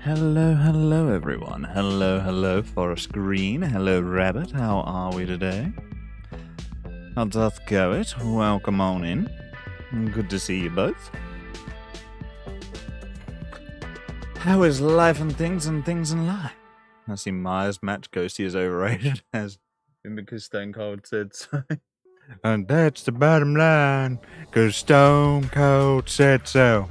Hello, hello everyone. Hello, hello Forest Green. Hello Rabbit. How are we today? How doth go it? Welcome on in. Good to see you both. How is life and things in life? I see Maya's match Ghosty is overrated, as because Stone Cold said so. And that's the bottom line, because Stone Cold said so.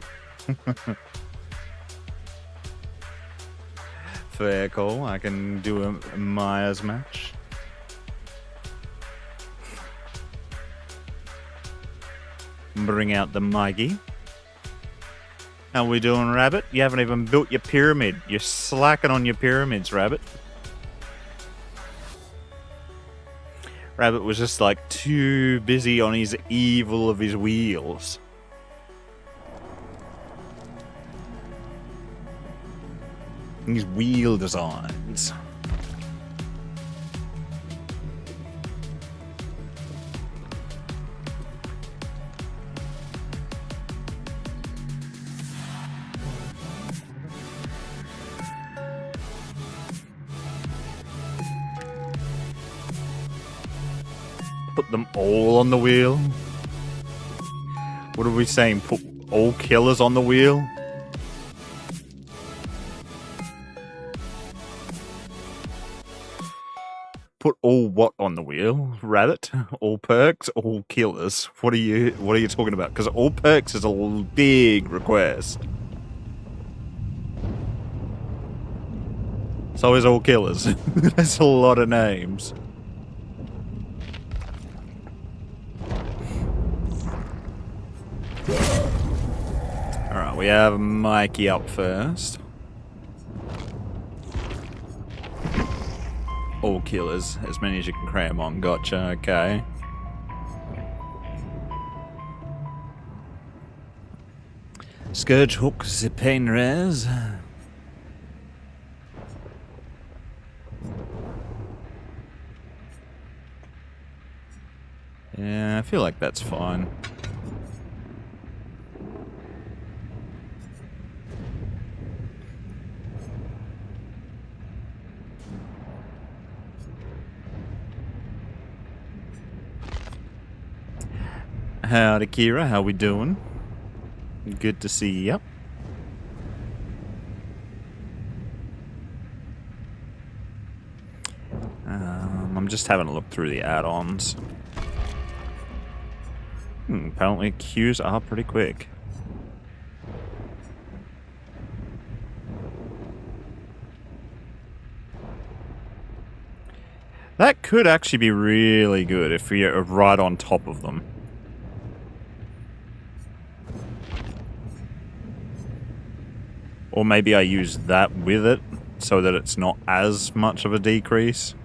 Fair call. I can do a Maya's match. Bring out the Mikey. How we doing, Rabbit? You haven't even built your pyramid. You're slacking on your pyramids, Rabbit. Rabbit was just like too busy on his evil of his wheels. These wheel designs. Put them all on the wheel? What are we saying? Put all killers on the wheel? Put all what on the wheel? Rabbit? All perks? All killers? What are you talking about? Because all perks is a big request. So is all killers. That's a lot of names. Alright, we have Mikey up first. All killers, as many as you can cram on. Gotcha, okay. Scourge hook, the pain res. Yeah, I feel like that's fine. Howdy, Kira. How we doing? Good to see you. I'm just having a look through the add-ons. Apparently queues are pretty quick. That could actually be really good if you're right on top of them. Or maybe I use that with it, so that it's not as much of a decrease.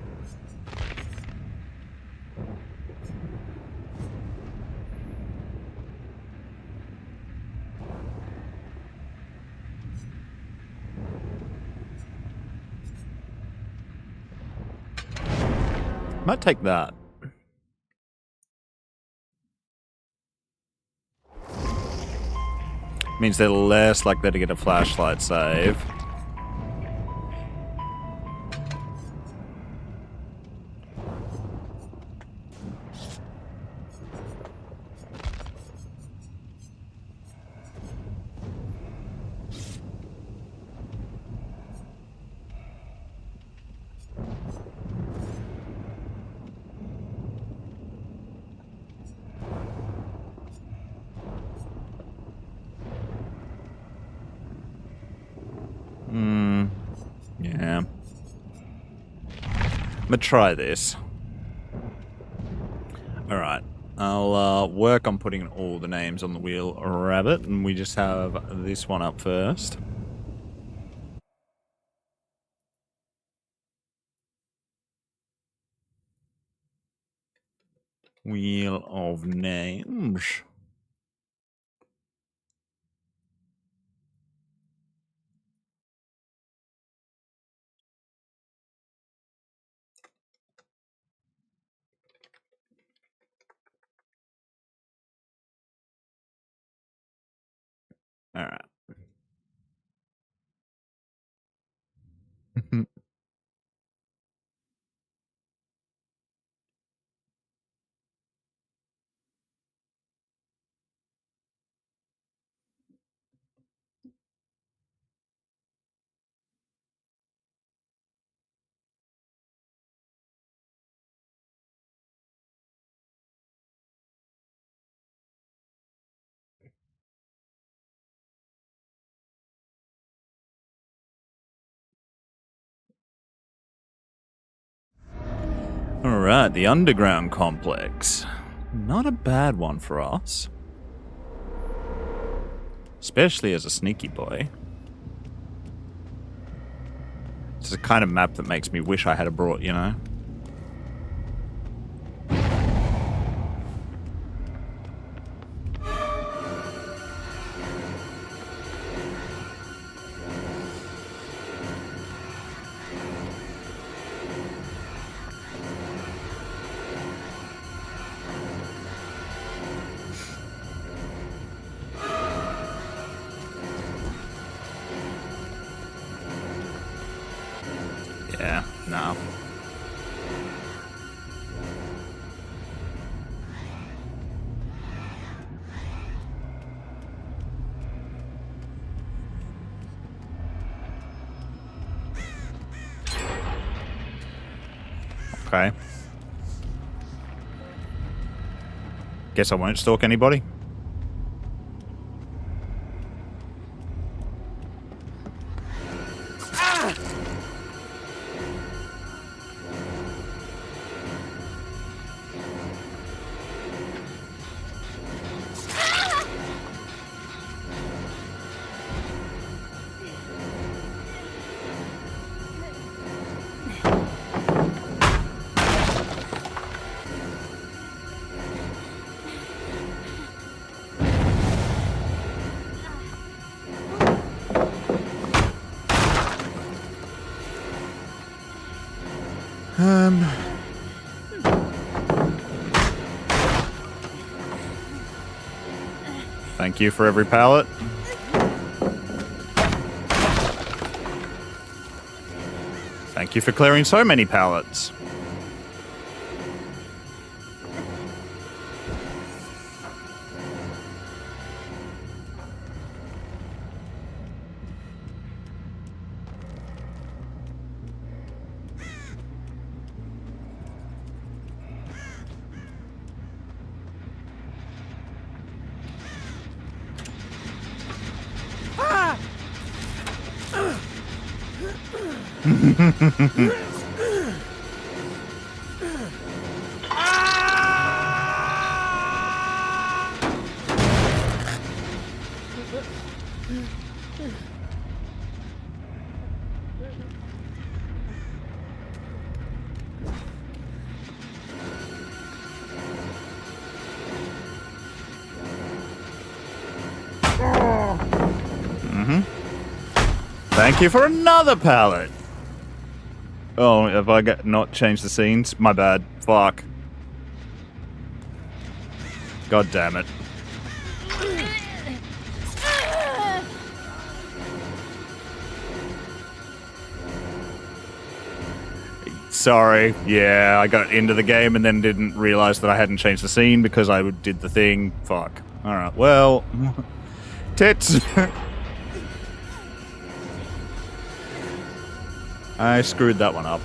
Might take that. Means they're less likely to get a flashlight save. Yeah. I'm gonna try this. Alright. I'll work on putting all the names on the wheel, Rabbit, and we just have this one up first. Wheel of names. Alright. Alright, the underground complex. Not a bad one for us. Especially as a sneaky boy. It's the kind of map that makes me wish I had brought, you know? Yeah, no. Okay. Guess I won't stalk anybody. Thank you for every pallet. Thank you for clearing so many pallets. Thank you for another pallet. Oh, have I not changed the scenes? My bad. Fuck. God damn it. Sorry. Yeah, I got into the game and then didn't realize that I hadn't changed the scene because I did the thing. Fuck. Alright, well... Tits! I screwed that one up.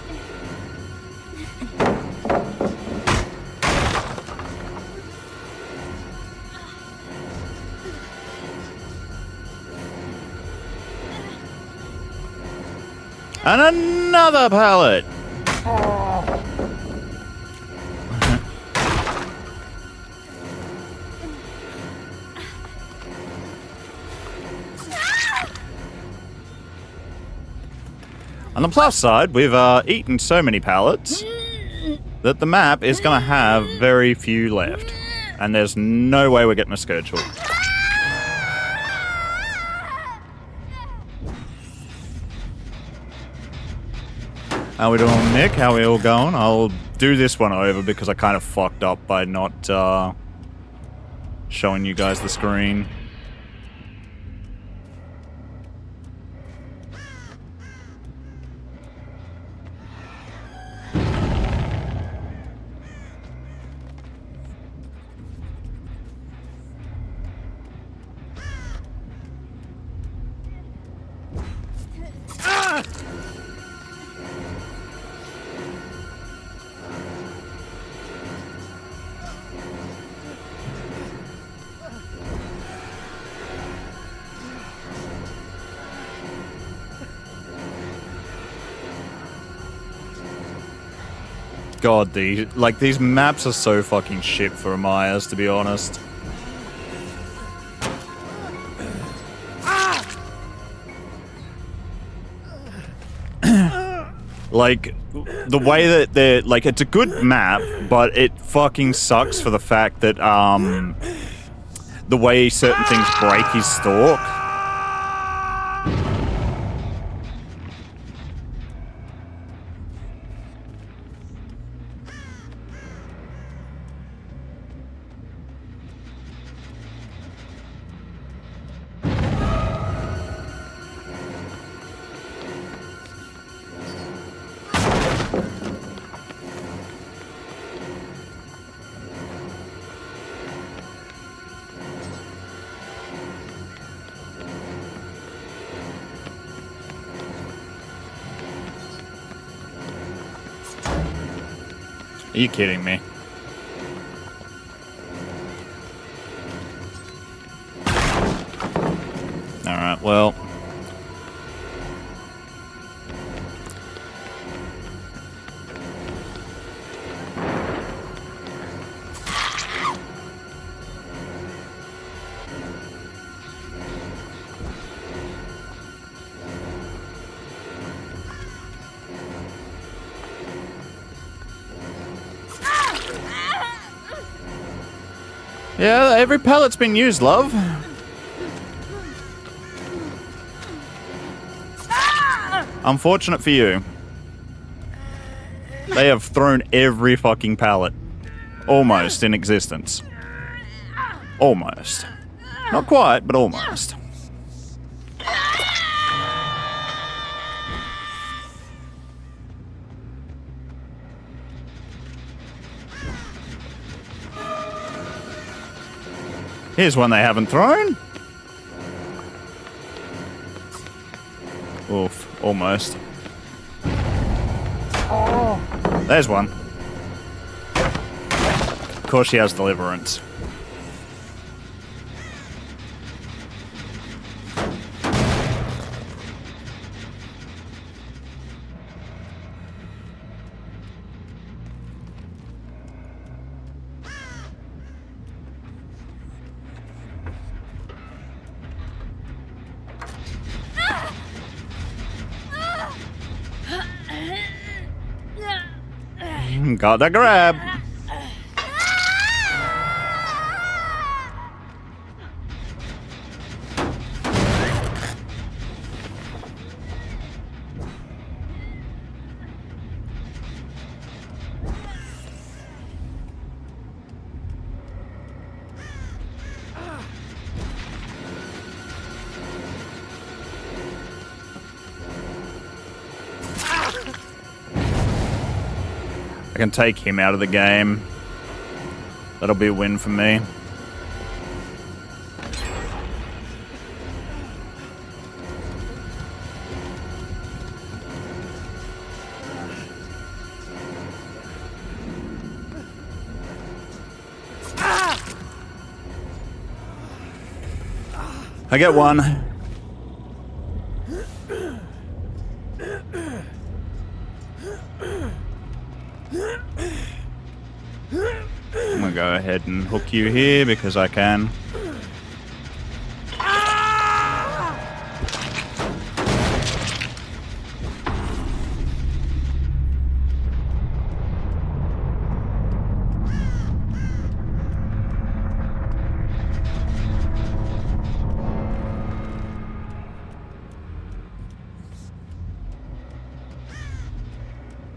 And another pallet! On the plus side, we've eaten so many pallets that the map is going to have very few left. And there's no way we're getting a Scourge Hook. How we doing, Nick? How we all going? I'll do this one over because I kind of fucked up by not showing you guys the screen. God, these maps are so fucking shit for Amaya's, to be honest. Like, the way that they're, like, it's a good map, but it fucking sucks for the fact that, the way certain things break his stalk. Are you kidding me? Alright, well. Yeah, every pallet's been used, love. Unfortunate for you. They have thrown every fucking pallet. Almost in existence. Almost. Not quite, but almost. Here's one they haven't thrown. Oof, almost. Oh. There's one. Of course she has deliverance. Got the grab. I can take him out of the game. That'll be a win for me. I get one. I'm gonna go ahead and hook you here because I can.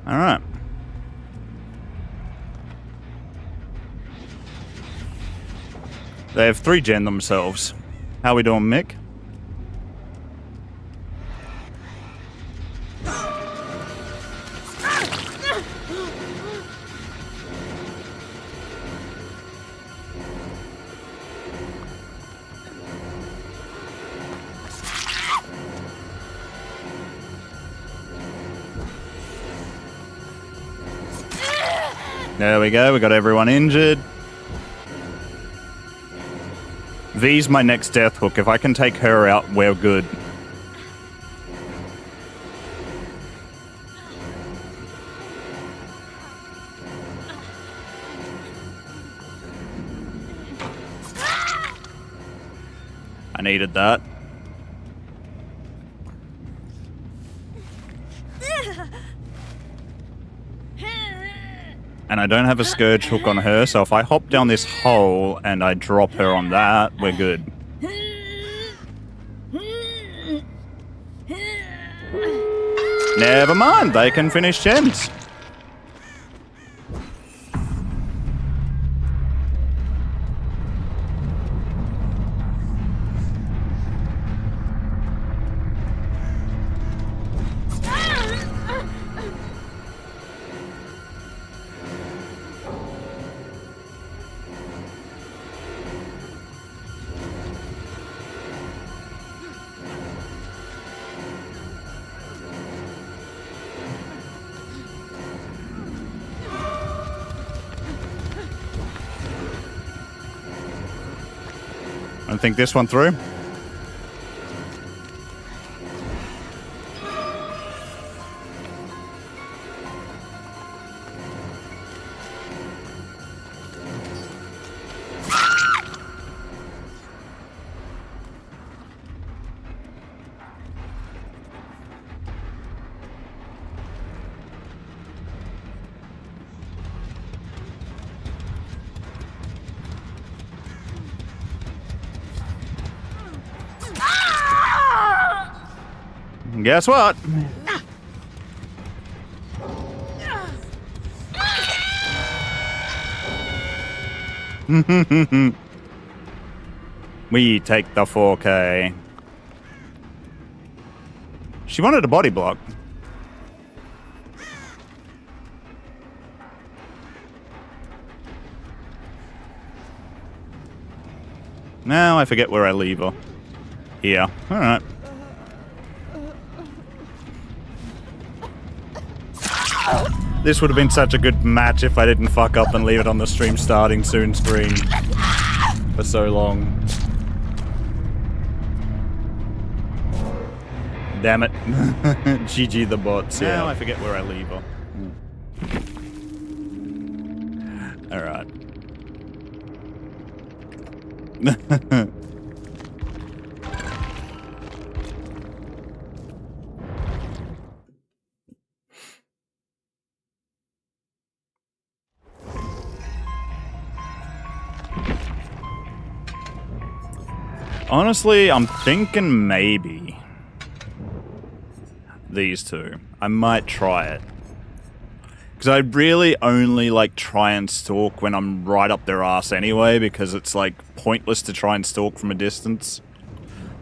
All right. They have 3 gen themselves. How we doing, Mick? There we go, we got everyone injured. V's my next death hook. If I can take her out, we're good. I needed that. And I don't have a Scourge hook on her, so if I hop down this hole and I drop her on that, we're good. Never mind, they can finish gems. I think this one through. Guess what? We take the 4K. She wanted a body block. Now I forget where I leave her. Here. Alright. This would have been such a good match if I didn't fuck up and leave it on the stream starting soon screen for so long. Damn it. GG the bots, yeah. Now I forget where I leave her. Alright. Honestly, I'm thinking maybe these two. I might try it. Because I really only like try and stalk when I'm right up their ass anyway, because it's like pointless to try and stalk from a distance.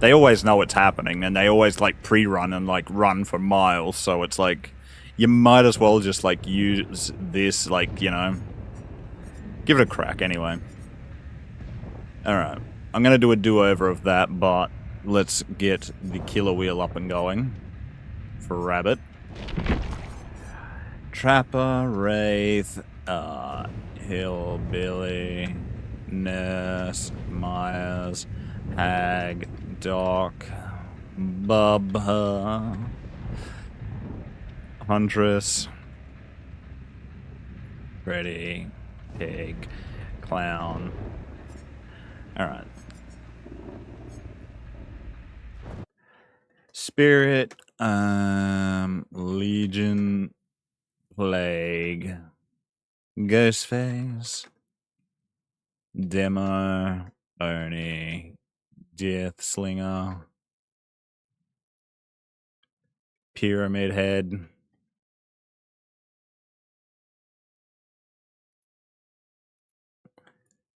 They always know what's happening, and they always like pre-run and like run for miles, so it's like you might as well just like use this, like, you know, give it a crack anyway. Alright. I'm going to do a do-over of that, but let's get the killer wheel up and going for Rabbit. Trapper, Wraith, Hillbilly, Nurse, Myers, Hag, Doc, Bubba, Huntress, Freddy, Pig, Clown. Alright. Spirit, Legion, Plague, Ghostface, Demo, Oni, Death Slinger, Pyramid Head,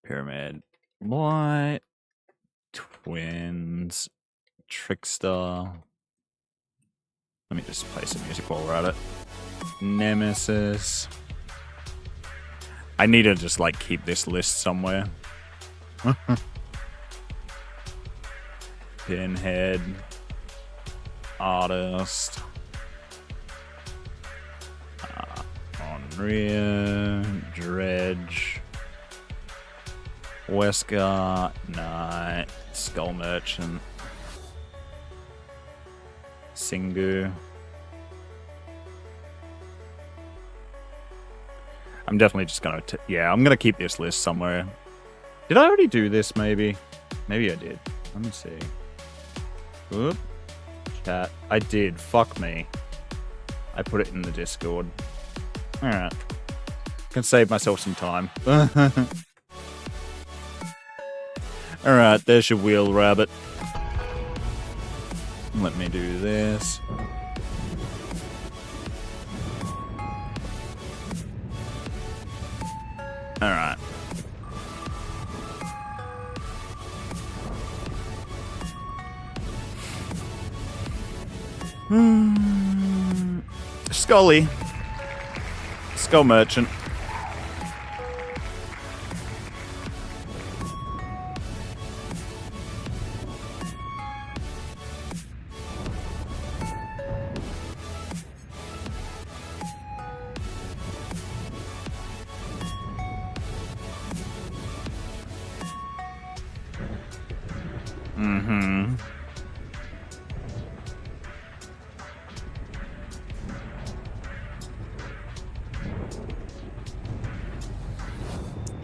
Pyramid White, Twins, Trickster. Let me just play some music while we're at it. Nemesis. I need to just like keep this list somewhere. Pinhead. Artist. Onryo. Dredge. Wesker. Knight. Skull Merchant. Singu. I'm definitely just gonna... yeah, I'm gonna keep this list somewhere. Did I already do this, maybe? Maybe I did. Let me see. Oop. Chat. I did. Fuck me. I put it in the Discord. Alright. Can save myself some time. Alright, there's your wheel, rabbit. Let me do this. Alright. Scully. Skull merchant. Mm-hmm.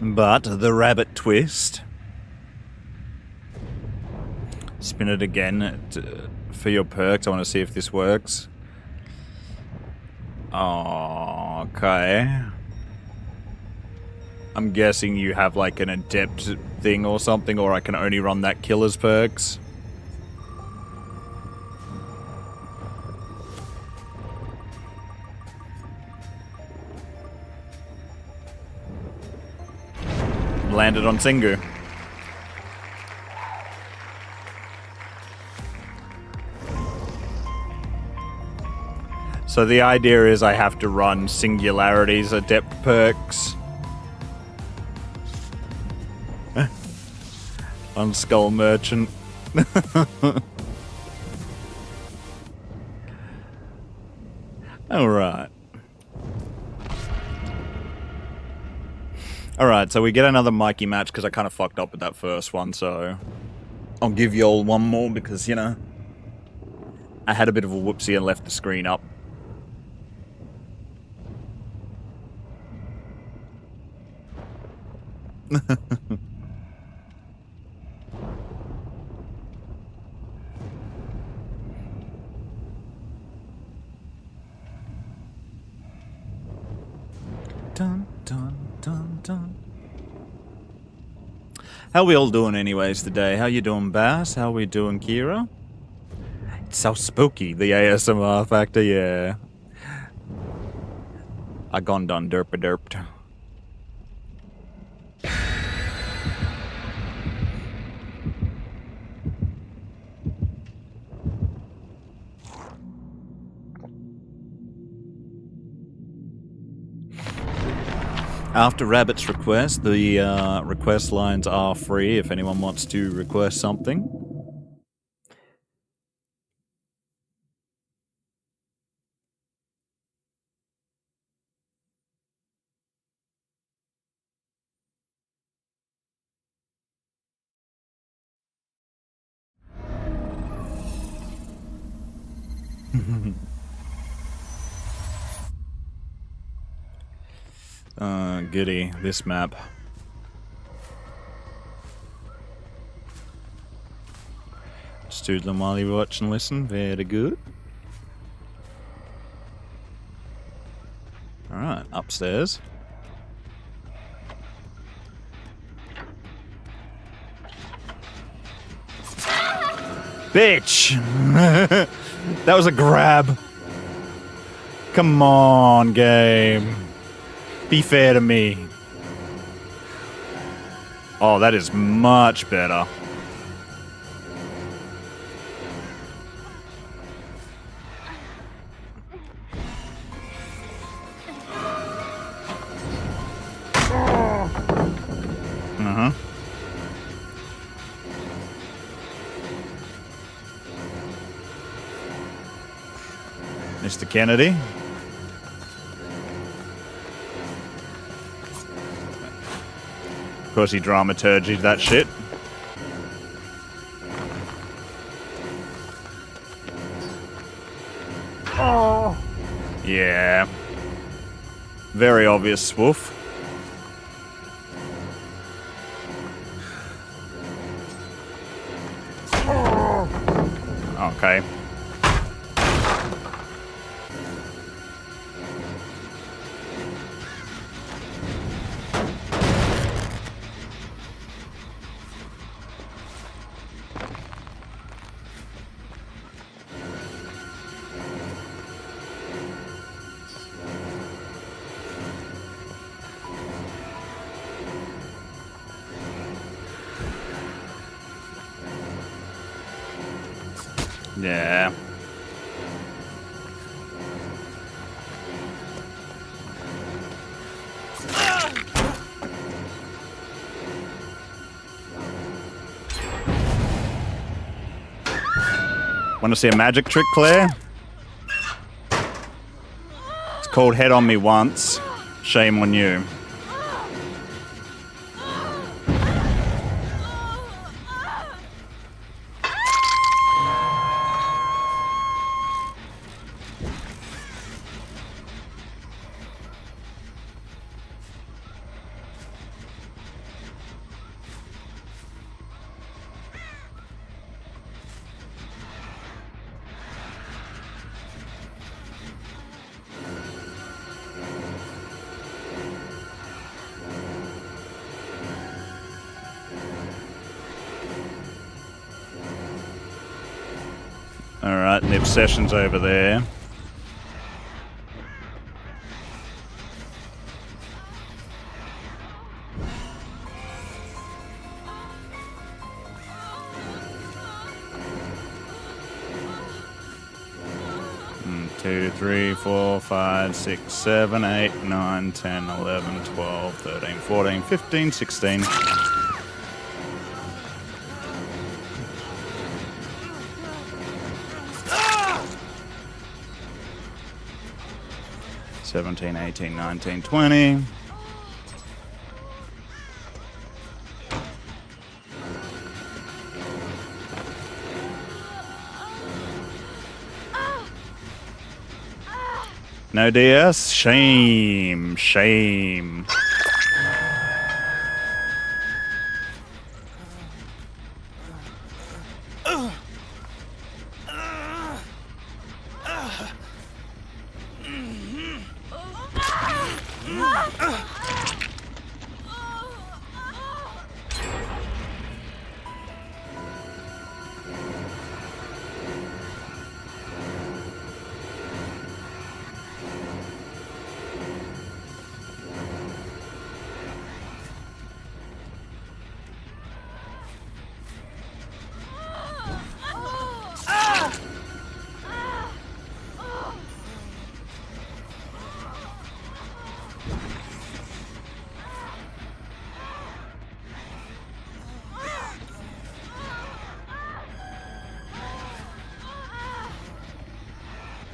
But the rabbit twist. Spin it again for your perks. I want to see if this works. Oh, okay. I'm guessing you have like an adept thing or something, or I can only run that killer's perks. Landed on Singu. So the idea is I have to run Singularity's adept perks on Skull Merchant. Alright. Alright, so we get another Mikey match because I kind of fucked up with that first one, so I'll give you all one more because, you know, I had a bit of a whoopsie and left the screen up. Dun, dun, dun, dun. How we all doing anyways today? How you doing, Bass? How we doing, Kira? It's so spooky, the ASMR factor, yeah. I gone done derped. After Rabbit's request, the request lines are free if anyone wants to request something. Goody, this map. Just do them while you watch and listen. Very good. Alright, upstairs. Bitch! That was a grab. Come on, game. Be fair to me. Oh, that is much better. Uh-huh. Mr. Kennedy. Of course, he dramaturgied that shit. Oh. Yeah. Very obvious swoof. Yeah. Want to see a magic trick, Claire? It's called Head on Me Once. Shame on you. Alright, and the obsession's over there. Two, 3, 4, 5, 6, 7, 8, 9, 10, 11, 12, 13, 14, 15, 16. 17, 18, 19, 20. No DS? Shame. Shame.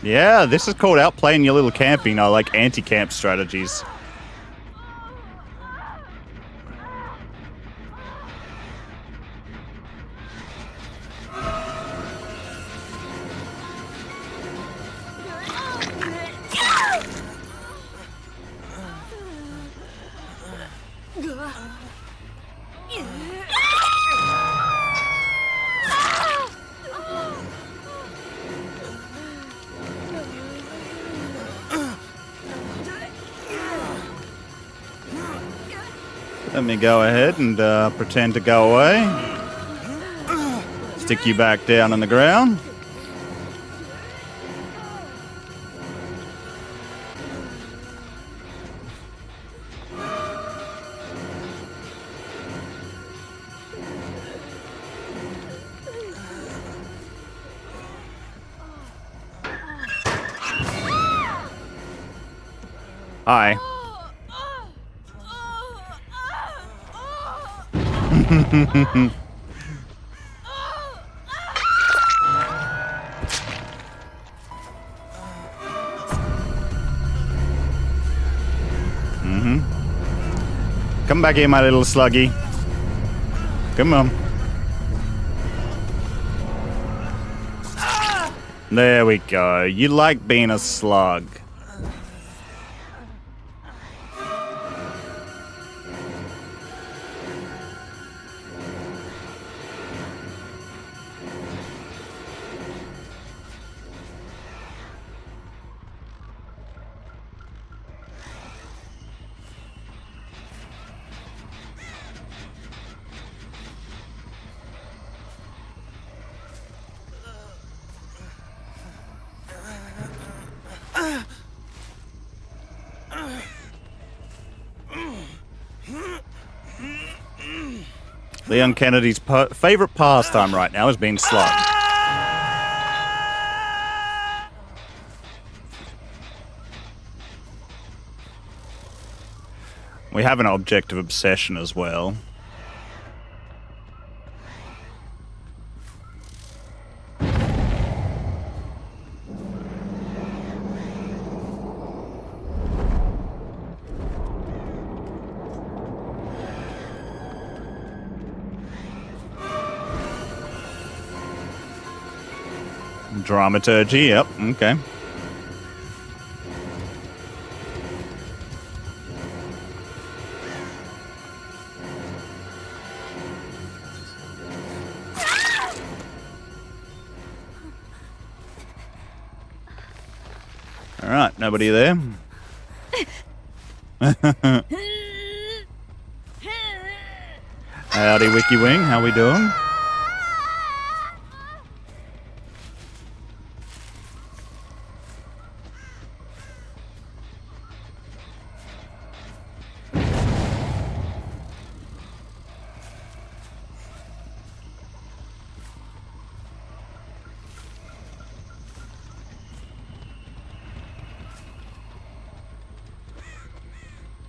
Yeah, this is called outplaying your little camping, like anti-camp strategies. Let me go ahead and pretend to go away. Stick you back down on the ground. Hi. Come back here, my little sluggy. Come on. There we go. You like being a slug. Leon Kennedy's favorite pastime right now is being slugged. We have an object of obsession as well. Dramaturgy, yep, okay. Alright, nobody there. Howdy, Wiki Wing, how we doing?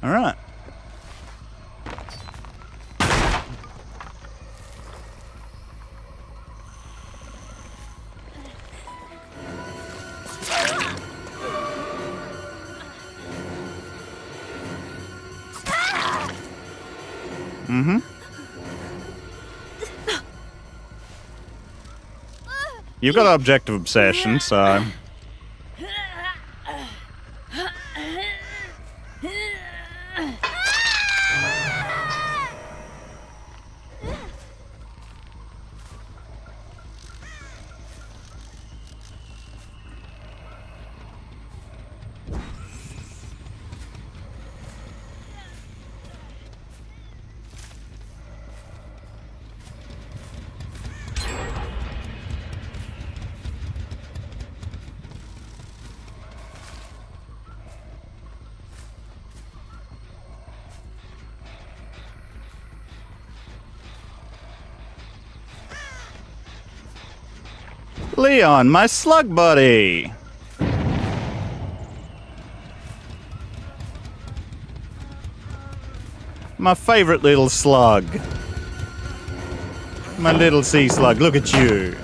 All right. Mm-hmm. You've got objective obsession, so... Leon, my slug buddy! My favorite little slug. My little sea slug, look at you.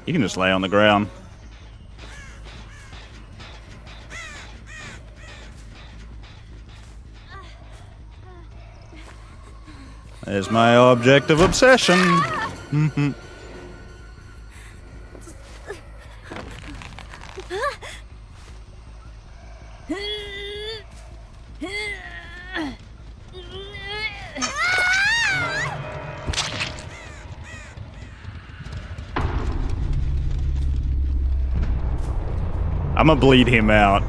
You can just lay on the ground. There's my object of obsession. I'm gonna bleed him out.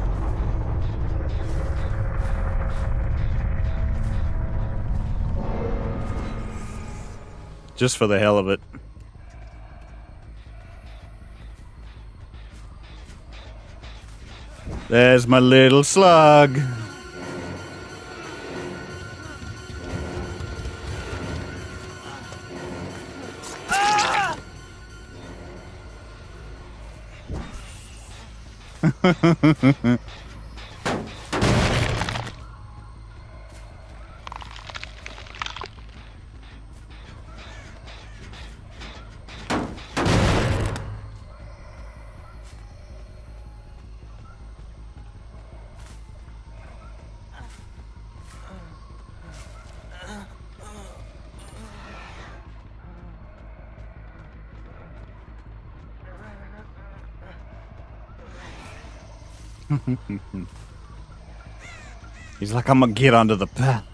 Just for the hell of it. There's my little slug. He's like, I'm gonna get under the path.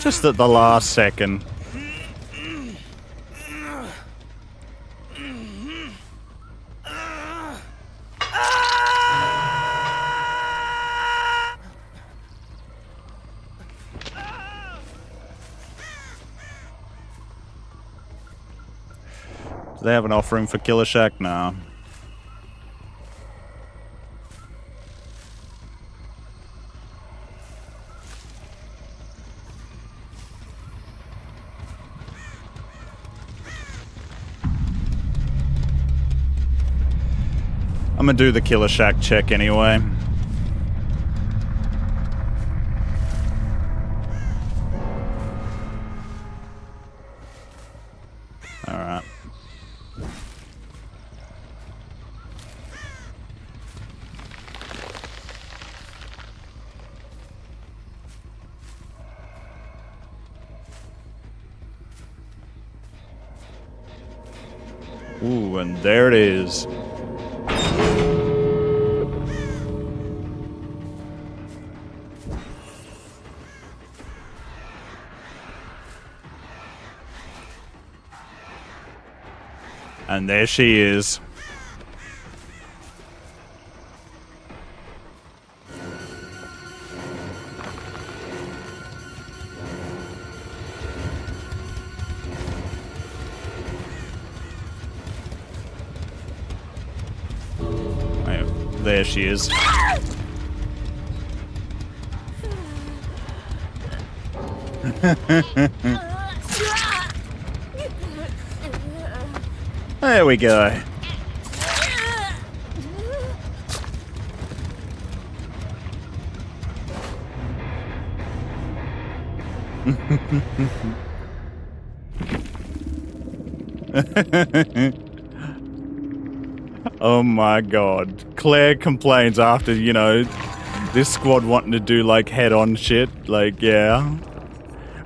Just at the last second. They have an offering for Killer Shack now. I'm gonna do the Killer Shack check anyway. Alright. Ooh, and there it is. And there she is. There she is. There we go. Oh my god. Claire complains after, you know, this squad wanting to do like head-on shit. Like, yeah.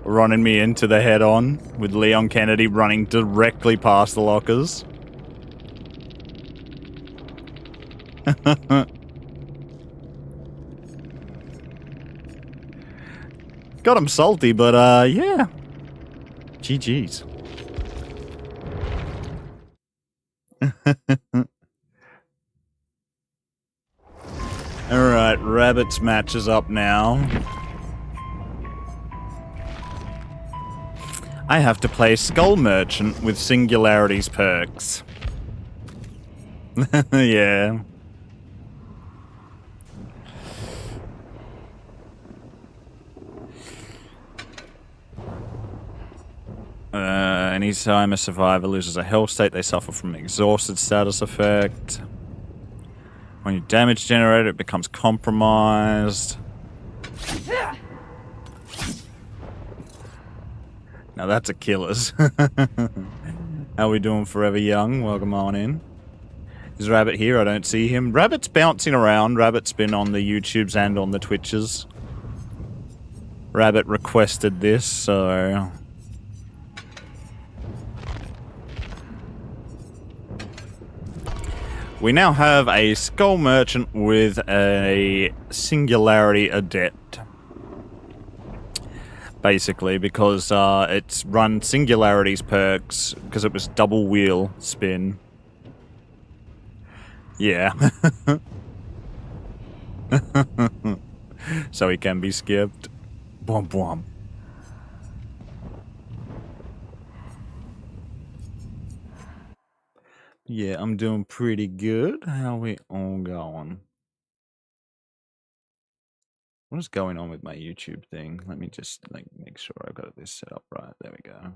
Running me into the head-on with Leon Kennedy running directly past the lockers. Got him salty, but yeah. GG's. Alright, Rabbit's match is up now. I have to play Skull Merchant with Singularity's perks. Yeah. Anytime a survivor loses a health state, they suffer from an exhausted status effect. When you damage generator, it becomes compromised. Now that's a killer's. How we doing, Forever Young? Welcome on in. Is Rabbit here? I don't see him. Rabbit's bouncing around. Rabbit's been on the YouTubes and on the Twitches. Rabbit requested this, so... We now have a Skull Merchant with a Singularity Adept. Basically, because it's run Singularity's perks, because it was double wheel spin. Yeah. So he can be skipped. Bwomp bwomp. Yeah, I'm doing pretty good. How are we all going? What is going on with my YouTube thing? Let me just like make sure I've got this set up right. There we go.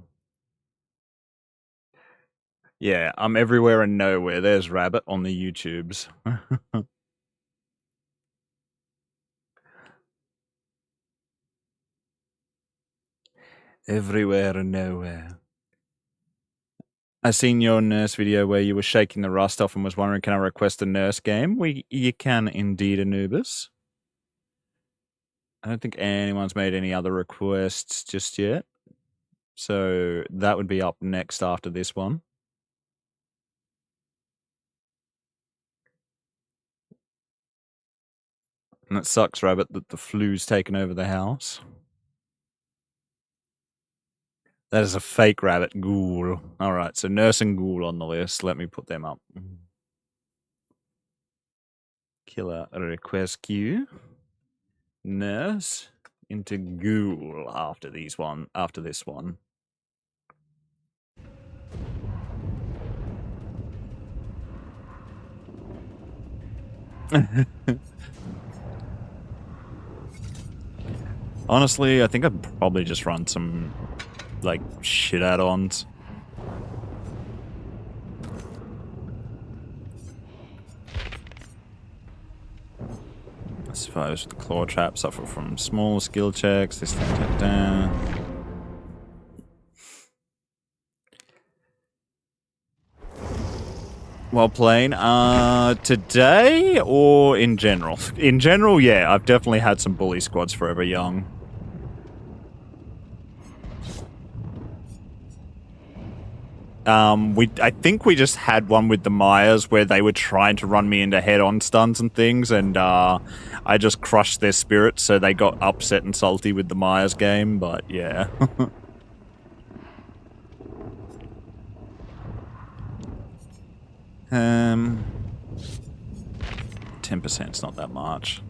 Yeah, I'm everywhere and nowhere. There's Rabbit on the YouTubes. Everywhere and nowhere. I seen your nurse video where you were shaking the rust off and was wondering, can I request a nurse game? You can indeed, Anubis. I don't think anyone's made any other requests just yet. So that would be up next after this one. And it sucks, Rabbit, that the flu's taken over the house. That is a fake rabbit. Ghoul. Alright, so nurse and ghoul on the list. Let me put them up. Killer request queue. Nurse into ghoul after this one. Honestly, I think I'd probably just run some, like, shit add-ons. I suppose with the claw trap, suffer from small skill checks, this thing down. While playing, today or in general? In general, yeah, I've definitely had some bully squads forever young. I think we just had one with the Myers where they were trying to run me into head-on stuns and things, and I just crushed their spirits, so they got upset and salty with the Myers game, but yeah. 10%'s not that much.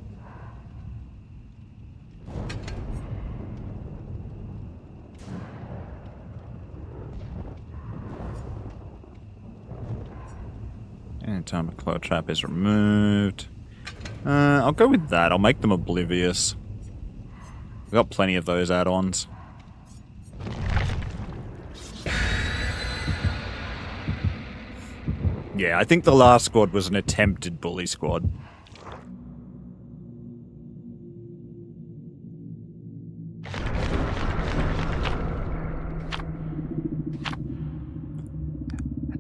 Anytime a claw trap is removed. I'll go with that. I'll make them oblivious. We've got plenty of those add-ons. Yeah, I think the last squad was an attempted bully squad.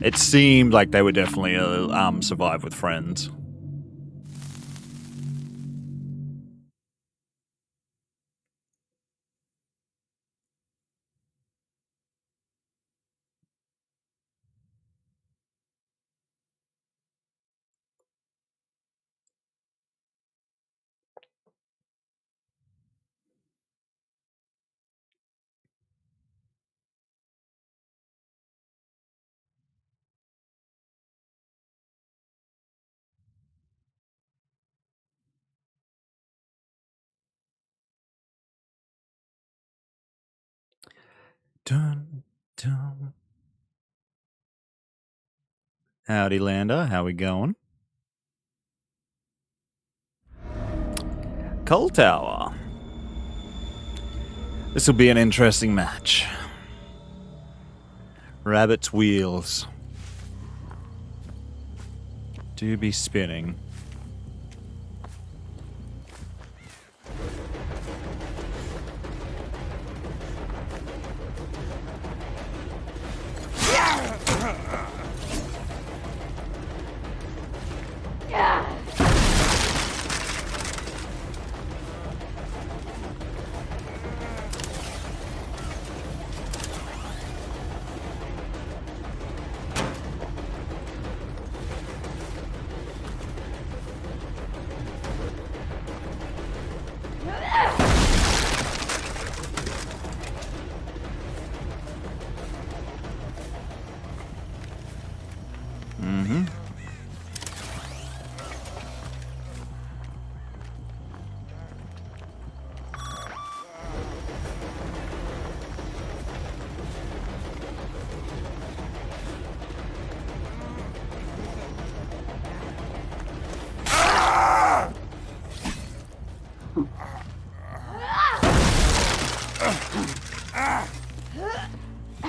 It seemed like they were definitely survive with friends. Dun, dun. Howdy, Lander. How we going? Coal Tower. This will be an interesting match. Rabbit's wheels do be spinning.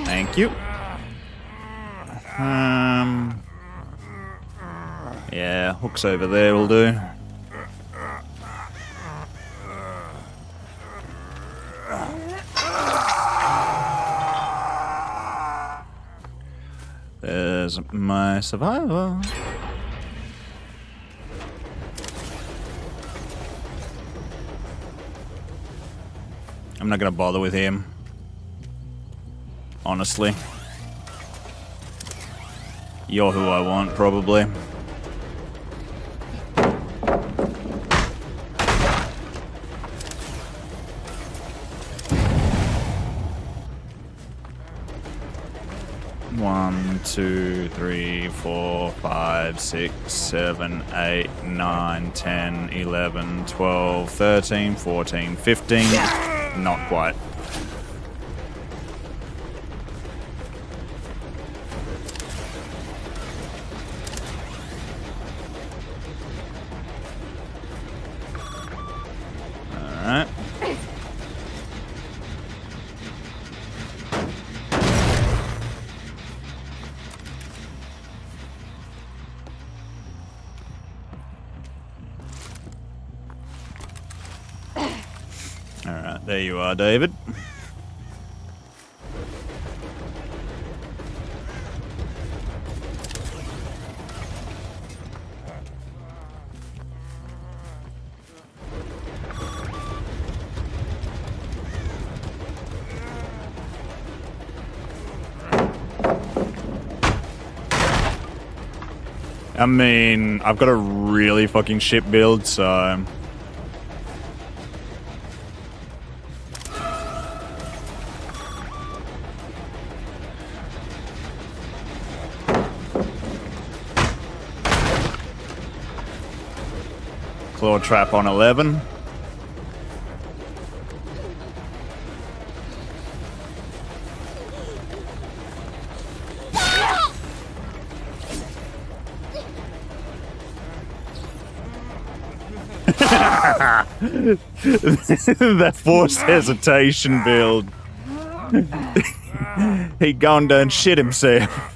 Thank you. Yeah, hooks over there will do. There's my survivor. I'm not gonna bother with him. Honestly. You're who I want, probably. One, 2, 3, 4, 5, 6, 7, 8, 9, 10, 11, 12, 13, 14, 15. Not quite. There you are, David. I mean, I've got a really fucking shit build, so... Claw trap on 11. That forced hesitation build. He gone done shit himself.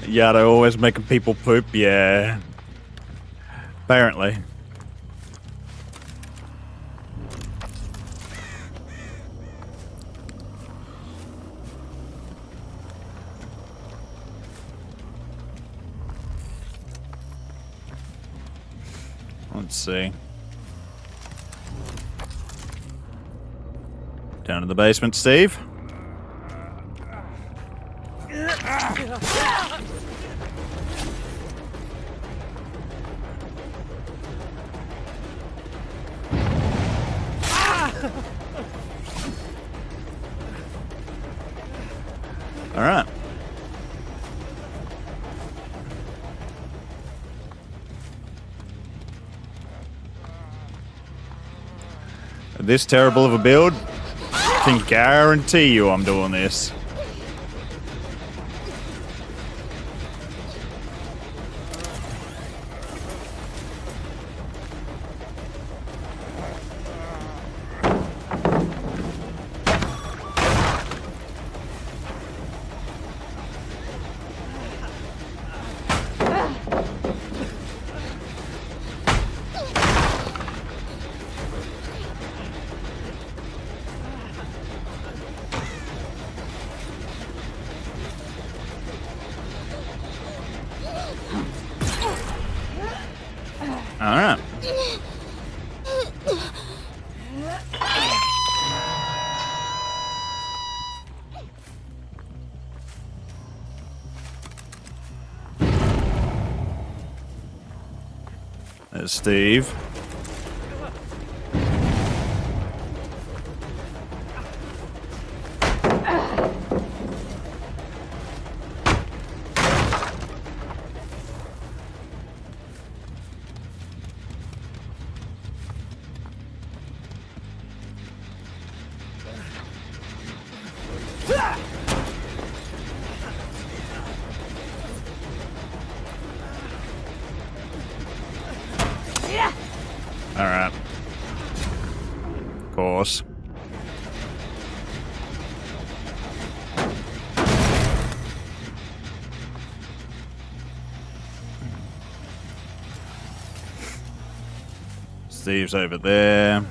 Yeah, they're always making people poop, yeah. Apparently. Let's see. Down to the basement, Steve. All right. This terrible of a build, I can guarantee you I'm doing this. All right. There's Steve. All right. Of course. Steve's over there.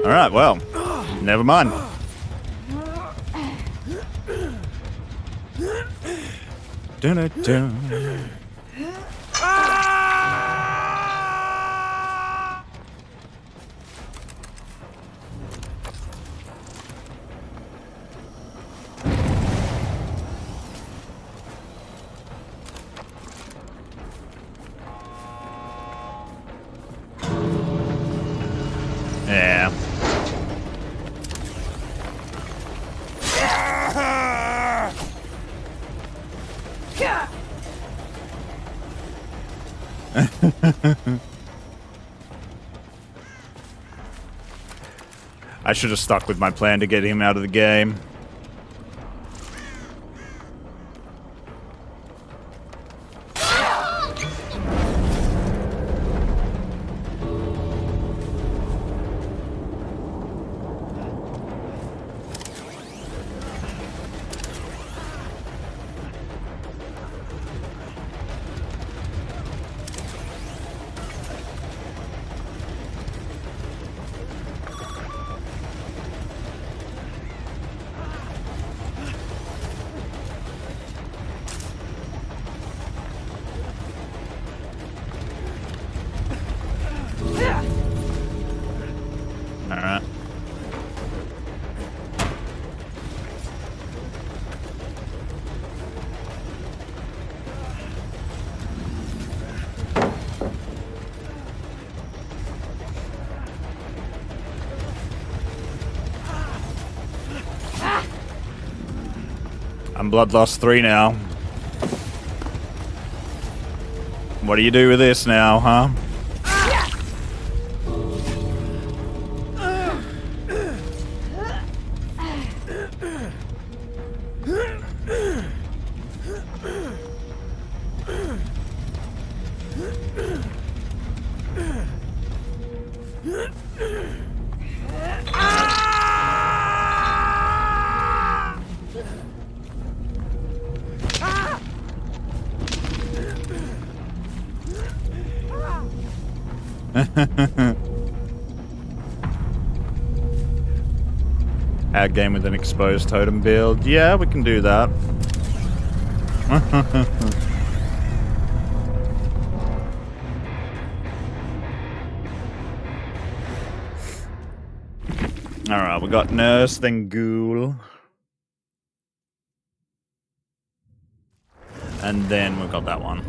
All right, well, never mind. Dun-dun-dun. I should have stuck with my plan to get him out of the game. Alright. I'm Bloodlust 3 now. What do you do with this now, huh? Add game with an exposed totem build. Yeah, we can do that. Alright, we got Nurse, then Ghoul. And then we've got that one.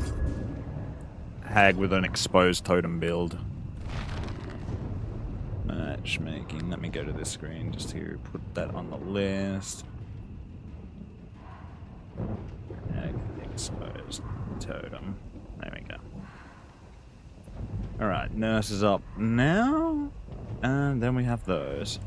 Hag with an exposed totem build. Matchmaking. Let me go to this screen just to put that on the list. Hag exposed totem. There we go. Alright, Nurse is up now. And then we have those.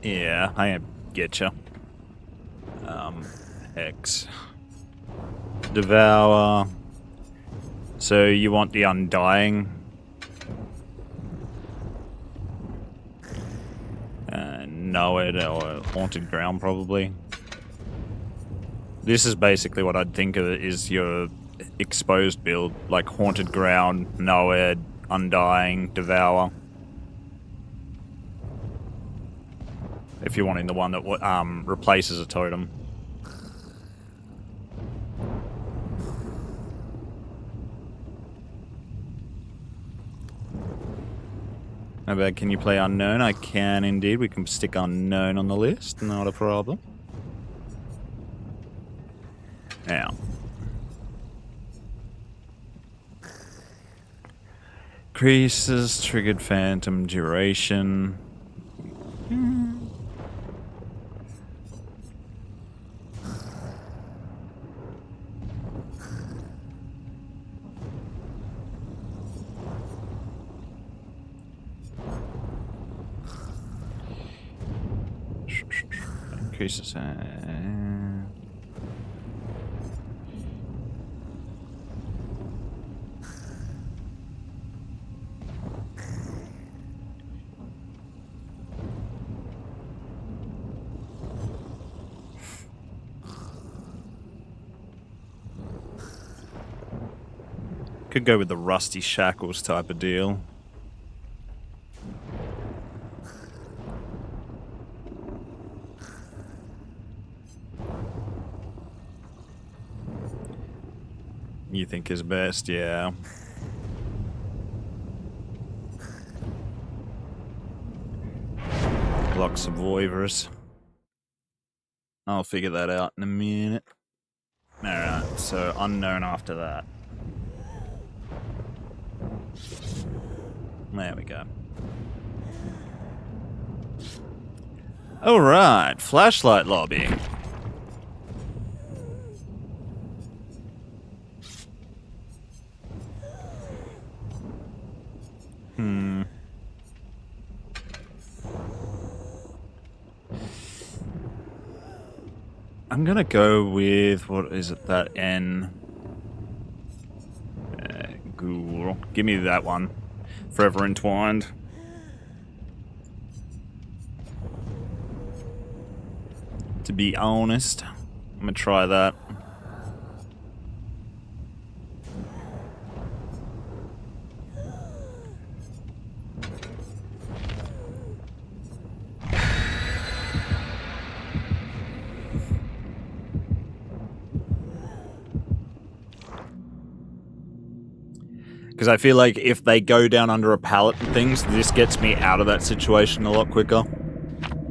Yeah, I getcha. Hex. Devour. So you want the Undying? Know it, or Haunted Ground probably. This is basically what I'd think of it is your exposed build, like Haunted Ground, Know it, Undying, Devour. If you're wanting the one that replaces a totem. How about, can you play Unknown? I can indeed. We can stick Unknown on the list. Not a problem. Now. Creases, triggered phantom duration. Increases. Could go with the Rusty Shackles type of deal. You think is best, yeah. unlock survivors. I'll figure that out in a minute. Alright, so unknown after that. There we go. Alright, flashlight lobby. I'm gonna go with, what is it, that N? Ghoul. Give me that one. Forever Entwined. To be honest, I'm gonna try that. Because I feel like if they go down under a pallet and things, this gets me out of that situation a lot quicker.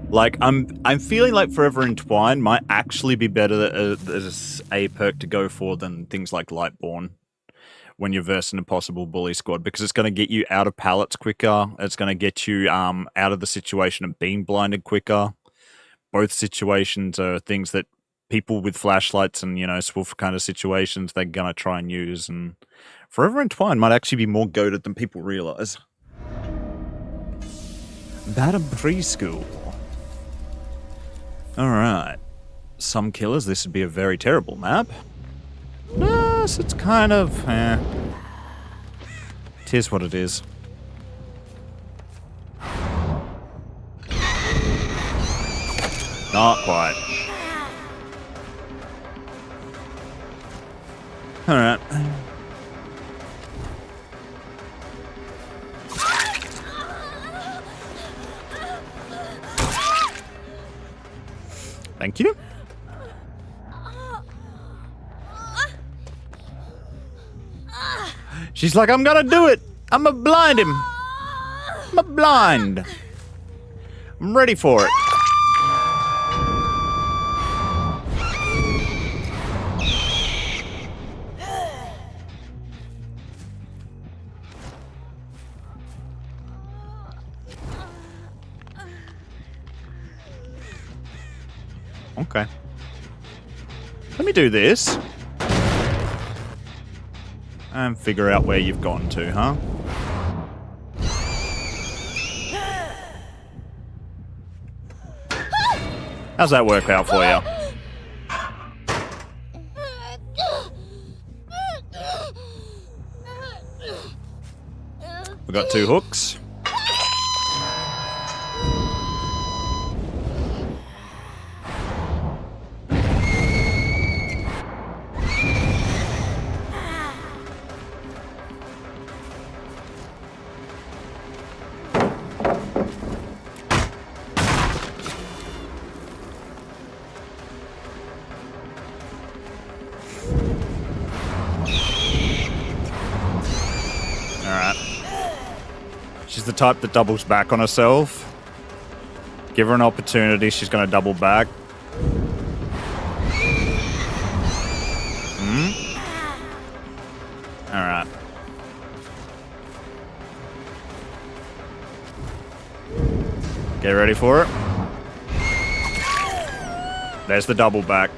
Like, I'm feeling like Forever Entwined might actually be better as a perk to go for than things like Lightborn when you're versing a possible bully squad, because it's going to get you out of pallets quicker. It's going to get you out of the situation of being blinded quicker. Both situations are things that people with flashlights and, you know, swoof kind of situations, they're going to try and use, and Forever Entwined might actually be more goated than people realize. Badham Preschool. Alright. Some killers, this would be a very terrible map. Yes, it's kind of... It is what it is. Not quite. Alright. Thank you. She's like, I'm gonna do it. I'm gonna blind him. I'm a blind. I'm ready for it. Okay. Let me do this. And figure out where you've gone to, huh? How's that work out for you? We got 2 hooks. The type that doubles back on herself. Give her an opportunity, she's gonna double back. Alright. Get ready for it. There's the double back.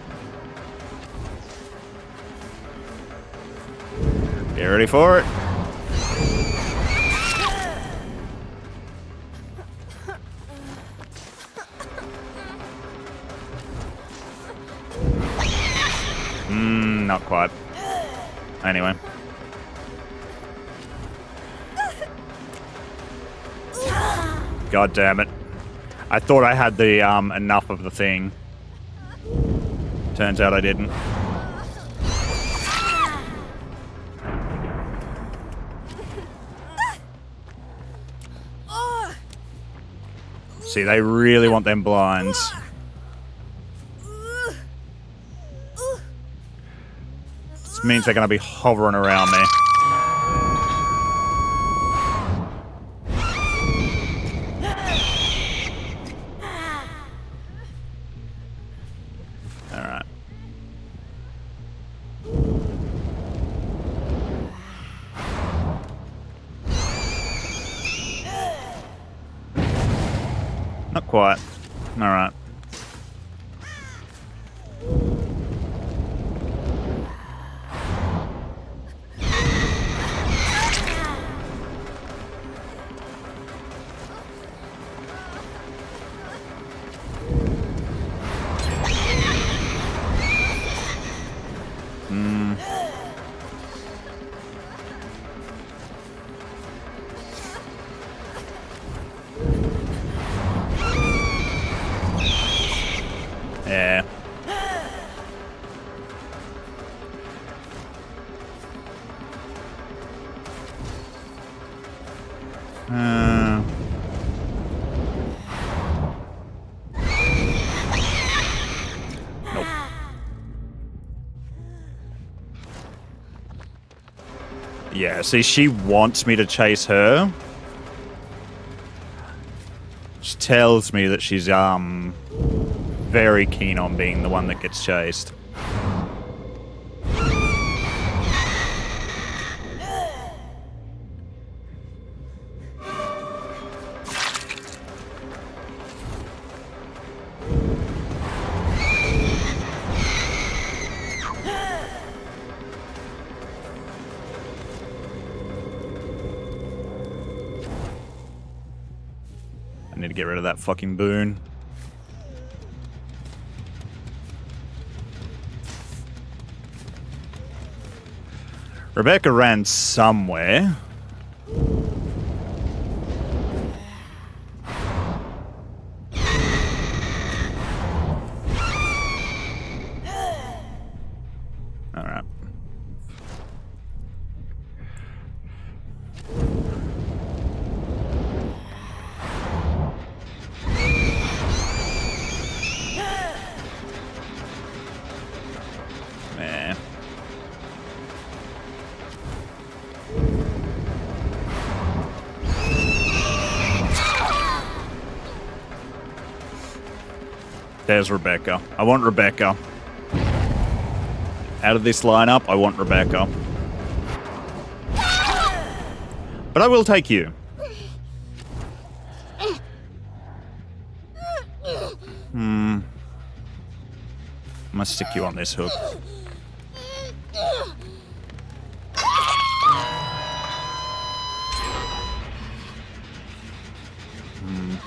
Get ready for it. Not quite. Anyway. God damn it. I thought I had the, enough of the thing. Turns out I didn't. See, they really want them blinds. This means they're going to be hovering around me. Not quite. Alright. Yeah. Nope. Yeah, see, she wants me to chase her. She tells me that she's, very keen on being the one that gets chased. I need to get rid of that fucking boon. Rebecca ran somewhere. Alright. Nah. There's Rebecca. I want Rebecca. Out of this lineup, I want Rebecca. But I will take you. I'm gonna stick you on this hook.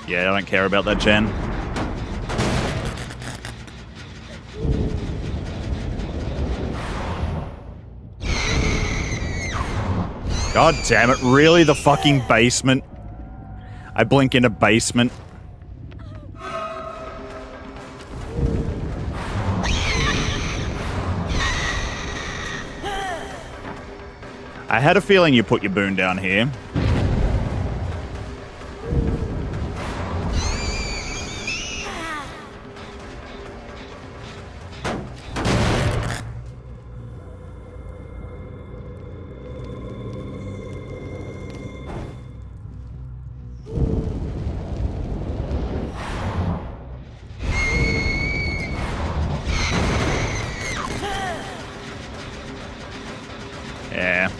Yeah, I don't care about that, Jen. God damn it, really? The fucking basement? I blink in a basement. I had a feeling you put your boon down here. Yeah.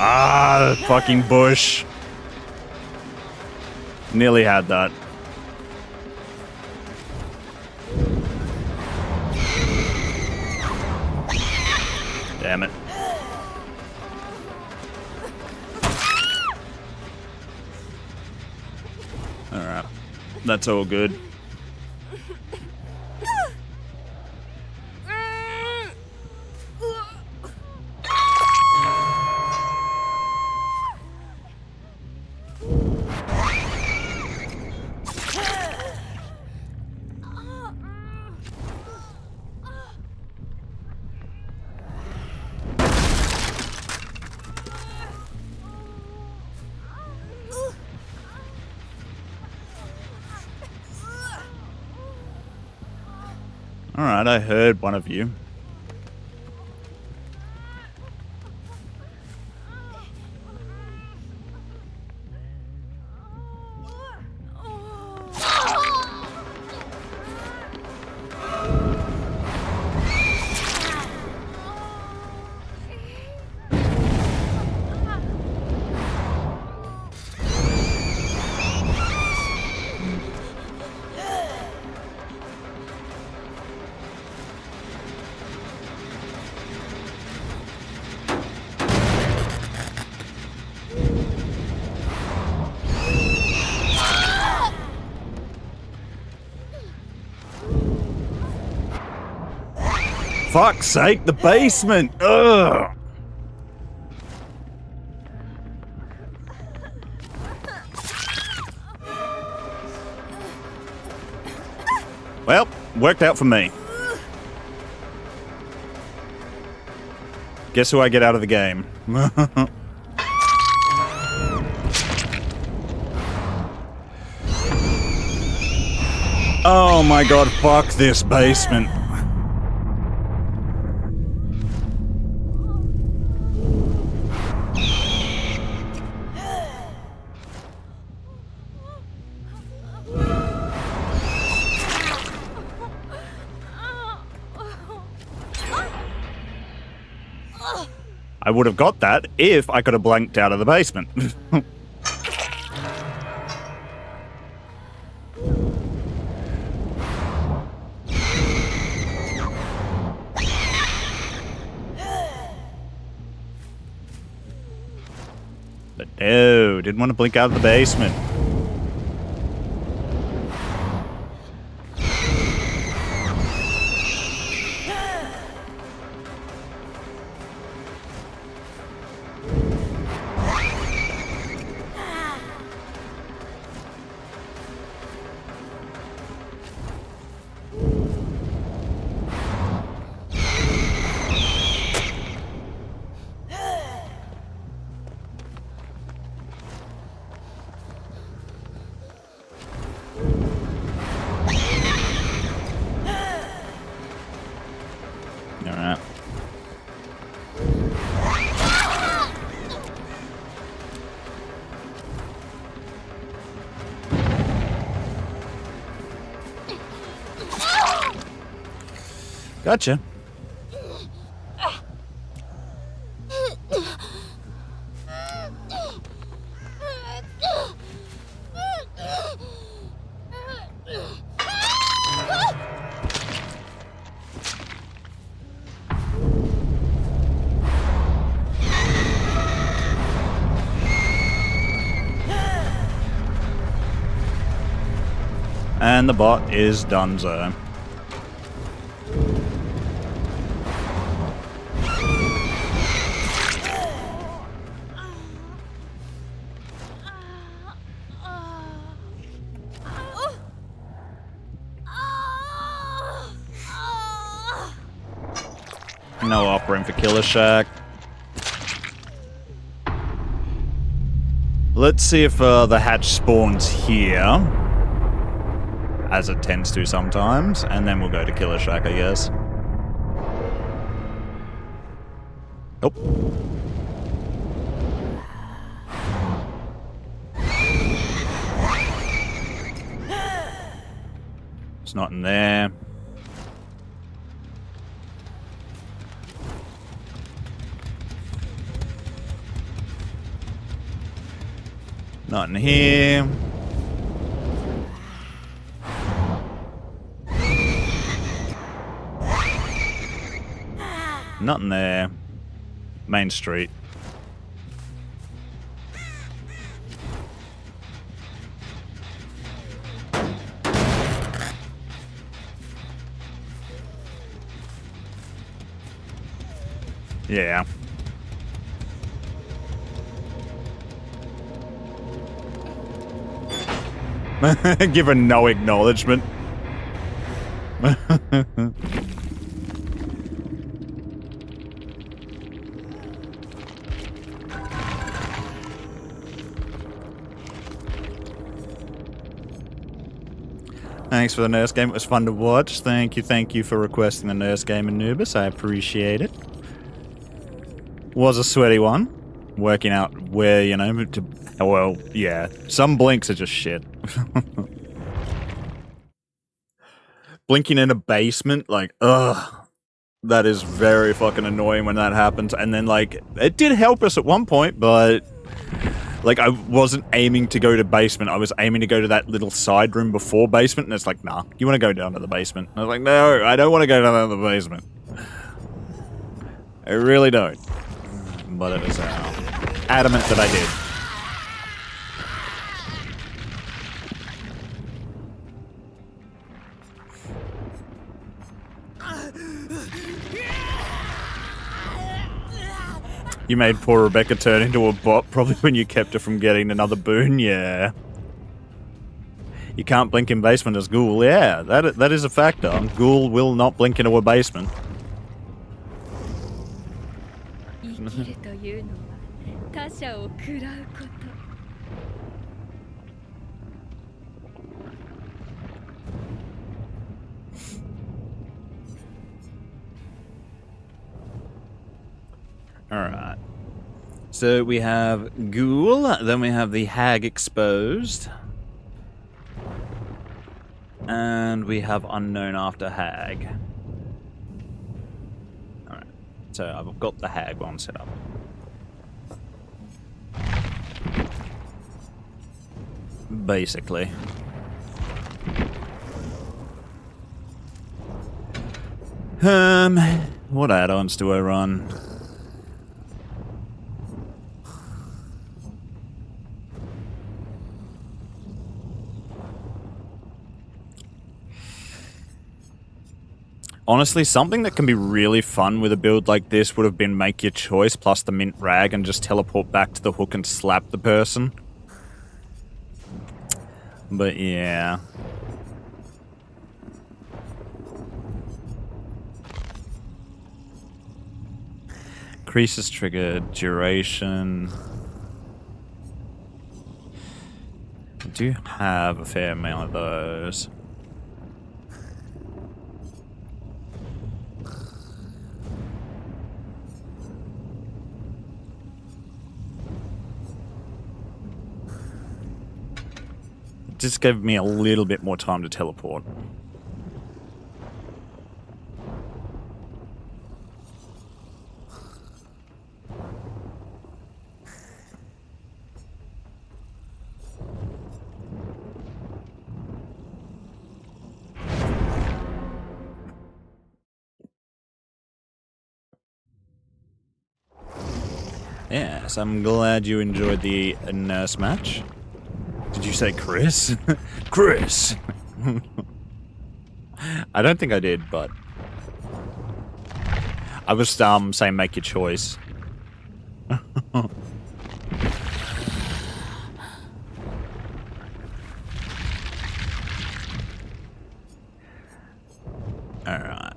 Ah, fucking bush. Nearly had that. Damn it. Alright. That's all good. Alright, I heard one of you. fuck's sake, the basement! Ugh! Well, worked out for me. Guess who I get out of the game? Oh my god, fuck this basement. I would have got that if I could have blanked out of the basement. But no, didn't want to blink out of the basement. Alright. Gotcha. And the bot is donezo. No offering for Killer Shack. Let's see if the hatch spawns here, as it tends to sometimes, and then we'll go to Killer Shack, I guess. Nope. It's not in there. Not in here. Not in there. Main Street. Yeah. Give her no acknowledgement. Thanks for the nurse game. It was fun to watch. Thank you for requesting the nurse game, Anubis. I appreciate it. Was a sweaty one. Working out where, you know, to... Well, yeah. Some blinks are just shit. Blinking in a basement, like, ugh. That is very fucking annoying when that happens. And then, like, it did help us at one point, but... Like, I wasn't aiming to go to basement. I was aiming to go to that little side room before basement, and it's like, nah, you want to go down to the basement? I was like, no, I don't want to go down to the basement. I really don't. But it was adamant that I did. You made poor Rebecca turn into a bot, probably when you kept her from getting another boon, yeah. You can't blink in basement as Ghoul, yeah, that is a factor. Ghoul will not blink into a basement. Alright. So we have Ghoul, then we have the Hag exposed. And we have Unknown after Hag. Alright. So I've got the Hag one set up. Basically. What add-ons do I run? Honestly, something that can be really fun with a build like this would have been make your choice plus the mint rag and just teleport back to the hook and slap the person. But yeah. Creases triggered, duration. I do have a fair amount of those. Just gave me a little bit more time to teleport. Yes, I'm glad you enjoyed the nurse match. Did you say Chris? Chris! I don't think I did, but... I was saying make your choice. Alright.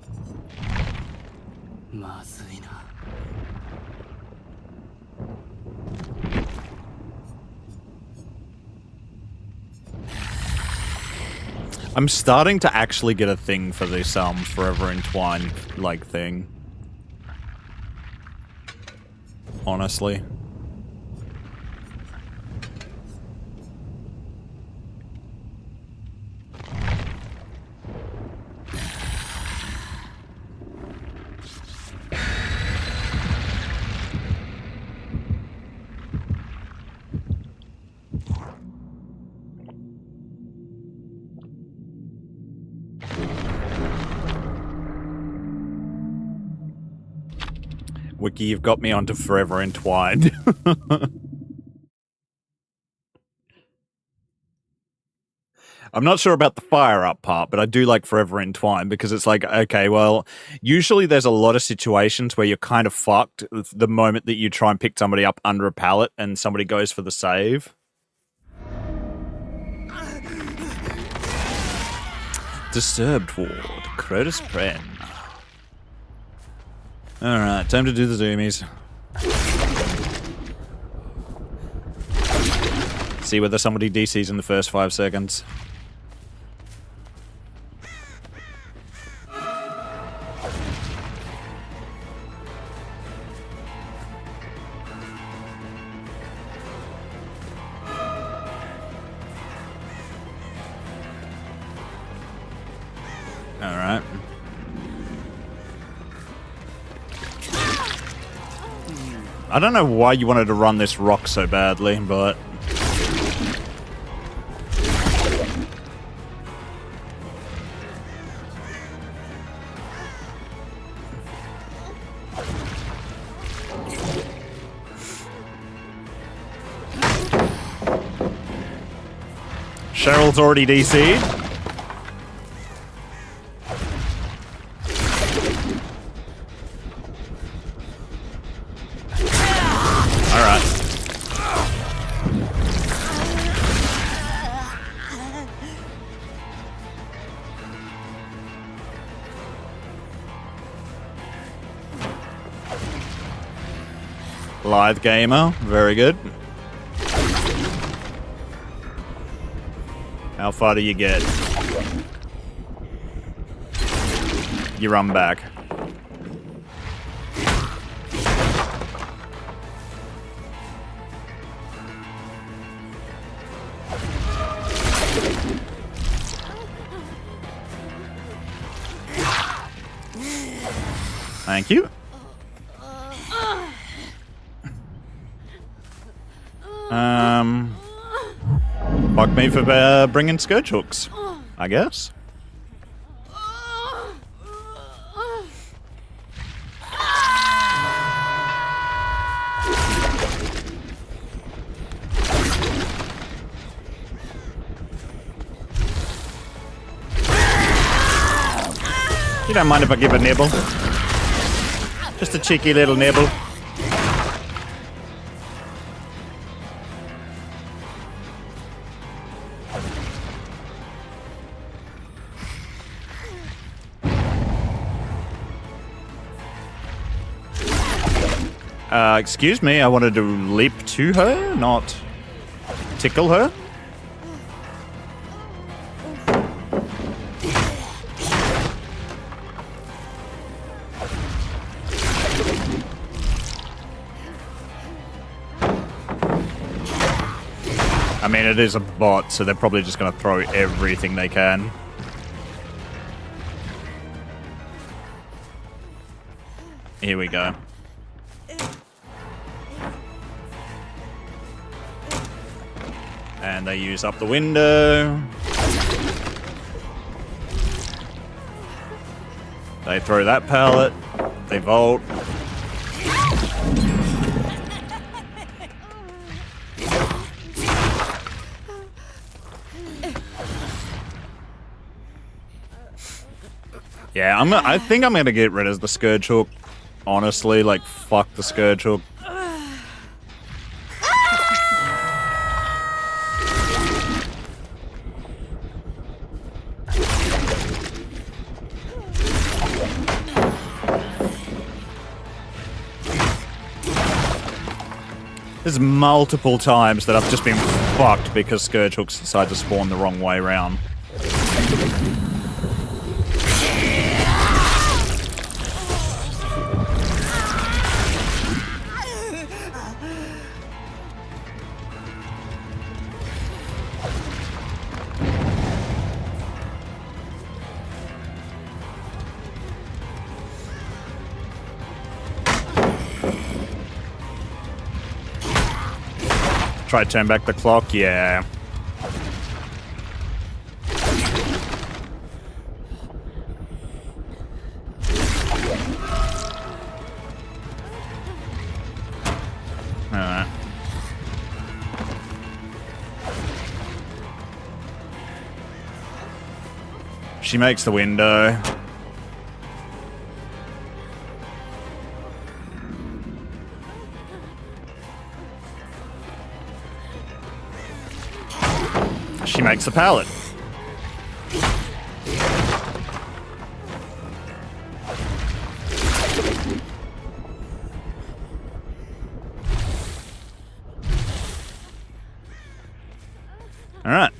I'm starting to actually get a thing for this Forever Entwined like thing. Honestly. Wiki, you've got me onto Forever Entwined. I'm not sure about the fire up part, but I do like Forever Entwined because it's like, okay, well, usually there's a lot of situations where you're kind of fucked the moment that you try and pick somebody up under a pallet and somebody goes for the save. Disturbed Ward, Crotus Pren. Alright, time to do the zoomies. See whether somebody DCs in the first 5 seconds. Alright. I don't know why you wanted to run this rock so badly, but... Cheryl's already DC'd. Lithe gamer. Very good. How far do you get? You run back. Thank you. Fuck me for bringing scourge hooks, I guess. You don't mind if I give a nibble? Just a cheeky little nibble. Excuse me, I wanted to leap to her, not tickle her. I mean, it is a bot, so they're probably just going to throw everything they can. Here we go. And they use up the window. They throw that pallet. They vault. Yeah, I think I'm gonna get rid of the Scourge Hook. Honestly, like, fuck the Scourge Hook. There's multiple times that I've just been fucked because Scourge Hooks decide to spawn the wrong way around. Try to turn back the clock, yeah. Alright. She makes the window. She makes the pallet. All right.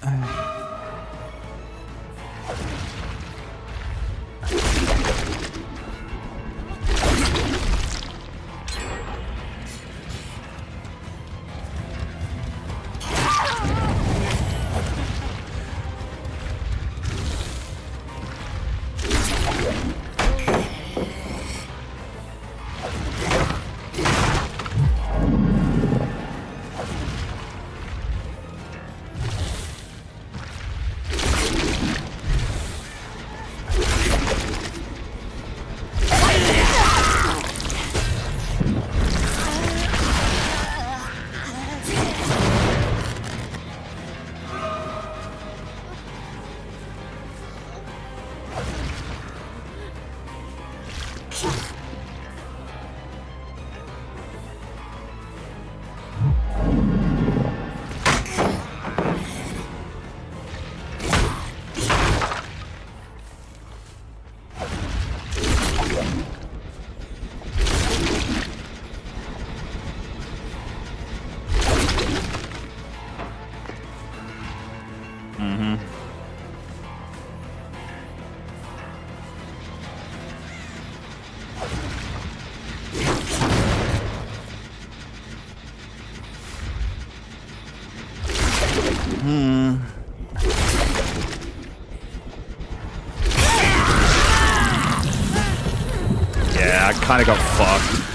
I kind of got fucked.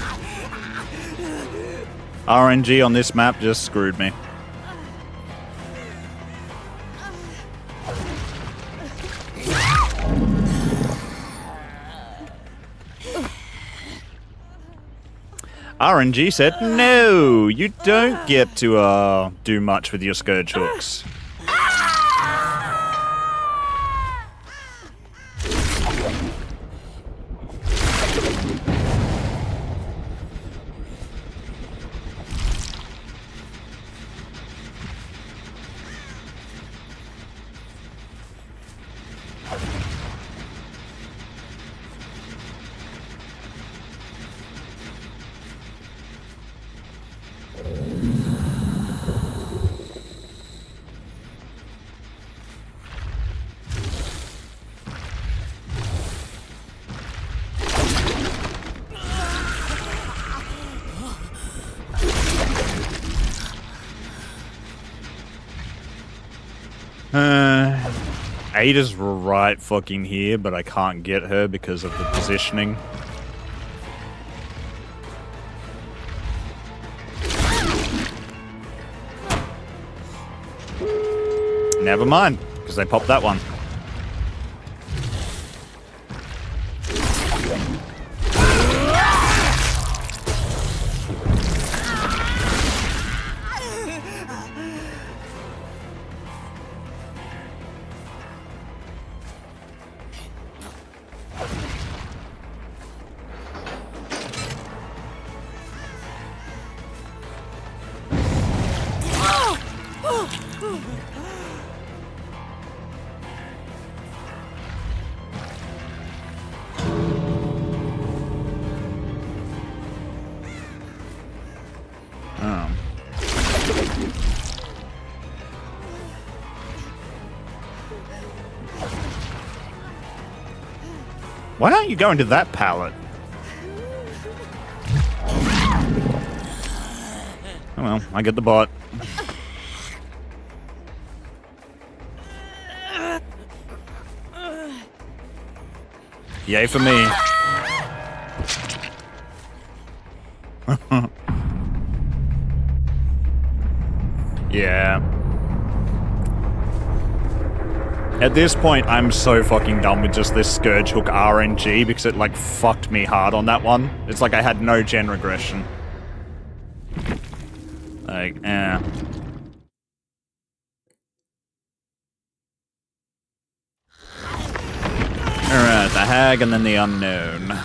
RNG on this map just screwed me. RNG said, no, you don't get to do much with your scourge hooks. Ada's right fucking here, but I can't get her because of the positioning. Never mind, because they popped that one. Why aren't you going to that pallet? Oh well, I get the bot. Yay for me. Yeah. At this point, I'm so fucking done with just this Scourge Hook RNG because it, like, fucked me hard on that one. It's like I had no gen regression. Like, Alright, the Hag and then the Unknown.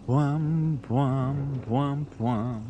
Wham, wham, wham, wham.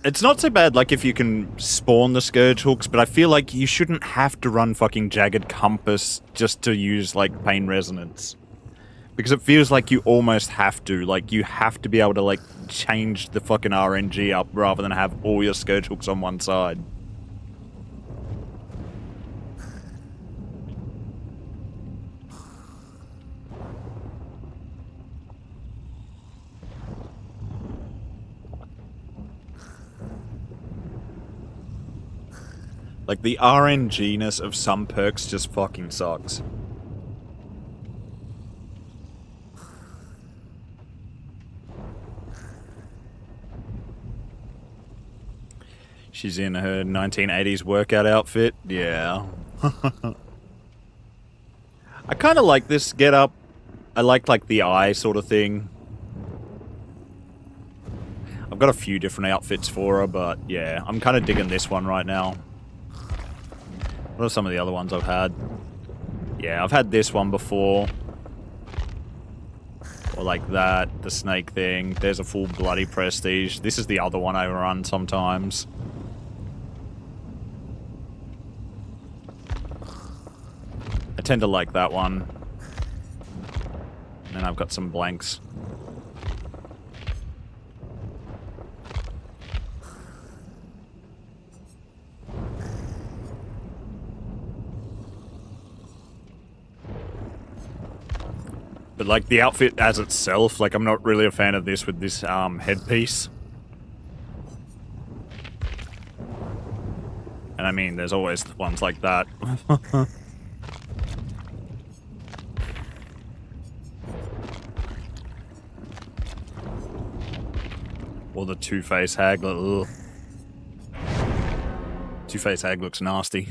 It's not so bad, like, if you can spawn the Scourge Hooks, but I feel like you shouldn't have to run fucking Jagged Compass just to use, like, Pain Resonance. Because it feels like you almost have to. Like, you have to be able to, like, change the fucking RNG up rather than have all your Scourge Hooks on one side. Like, the RNG-ness of some perks just fucking sucks. She's in her 1980s workout outfit. Yeah. I kind of like this get-up. I like the eye sort of thing. I've got a few different outfits for her, but yeah, I'm kind of digging this one right now. What are some of the other ones I've had? Yeah, I've had this one before. Or like that, the snake thing. There's a full bloody prestige. This is the other one I run sometimes. I tend to like that one. And I've got some blanks. But like the outfit as itself, like I'm not really a fan of this with this headpiece. And I mean, there's always ones like that. Or the two-face hag. Ugh. Two-face hag looks nasty.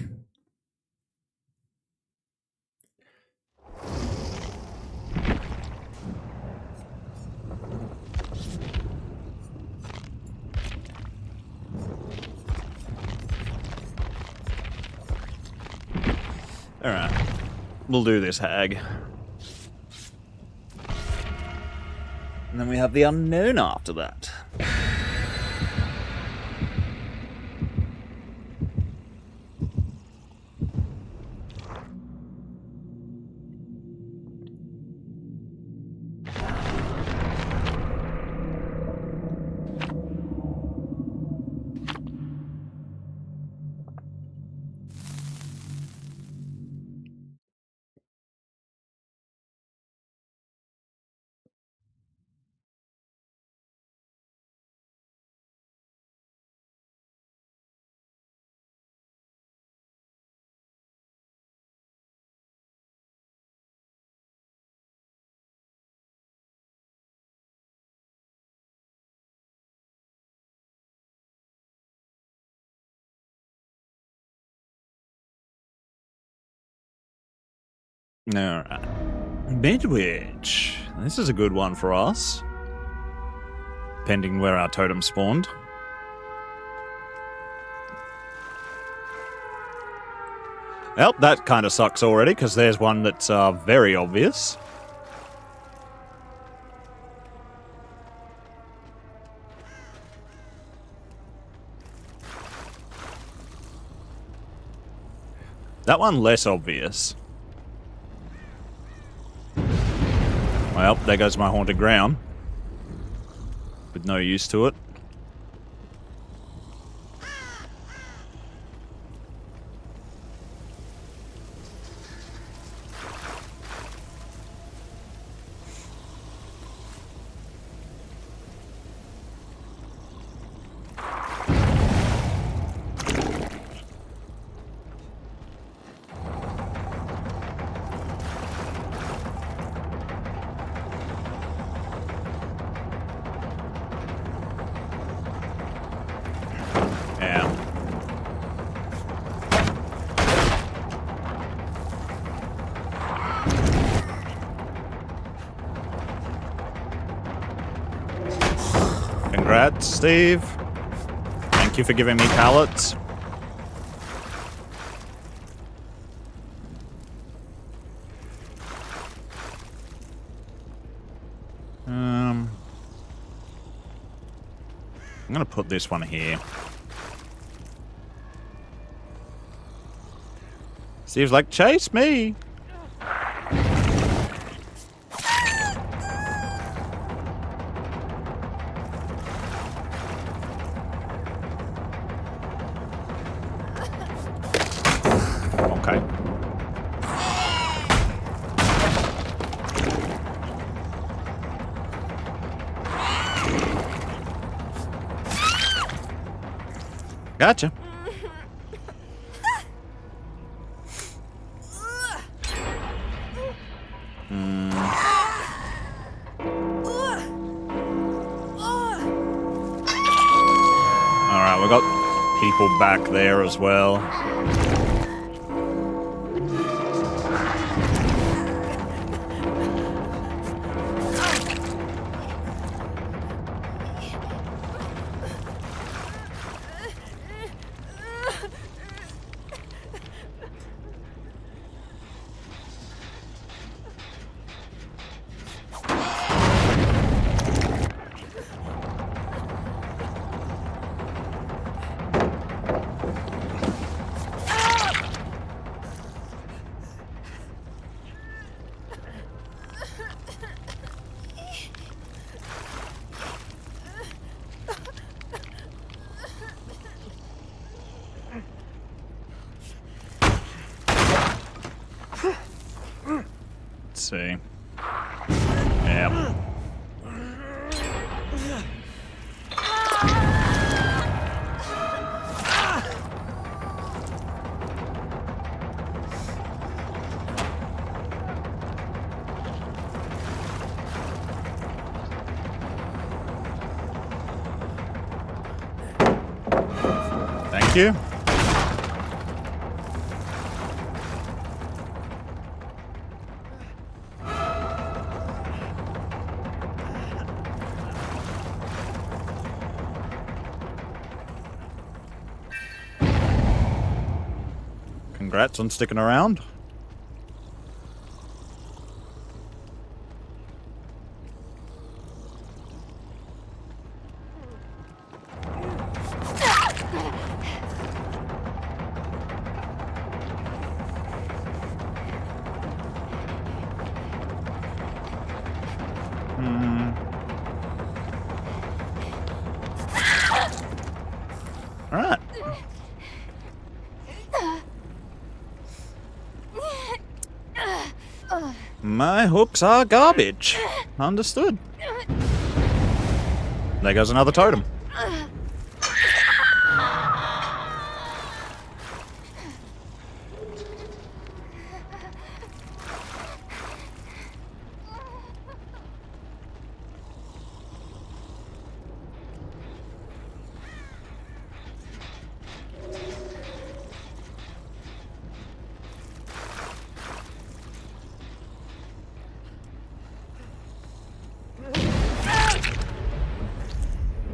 Alright. We'll do this hag. And then we have the unknown after that. Alright. Midwich. This is a good one for us. Depending where our totem spawned. Well, that kind of sucks already, because there's one that's very obvious. That one less obvious. Well, there goes my haunted ground. With no use to it. Congrats, Steve. Thank you for giving me pallets. I'm gonna put this one here. Steve's like, chase me. Okay. Gotcha. Alright, we got people back there as well. see. Yeah. Thank you. Congrats on sticking around. Alright. My hooks are garbage. Understood. There goes another totem.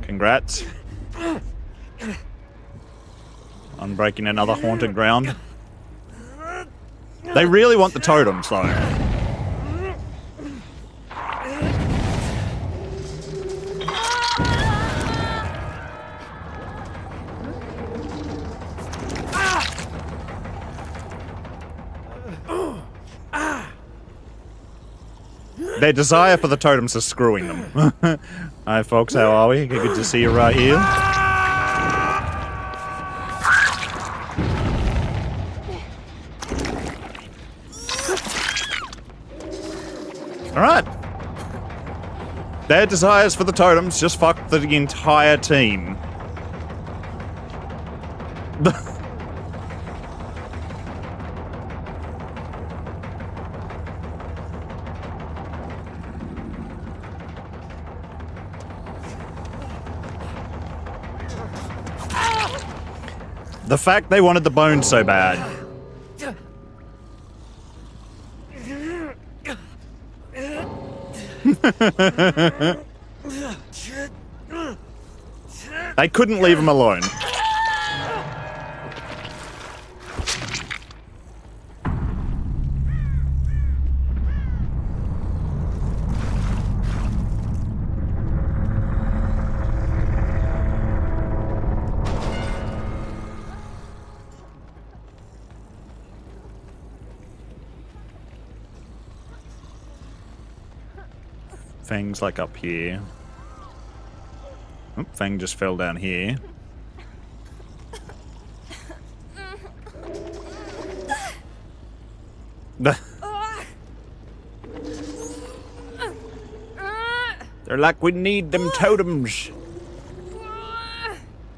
Congrats on breaking another haunted ground. They really want the totems, though. Their desire for the totems is screwing them. Hi folks, how are we? Good to see you right here. Alright. Their desires for the totems just fucked the entire team. The fact they wanted the bones so bad. They couldn't leave him alone. Fang's like up here. Oh, Fang just fell down here. They're like, we need them totems.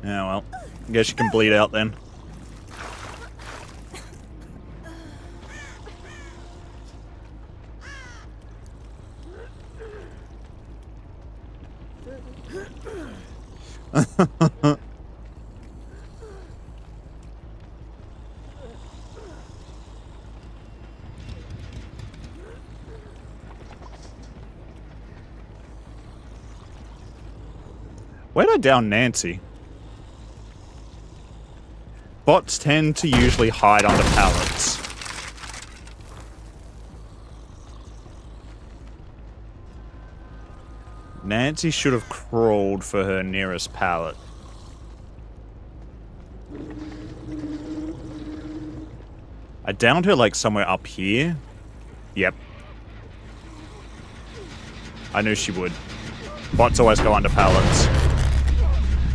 Yeah, well, I guess you can bleed out then. Where'd I down Nancy? Bots tend to usually hide under pallets. Nancy should have crawled for her nearest pallet. I downed her like somewhere up here. Yep. I knew she would. Bots always go under pallets.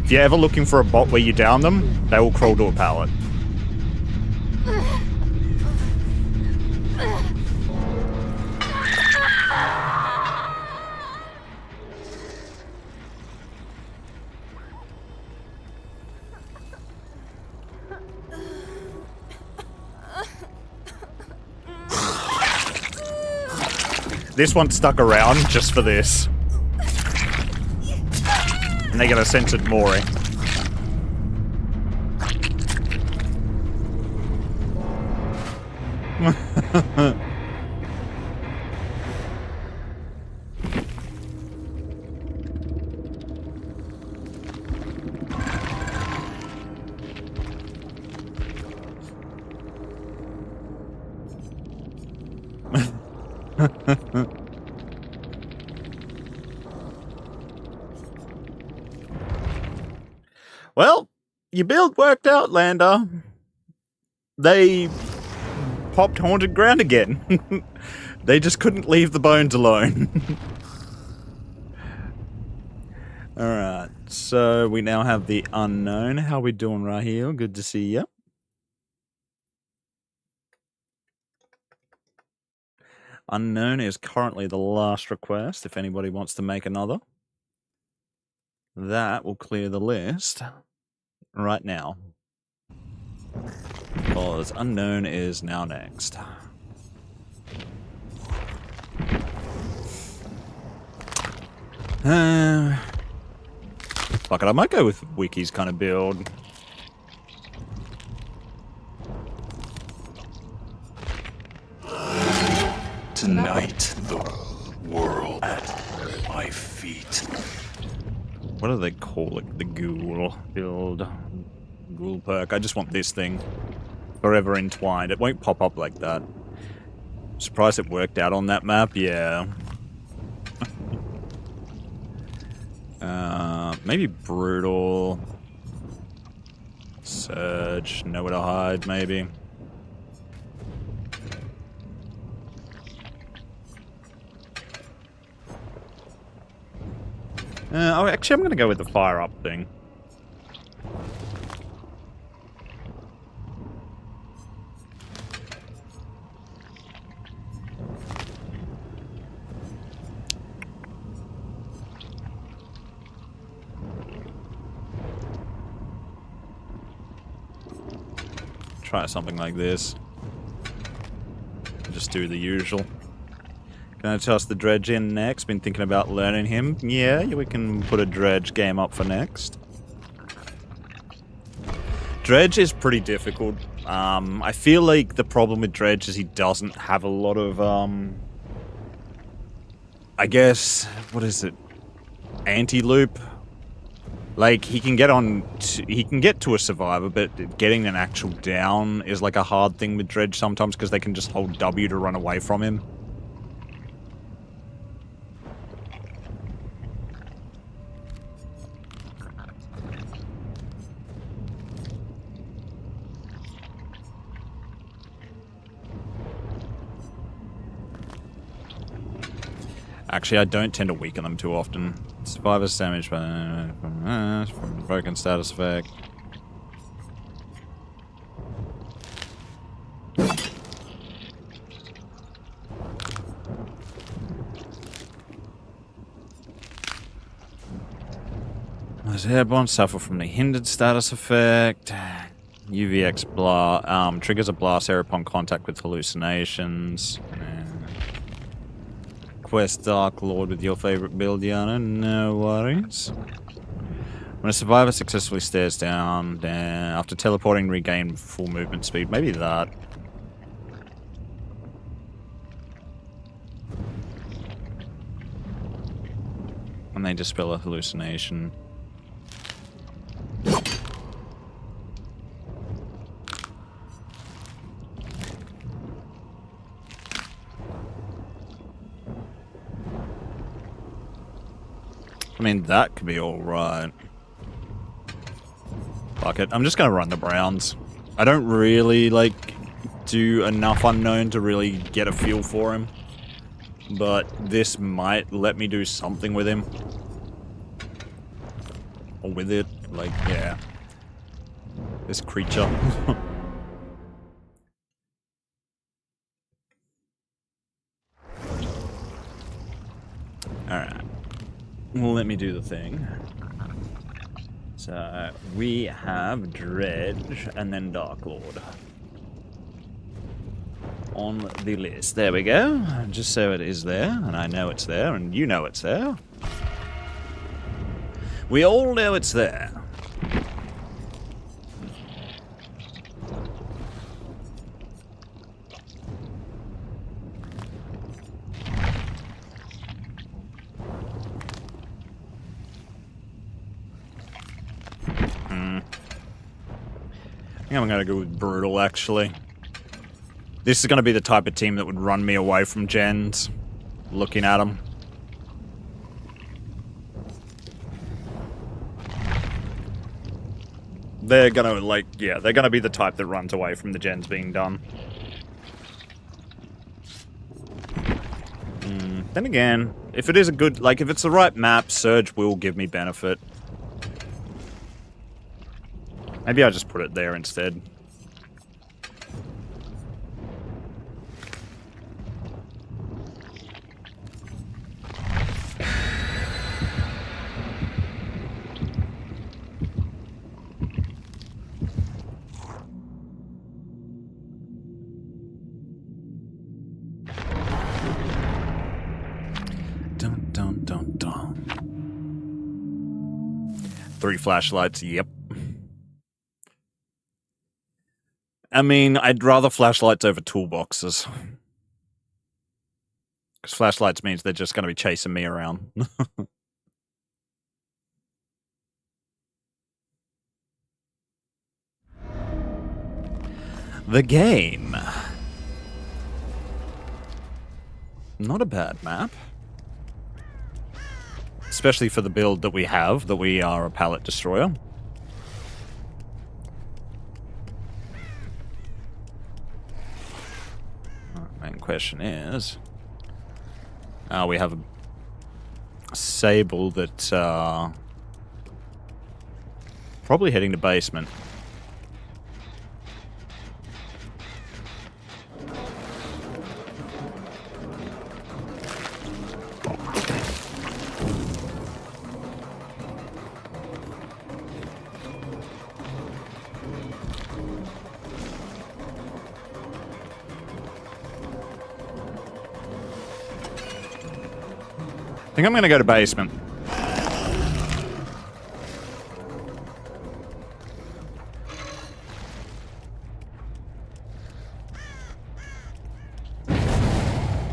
If you're ever looking for a bot where you down them, they will crawl to a pallet. This one stuck around just for this. And they get a censored mooring. Well, your build worked out, Lander. They popped haunted ground again. They just couldn't leave the bones alone. Alright, so we now have the unknown. How we doing right here? Good to see you. Unknown is currently the last request, if anybody wants to make another. That will clear the list right now. Because unknown is now next. Fuck it, I might go with Wiki's kind of build. Tonight, the world at my feet. What do they call it? The ghoul build. Ghoul perk. I just want this thing. Forever entwined. It won't pop up like that. Surprised it worked out on that map? Yeah. Maybe brutal. Surge. Nowhere to hide, maybe. Oh, actually, I'm going to go with the fire up thing. Try something like this. Just do the usual. Gonna toss the dredge in next. Been thinking about learning him. Yeah, we can put a dredge game up for next. Dredge is pretty difficult. I feel like the problem with Dredge is he doesn't have a lot of, I guess, what is it? Anti-loop? Like, he can get to a survivor, but getting an actual down is like a hard thing with Dredge sometimes because they can just hold W to run away from him. Actually, I don't tend to weaken them too often. Survivor's damage from broken status effect. As airborne, suffer from the hindered status effect. UVX blast triggers a blast area upon contact with hallucinations. Quest Dark Lord with your favorite build, Yana. No worries. When a survivor successfully stares down, after teleporting, regain full movement speed. Maybe that. And they dispel a hallucination. I mean, that could be alright. Fuck it. I'm just gonna run the Browns. I don't really, like, do enough unknown to really get a feel for him. But this might let me do something with him. Or with it. Like, yeah. This creature. Alright. Well, let me do the thing. So, we have Dredge and then Dark Lord. on the list. There we go. Just so it is there, and I know it's there, and you know it's there. We all know it's there. I think I'm going to go with Brutal, actually. This is going to be the type of team that would run me away from gens, looking at them. They're going to, like, yeah, they're going to be the type that runs away from the gens being done. Then again, if it is a good, like, if it's the right map, Surge will give me benefit. Maybe I'll just put it there instead. Dun, dun, dun, dun. 3 flashlights, yep. I mean, I'd rather flashlights over toolboxes. Because flashlights means they're just going to be chasing me around. The game. Not a bad map. Especially for the build that we have, that we are a pallet destroyer. Main question is, we have a Sable that probably heading to basement. I think I'm going to go to basement.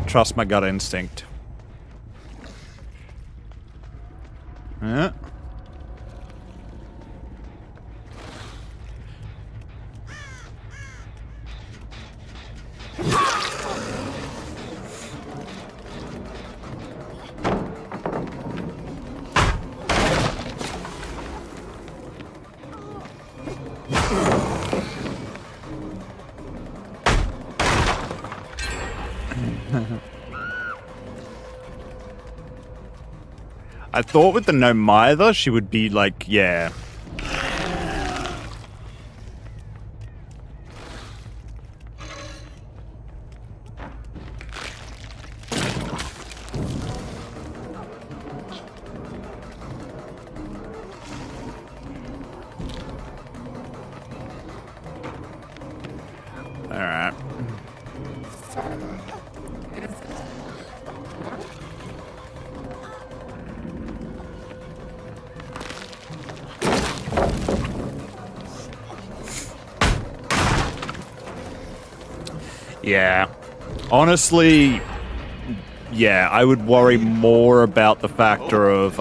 Trust my gut instinct. Yeah. I thought with the no mither, she would be like, yeah. Alright. Yeah. Honestly, yeah, I would worry more about the factor of,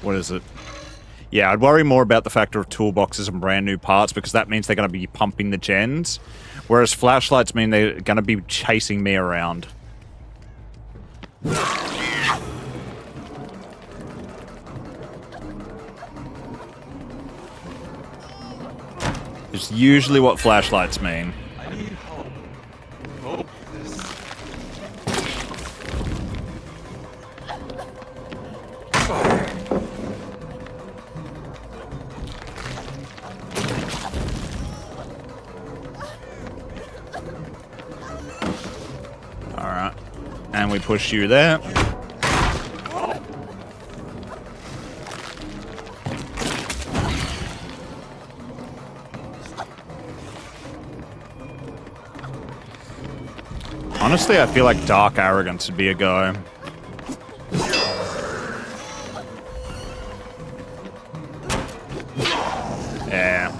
what is it? Yeah, I'd worry more about the factor of toolboxes and brand new parts, because that means they're going to be pumping the gens, whereas flashlights mean they're going to be chasing me around. It's usually what flashlights mean. I need help. Hope this. Alright. And we push you there. Honestly, I feel like dark arrogance would be a go. Yeah.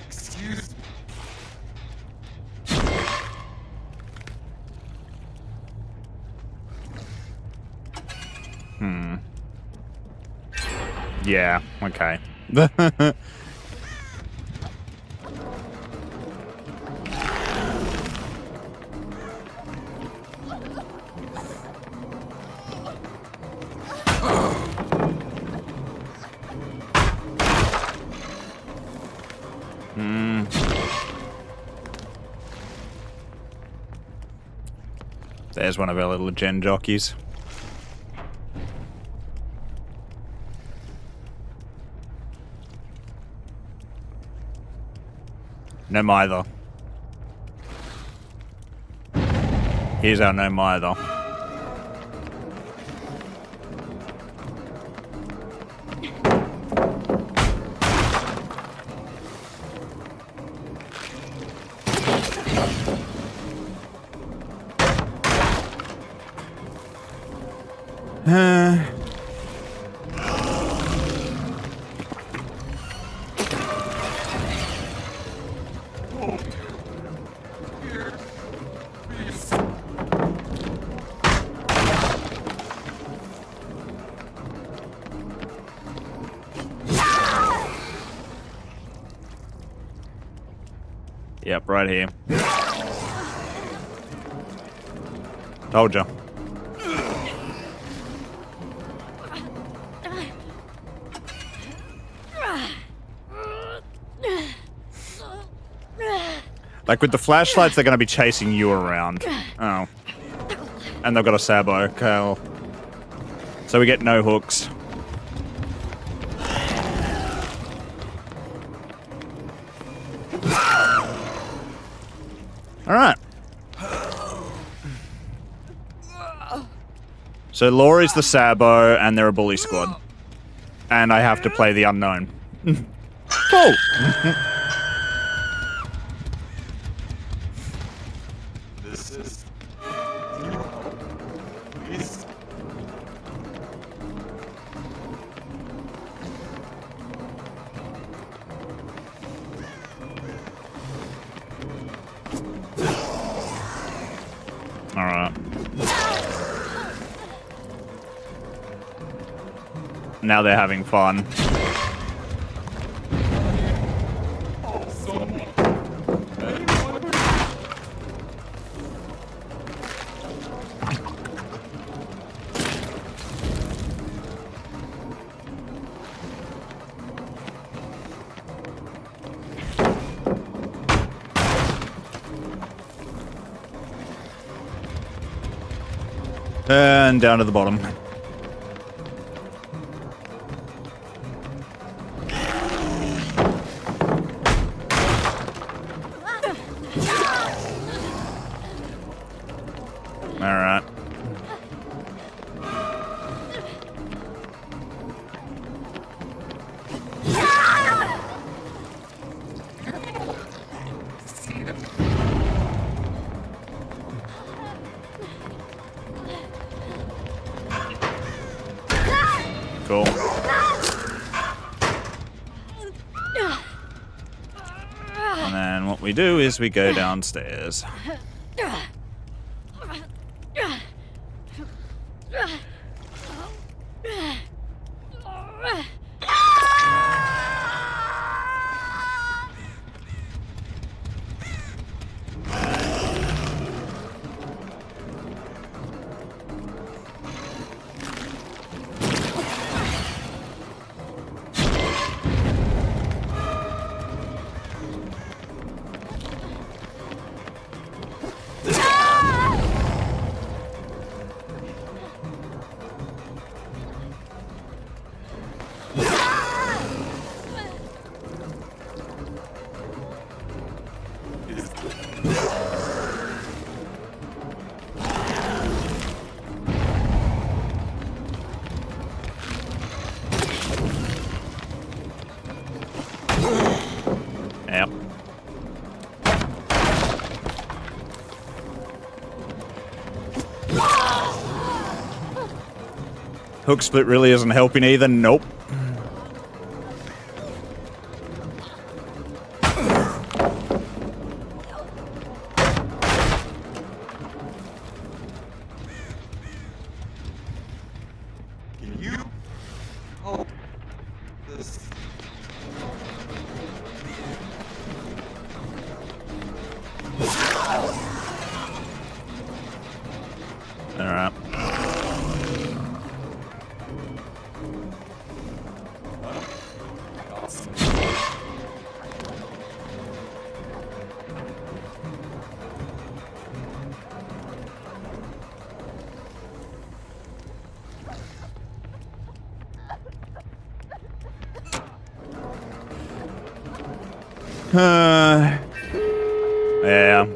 Excuse me. Yeah, okay. There's one of our little gen jockeys. No mither. Here's our no mither. Yep, right here. Told ya. Like with the flashlights, they're gonna be chasing you around. Oh. And they've got a sabo. Okay, well. So we get no hooks. Alright. So Laurie's the sabo, and they're a bully squad. And I have to play the unknown. Cool! This is please. Alright. Now they're having fun. Oh, someone. And down to the bottom. Alright. Cool. And then what we do is we go downstairs. Hook split really isn't helping either. Nope. Can you help this? Alright. Yeah,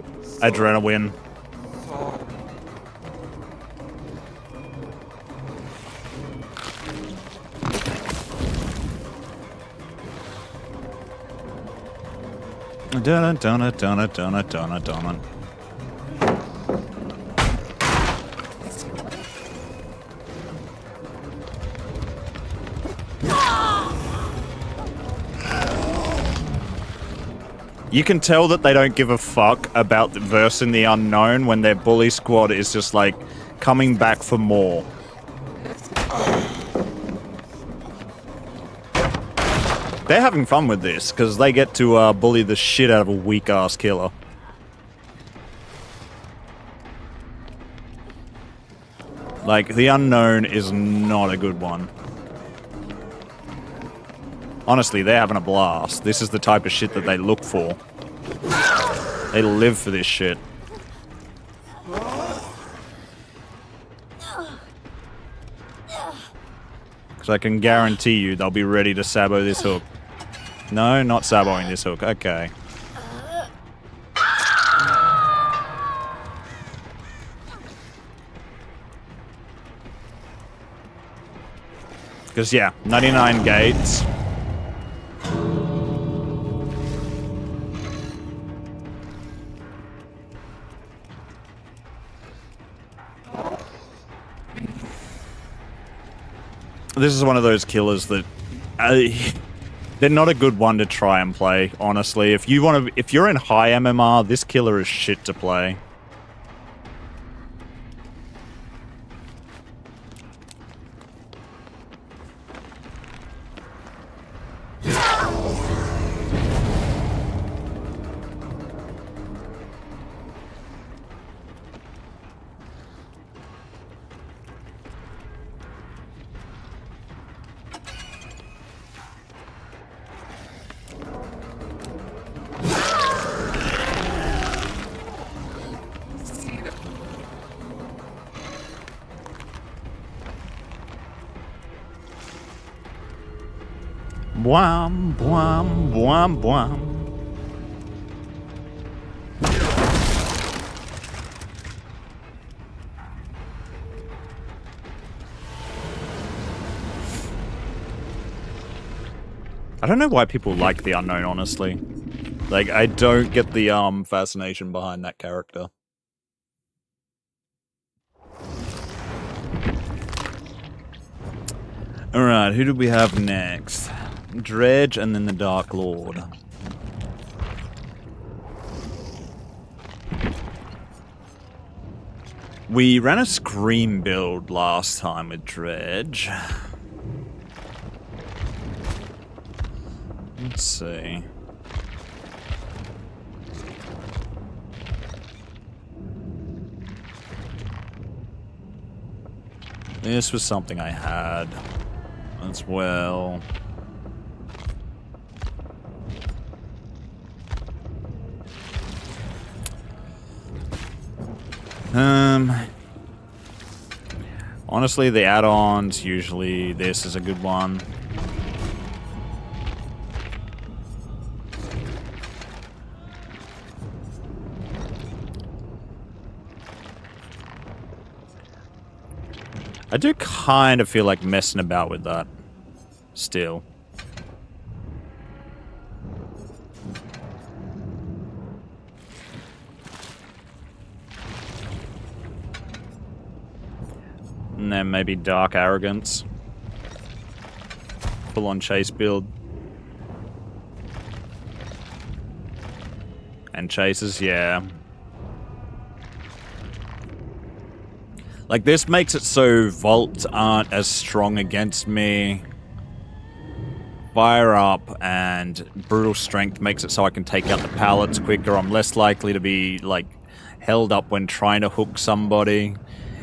adrenaline. Dun. You can tell that they don't give a fuck about versing the unknown when their bully squad is just like coming back for more. They're having fun with this because they get to bully the shit out of a weak ass killer. Like, the unknown is not a good one. Honestly, they're having a blast. This is the type of shit that they look for. They live for this shit. Because I can guarantee you they'll be ready to sabo this hook. No, not saboing this hook. Okay. Because, yeah, 99 gates. This is one of those killers that they're not a good one to try and play, honestly. If you're in high MMR, this killer is shit to play. Bwam, bwam, bwam, bwam. I don't know why people like the unknown, honestly. Like, I don't get the fascination behind that character. Alright, who do we have next? Dredge and then the Dark Lord. We ran a Scream build last time with Dredge. Let's see. This was something I had as well. Honestly, the add-ons, usually this is a good one. I do kind of feel like messing about with that still. Nah, then maybe dark arrogance. Full on chase build. And chases, yeah. Like, this makes it so vaults aren't as strong against me. Fire up and brutal strength makes it so I can take out the pallets quicker. I'm less likely to be, like, held up when trying to hook somebody.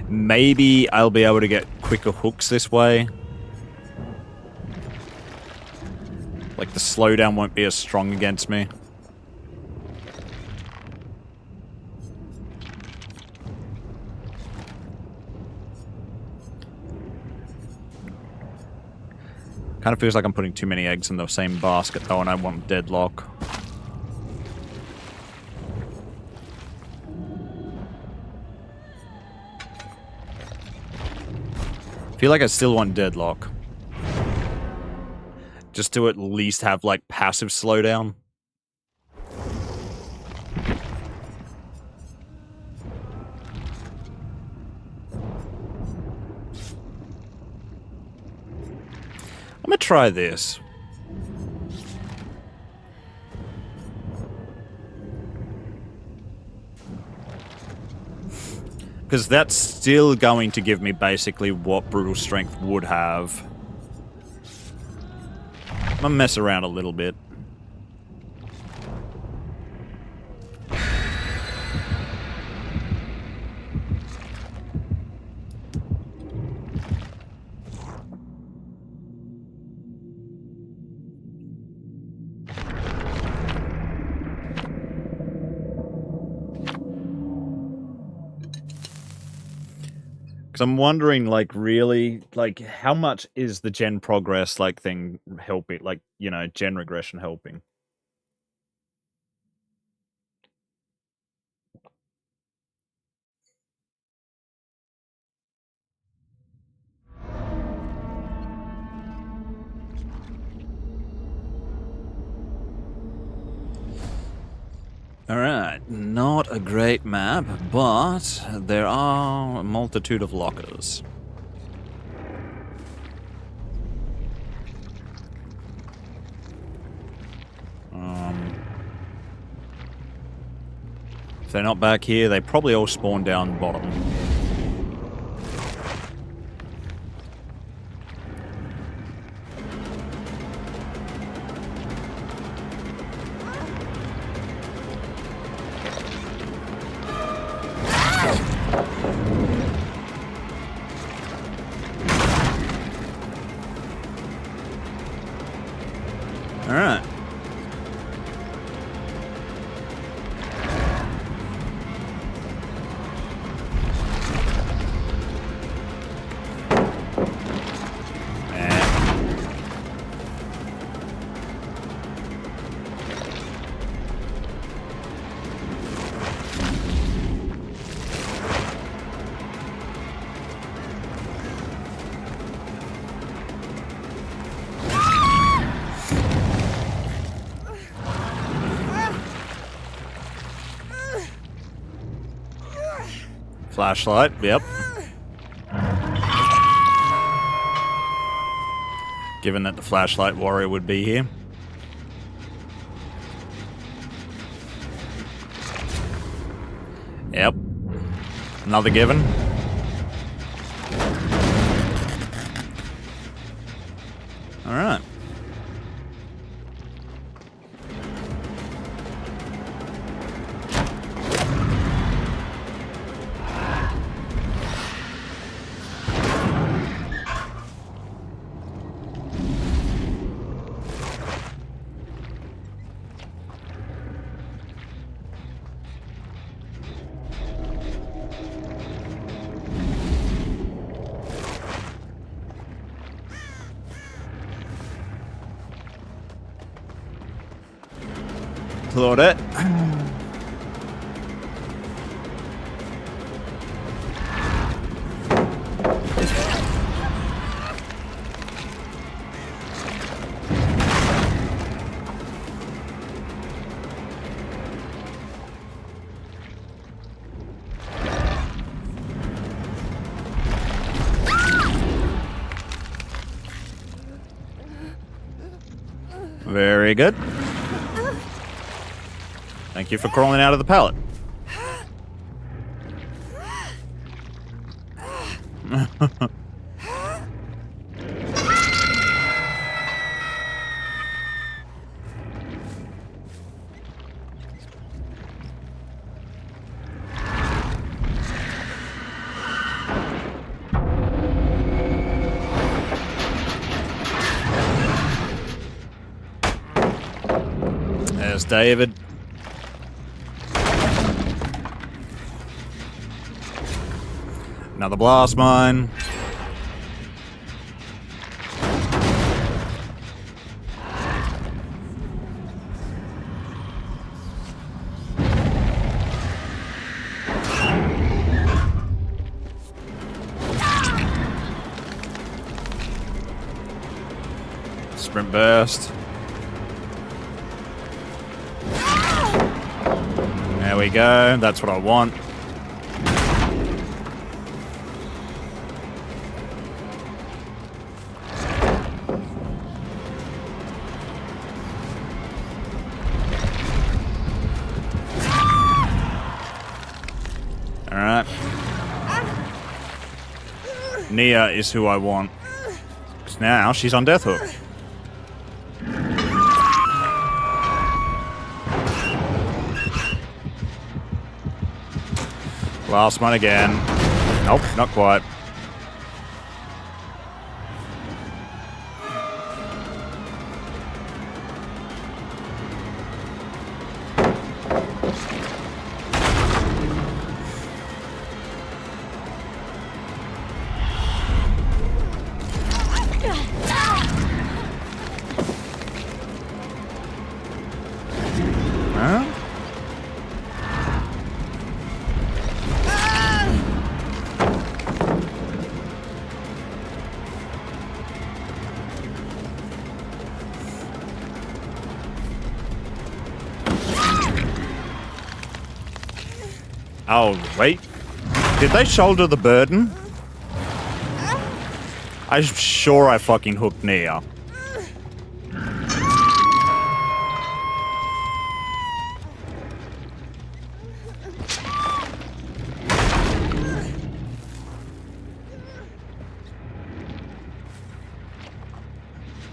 Maybe I'll be able to get quicker hooks this way. Like, the slowdown won't be as strong against me. Kind of feels like I'm putting too many eggs in the same basket though, and I want deadlock. Feel like I still want deadlock. Just to at least have, like, passive slowdown. I'm gonna try this. Because that's still going to give me basically what Brutal Strength would have. I'm gonna mess around a little bit. Because I'm wondering, like, really, like, how much is the gen progress, like, thing helping, like, you know, gen regression helping? Alright, not a great map, but there are a multitude of lockers. If they're not back here, they probably all spawn down bottom. Alright. Flashlight, yep. Given that the flashlight warrior would be here. Yep. Another given. Alright. Claudette. Very good. Thank you for crawling out of the pallet. There's David. Another blast mine. Sprint burst. There we go. That's what I want. Alright. Nia is who I want. 'Cause now she's on Death Hook. Last one again. Nope, not quite. Huh? Oh, wait. Did they shoulder the burden? I'm sure I fucking hooked Nia.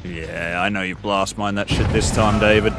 Yeah, I know you blast mine that shit this time, David.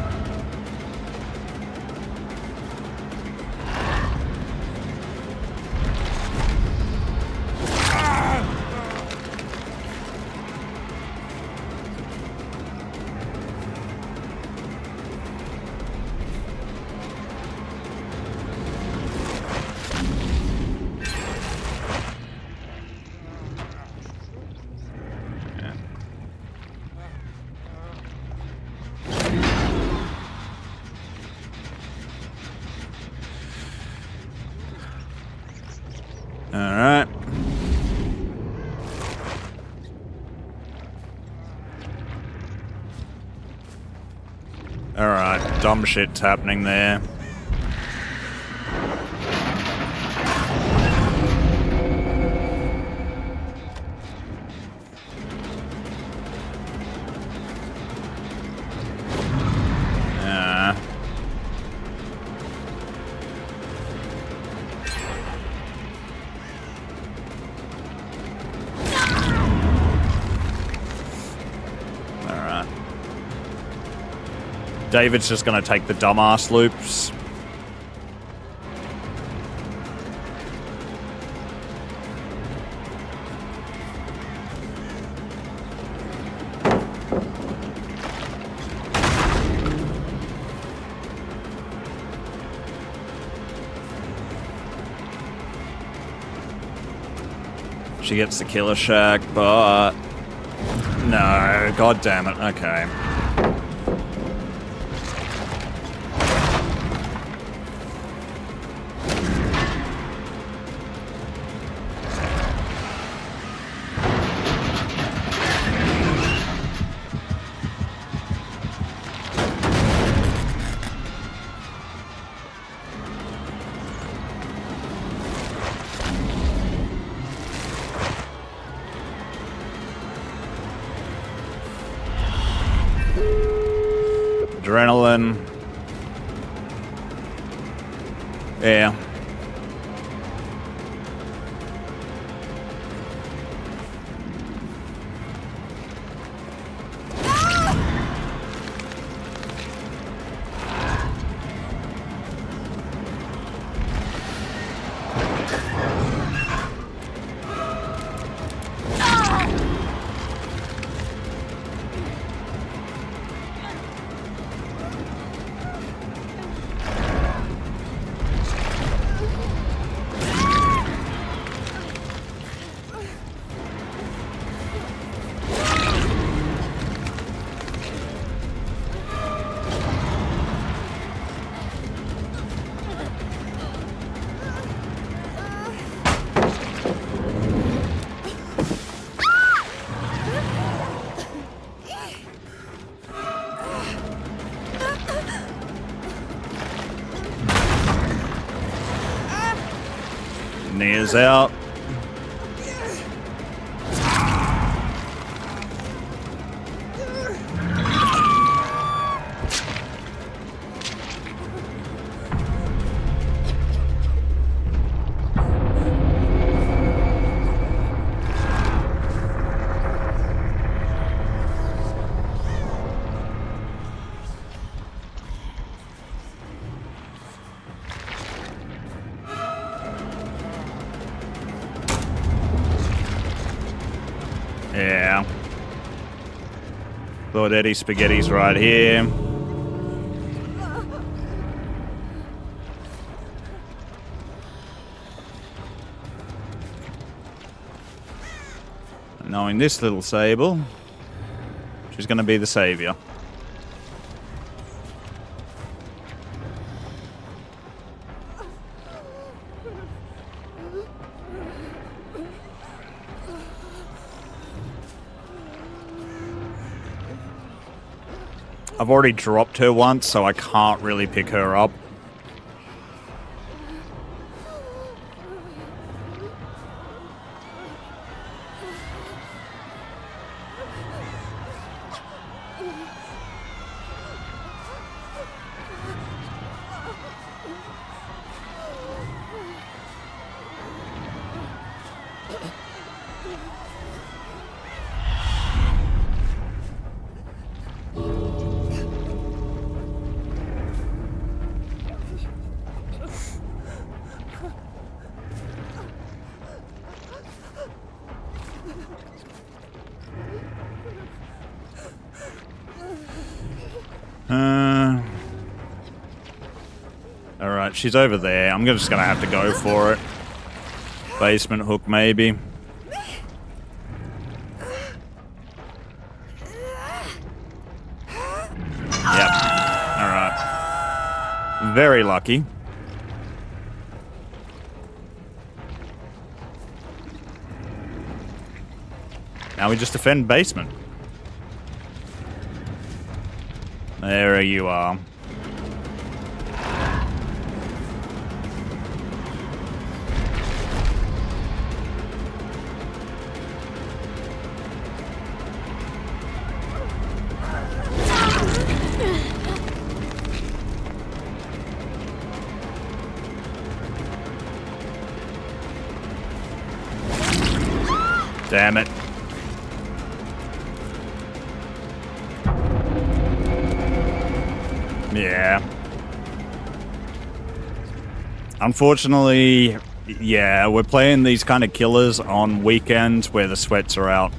Alright. Alright, dumb shit's happening there. David's just gonna take the dumbass loops. She gets the killer shack, but no, god damn it. Okay. Adrenaline. Yeah. Nia's out. Yeah. Lord Eddie Spaghetti's right here. Knowing this little sable, she's going to be the savior. I've already dropped her once, so I can't really pick her up. Alright, she's over there. I'm just gonna have to go for it. Basement hook, maybe. Yep. Alright. Very lucky. Now we just defend basement. There you are. Damn it. Yeah. Unfortunately, yeah, we're playing these kind of killers on weekends where the sweats are out.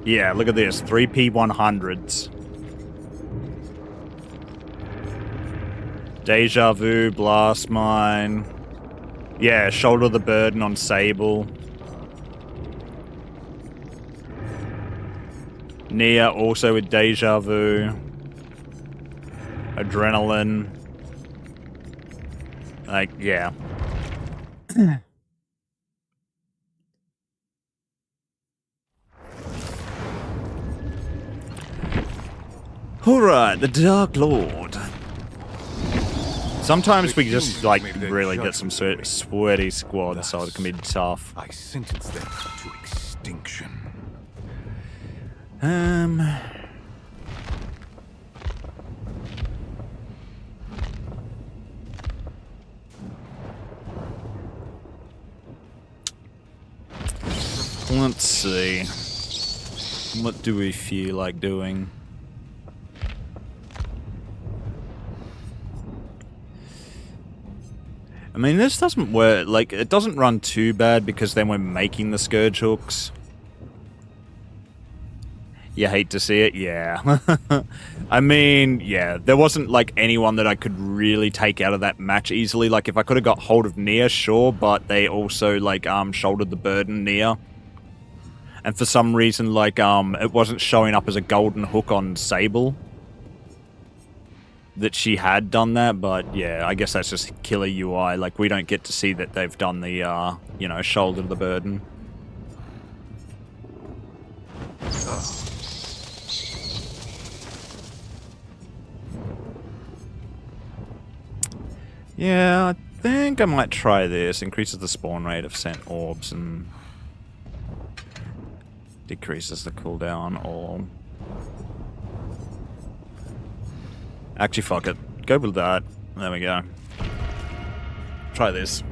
Yeah, look at this. 3 P100s. Deja Vu, Blast Mine. Yeah, Shoulder the Burden on Sable. Nia also with Deja Vu. adrenaline. Like, yeah. Alright, the Dark Lord. Sometimes we just, like, really get some sweaty squads, so it can be tough. I sentence them to extinction. Let's see. What do we feel like doing? I mean, this doesn't work, like, it doesn't run too bad because then we're making the Scourge hooks. You hate to see it? Yeah. I mean, yeah, there wasn't, like, anyone that I could really take out of that match easily. Like, if I could have got hold of Nia, sure, but they also, like, shouldered the burden, Nia. And for some reason, like, it wasn't showing up as a golden hook on Sable. That she had done that, but yeah, I guess that's just killer UI. Like, we don't get to see that they've done the, you know, shoulder the burden. Yeah, I think I might try this. Increases the spawn rate of sent orbs and decreases the cooldown or... Actually, fuck it. Go with that. There we go. Try this.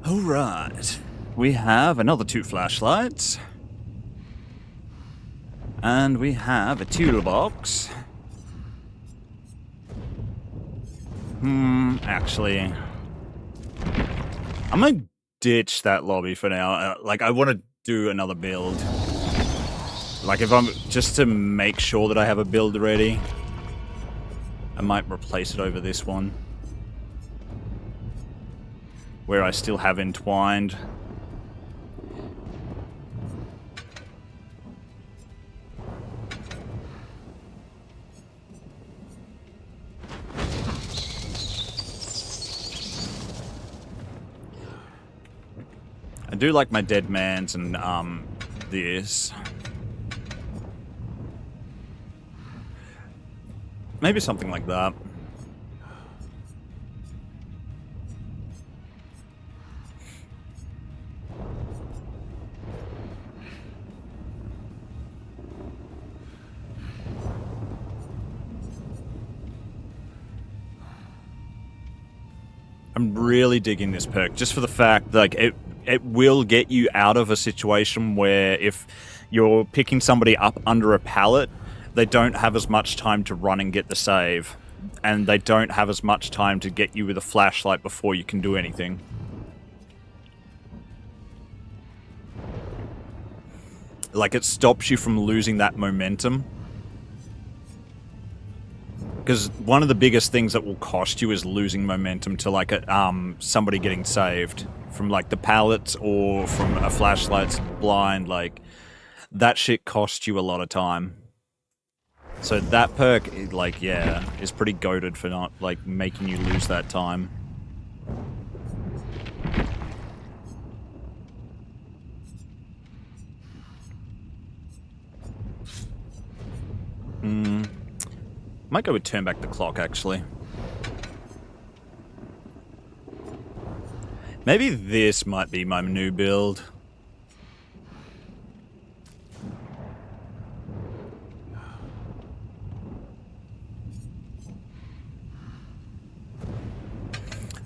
Alright, we have another 2 flashlights. And we have a toolbox. Actually... I'm gonna ditch that lobby for now. Like, I want to do another build. Like, if I'm... just to make sure that I have a build ready. I might replace it over this one. Where I still have entwined. I do like my dead mans and this. Maybe something like that. I'm really digging this perk, just for the fact, like, it will get you out of a situation where if you're picking somebody up under a pallet, they don't have as much time to run and get the save. And they don't have as much time to get you with a flashlight before you can do anything. Like, it stops you from losing that momentum. Because one of the biggest things that will cost you is losing momentum to, like, somebody getting saved. From, like, the pallets or from a flashlight's blind. Like, that shit costs you a lot of time. So that perk, like, yeah, is pretty goated for not, like, making you lose that time. Might go with turn back the clock, actually. Maybe this might be my new build.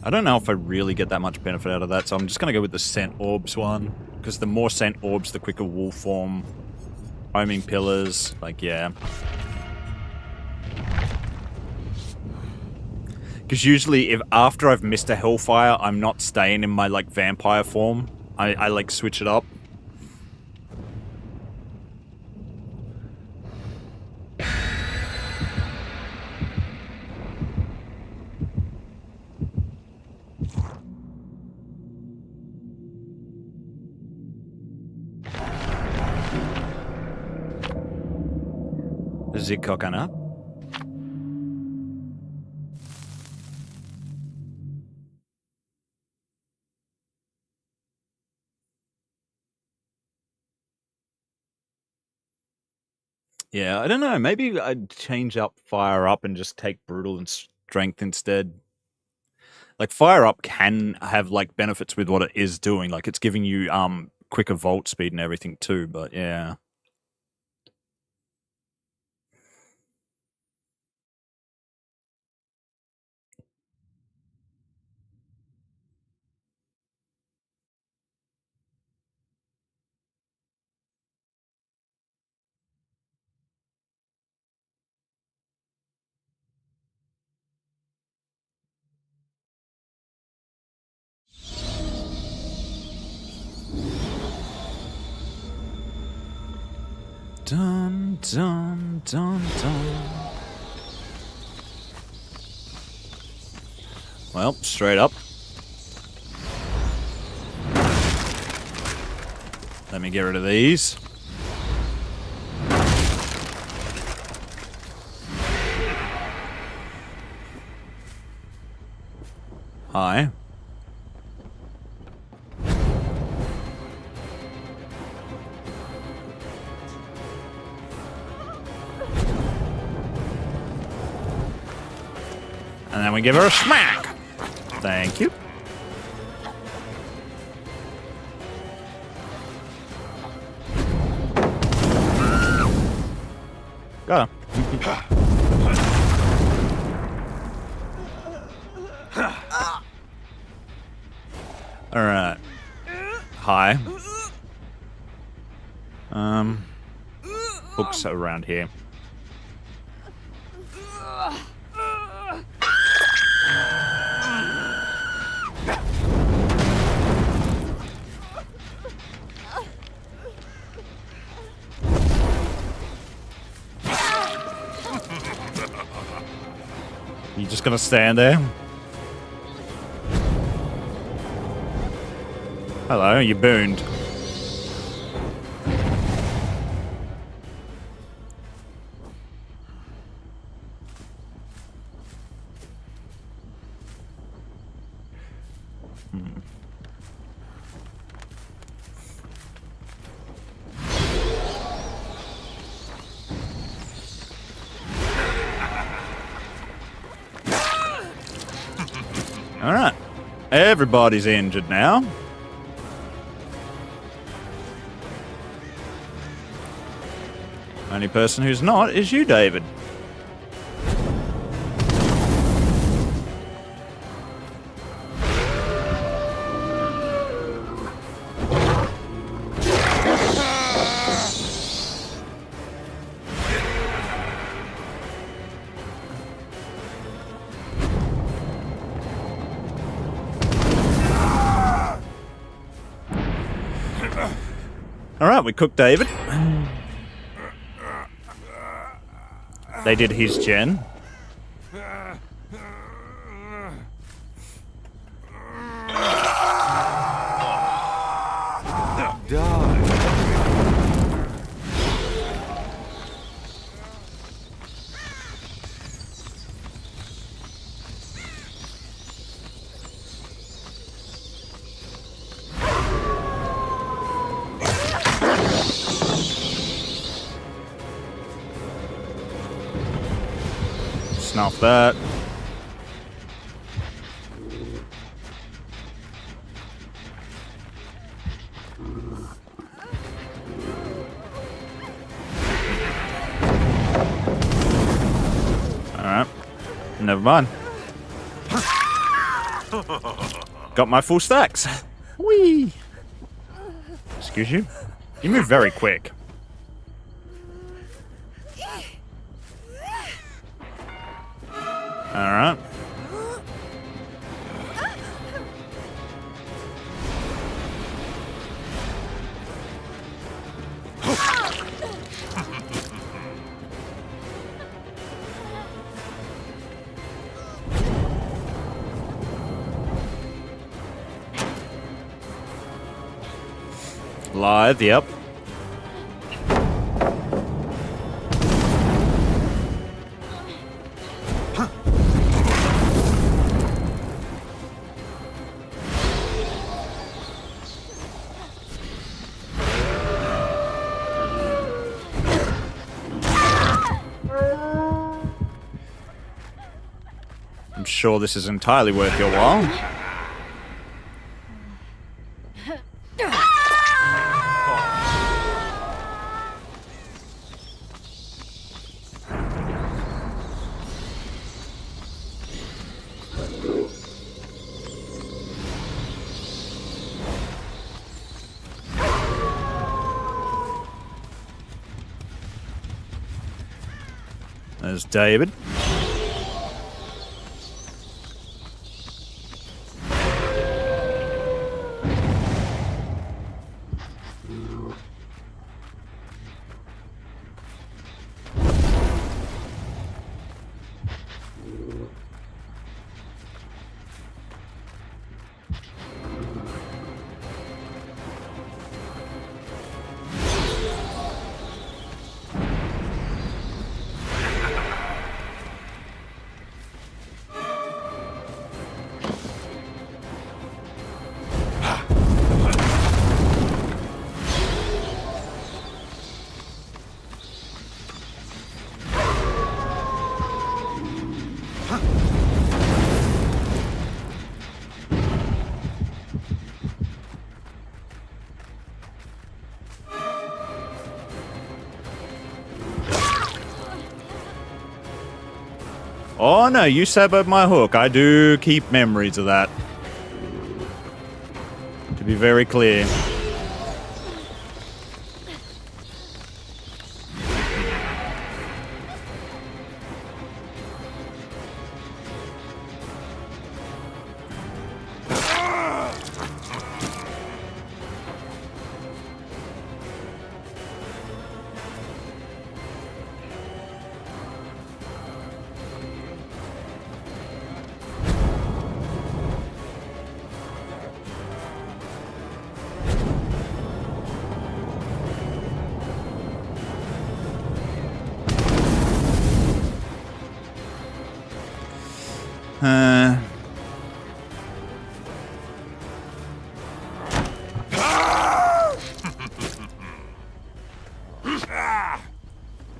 I don't know if I really get that much benefit out of that, so I'm just going to go with the scent orbs one. Because the more scent orbs, the quicker wool form. Homing pillars, like, yeah. Because usually, if after I've missed a Hellfire, I'm not staying in my, like, vampire form. I like, switch it up. Zikokana. Yeah, I don't know. Maybe I'd change up Fire Up and just take Brutal and Strength instead. Like, Fire Up can have, like, benefits with what it is doing. Like, it's giving you quicker vault speed and everything too, but yeah. Dun, dun, dun, dun. Well, straight up. Let me get rid of these. Hi. And then we give her a smack. Thank you. Got him. Alright. Hi. Books around here. You just gonna stand there? Hello, you booned. Alright. Everybody's injured now. Only person who's not is you, David. Alright, we cooked David. They did his gen. Snuff that. Alright. Never mind. Got my full stacks. Whee! Excuse you? You move very quick. Alright. Lithe, yep. I'm sure this is entirely worth your while. There's David. Oh no, you severed my hook. I do keep memories of that. To be very clear.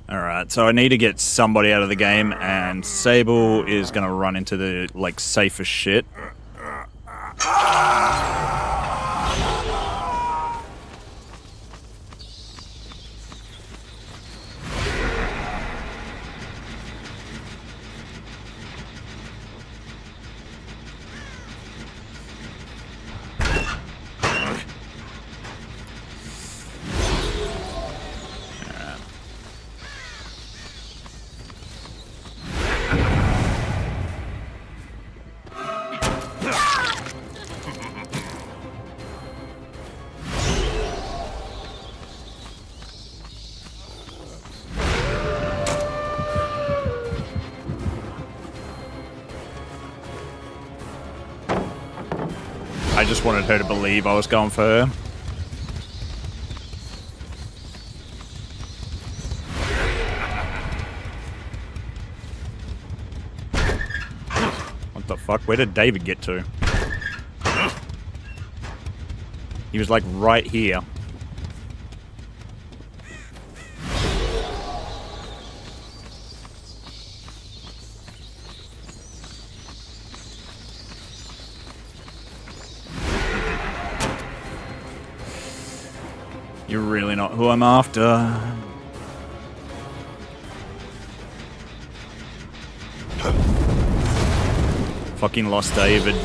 Alright, so I need to get somebody out of the game, and Sable is gonna run into the, like, safest shit. I just wanted her to believe I was going for her. What the fuck? Where did David get to? He was like right here. You're really not who I'm after. Fucking lost David.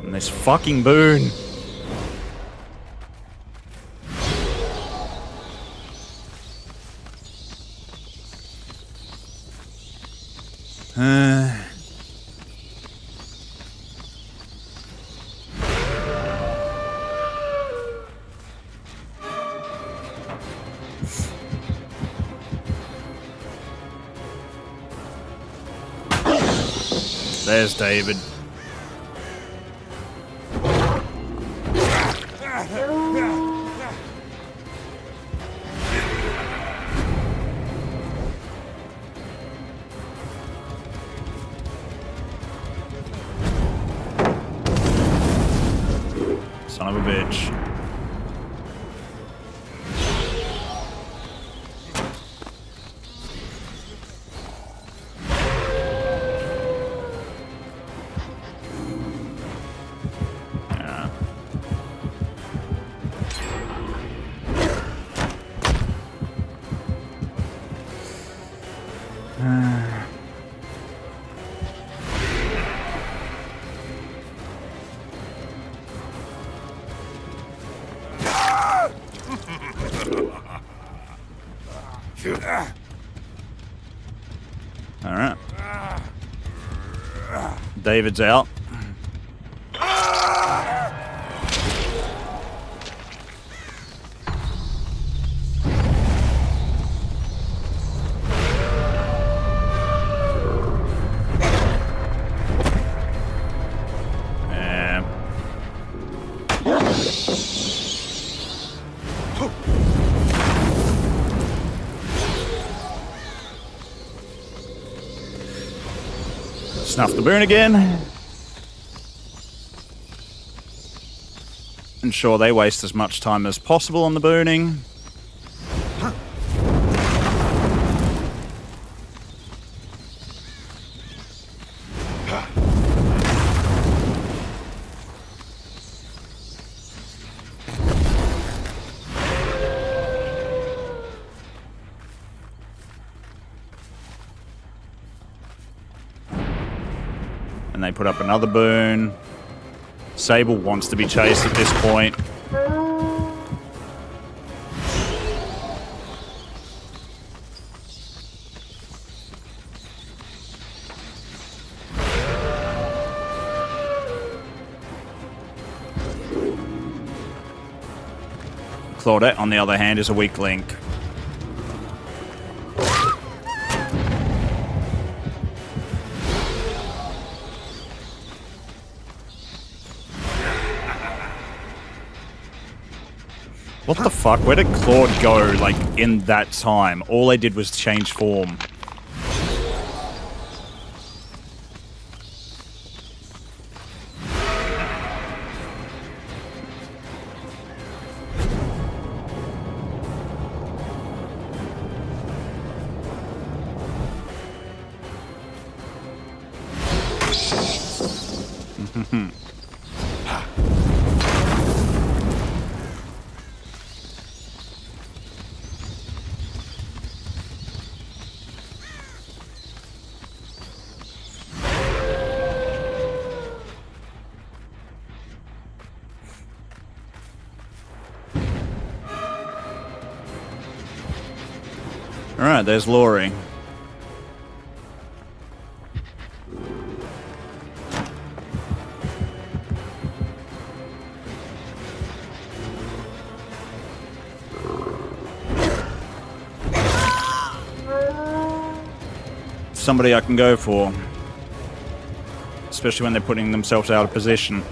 And this fucking boon. There's David. Son of a bitch. Alright. David's out. Snuff the boon again. Ensure they waste as much time as possible on the booning. And they put up another boon. Sable wants to be chased at this point. Claudette, on the other hand, is a weak link. What the fuck? Where did Claude go, like, in that time? All they did was change form. Alright, there's Laurie. Somebody I can go for. Especially when they're putting themselves out of position.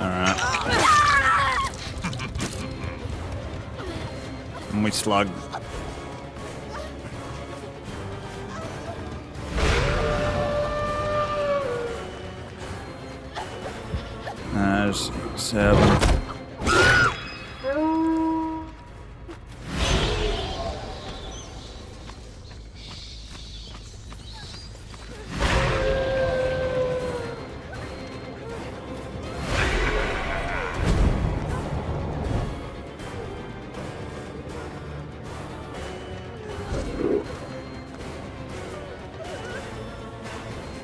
Alright. And we slug. There's 7.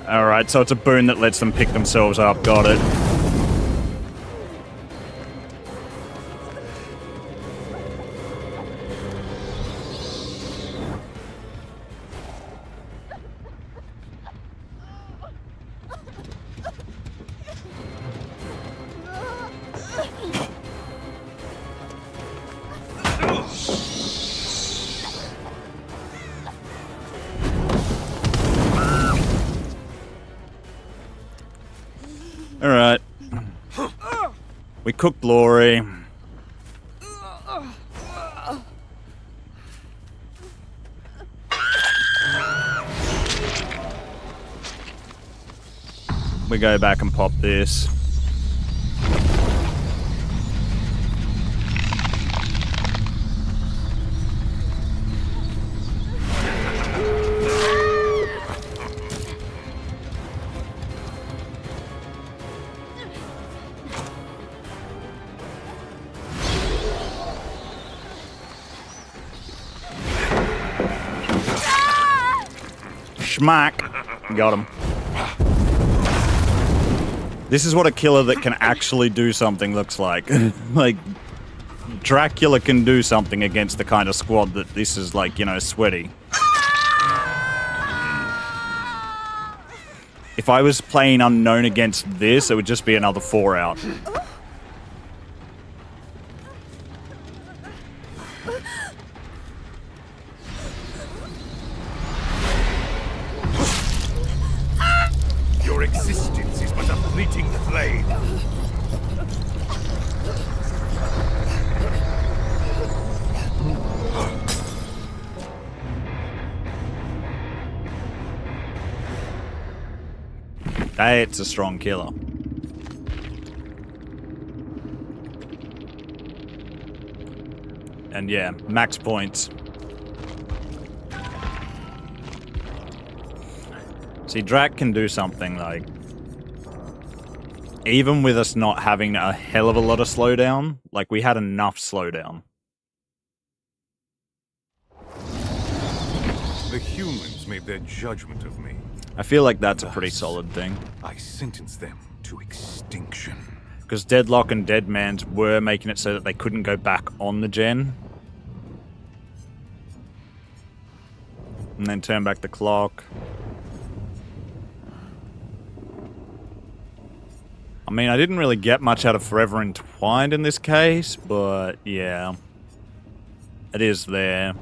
Alright, so it's a boon that lets them pick themselves up. Got it. Alright. We cooked Lori. We go back and pop this. Schmack. Got him. This is what a killer that can actually do something looks like. Like, Dracula can do something against the kind of squad that this is like, you know, sweaty. If I was playing Unknown against this, it would just be another 4 out. Your existence is but a fleeting flame. That's a strong killer. And yeah, max points. See, Drac can do something like... Even with us not having a hell of a lot of slowdown, like we had enough slowdown. The humans made their judgment of me. I feel like that's a pretty solid thing. I sentenced them to extinction. Because Deadlock and Deadman's were making it so that they couldn't go back on the gen. And then turn back the clock. I mean, I didn't really get much out of Forever Entwined in this case, but yeah. It is there.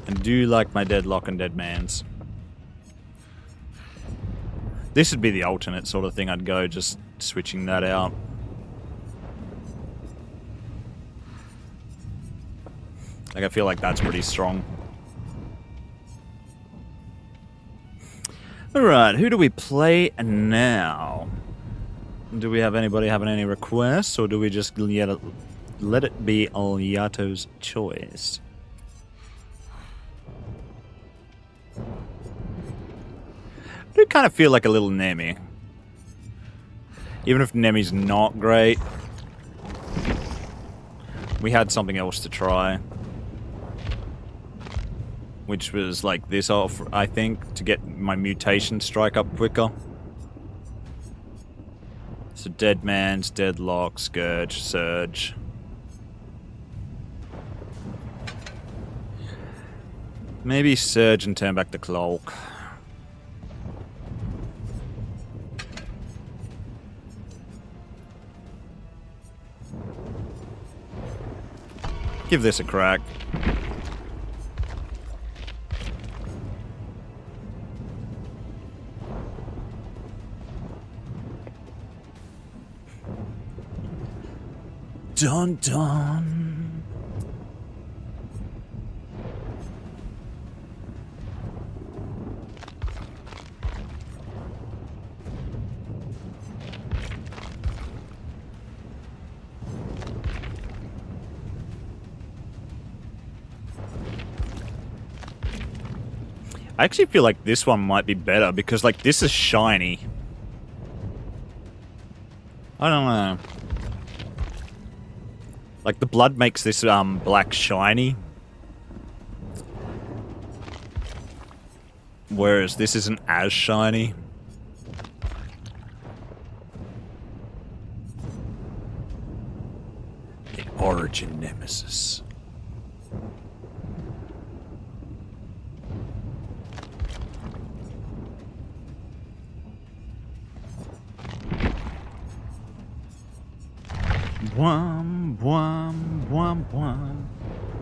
I do like my Deadlock and Deadman's. This would be the alternate sort of thing I'd go, just switching that out. Like, I feel like that's pretty strong. Alright, who do we play now? Do we have anybody having any requests, or do we just let it be Alyato's choice? I do kind of feel like a little Nemi. Even if Nemi's not great, we had something else to try. Which was like this off, I think, to get my mutation strike up quicker. So Deadman's, Deadlock, Scourge, Surge. Maybe Surge and turn back the cloak. Give this a crack. Dun dun. I actually feel like this one might be better because, like, this is shiny. I don't know. Like, the blood makes this, black shiny. Whereas this isn't as shiny. The origin nemesis. Wham, wham, wham, wham.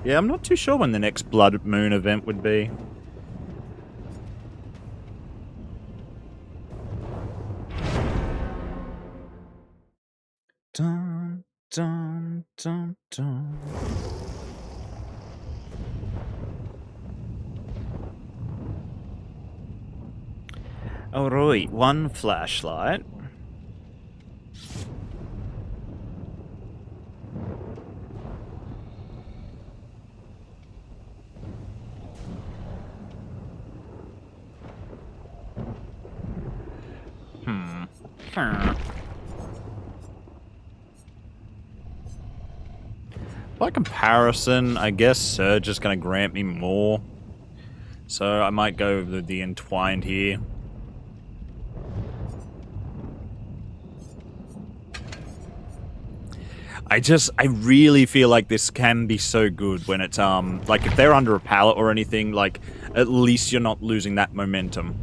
Yeah, I'm not too sure when the next Blood Moon event would be. Dun, dun, dun, dun. Alright, one flashlight. By comparison, I guess Surge is going to grant me more. So I might go with the Entwined here. I really feel like this can be so good when it's, like, if they're under a pallet or anything, like, at least you're not losing that momentum.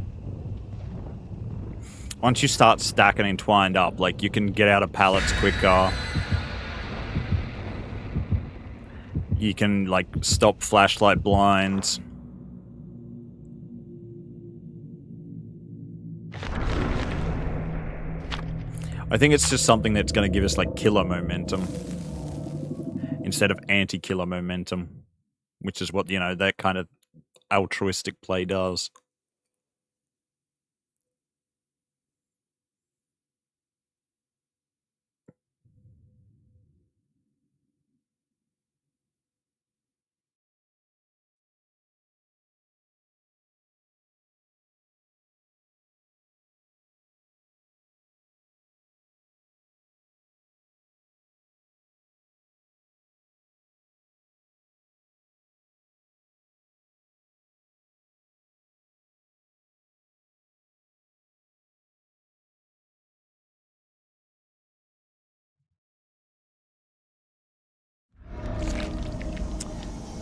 Once you start stacking Entwined up, like, you can get out of pallets quicker. You can, like, stop flashlight blinds. I think it's just something that's going to give us, like, killer momentum. Instead of anti-killer momentum. Which is what, you know, that kind of altruistic play does.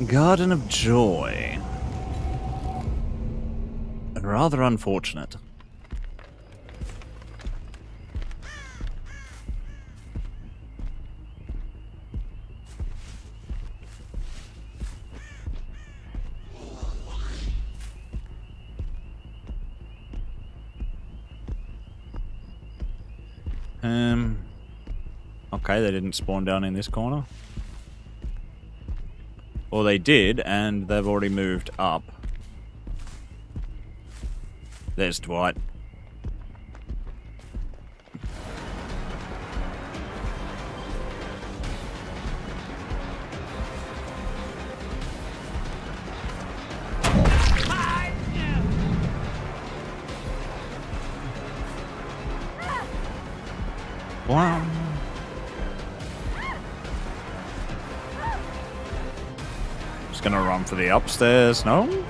Garden of Joy. Rather unfortunate. Okay, they didn't spawn down in this corner. Or they did, and they've already moved up. There's Dwight. Wow. Just gonna run for the upstairs, no?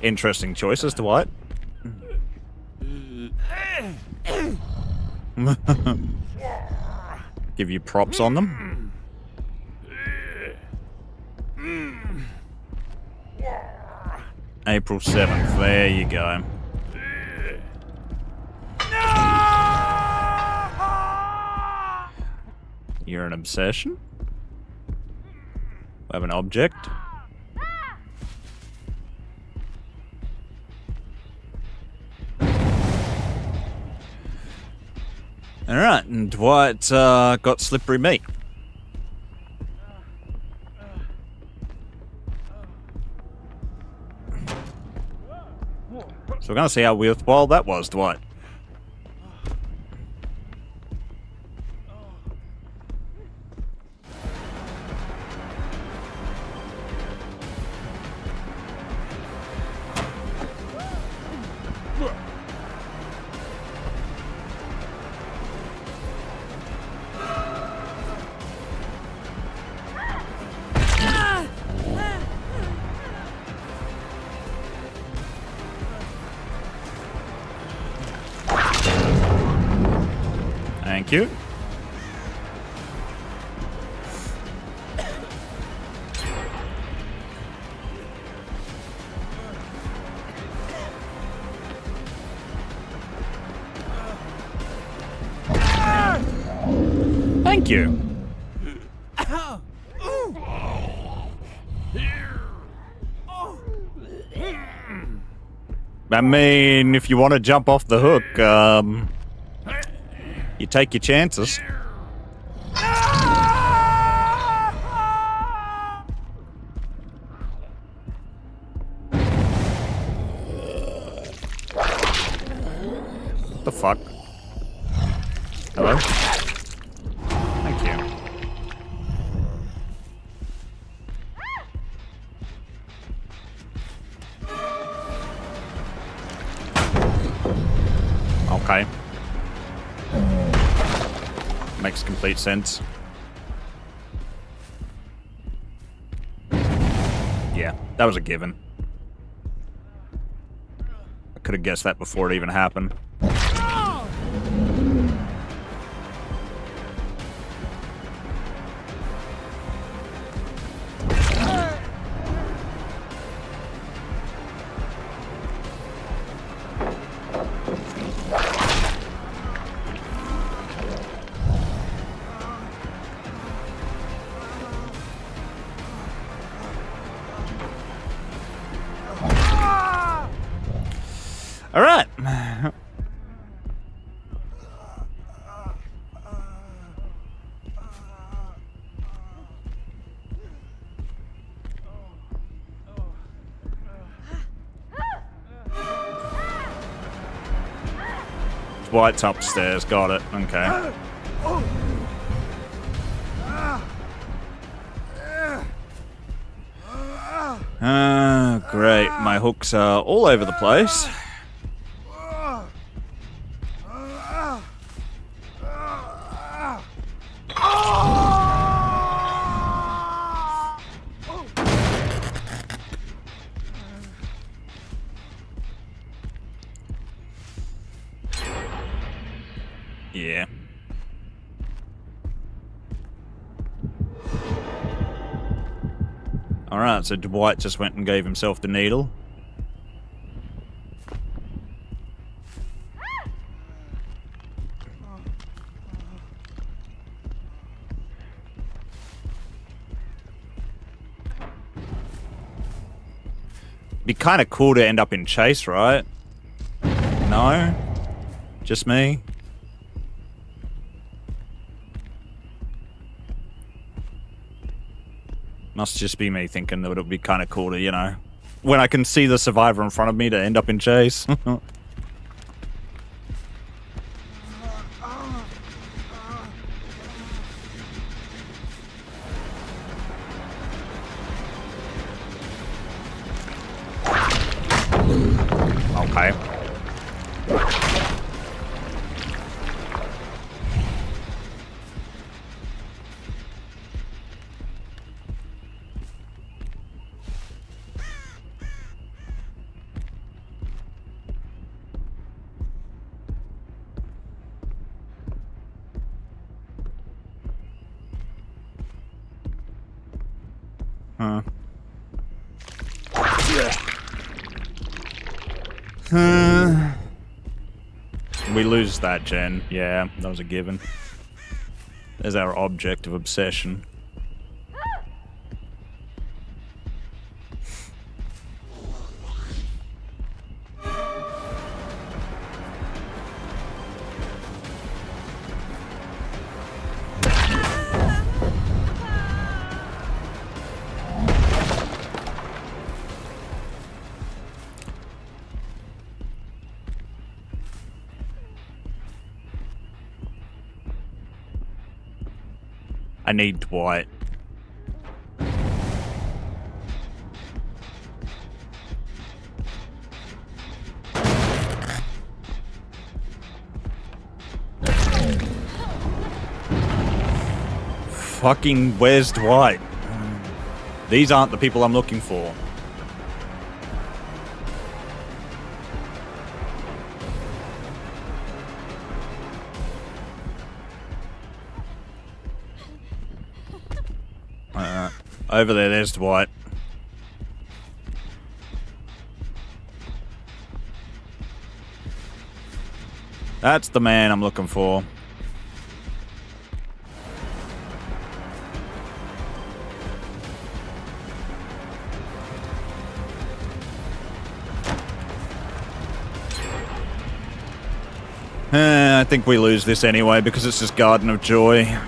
Interesting choices, Dwight. Give you props on them. April 7th, there you go. You're an obsession? We have an object. Alright, and Dwight got slippery meat. So we're gonna see how worthwhile that was, Dwight. Thank you. Thank you. I mean, if you want to jump off the hook, you take your chances. What the fuck? Hello? Thank you. Okay. Makes complete sense. Yeah, that was a given. I could have guessed that before it even happened. All right. Dwight's upstairs. Got it. Okay. Great. My hooks are all over the place. Yeah. Alright, so Dwight just went and gave himself the needle. Be kind of cool to end up in Chase, right? No? Just me? Must just be me thinking that it would be kind of cool to, you know, when I can see the survivor in front of me to end up in Chase. Okay. Huh. We lose that, Jen. Yeah, that was a given. There's our object of obsession. I need Dwight. Fucking where's Dwight? These aren't the people I'm looking for. Over there, there's Dwight. That's the man I'm looking for. I think we lose this anyway because it's just Garden of Joy.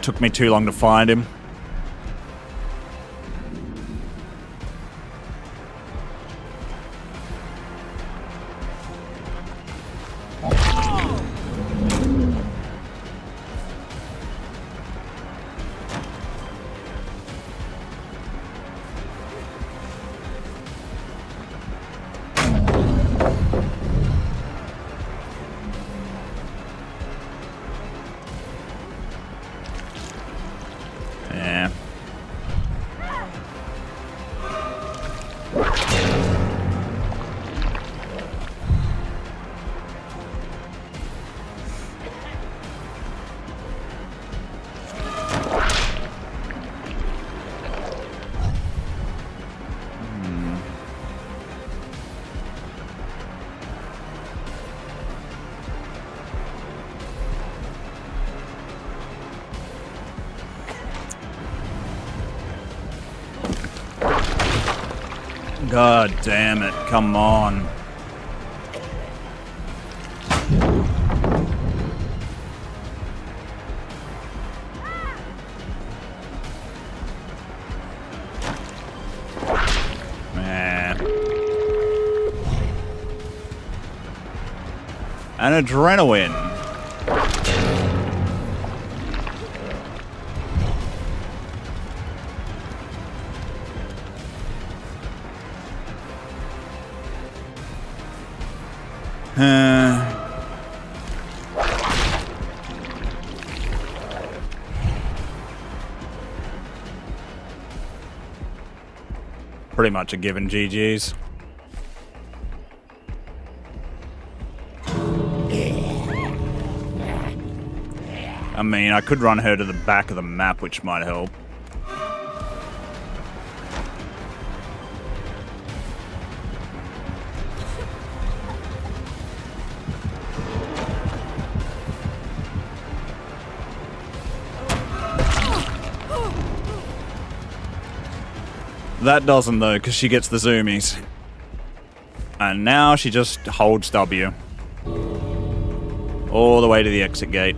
Took me too long to find him. Yeah. God damn it, come on. Man. An adrenaline. Pretty much a given GG's. I mean, I could run her to the back of the map, which might help. That doesn't though, because she gets the zoomies. And now she just holds W. All the way to the exit gate.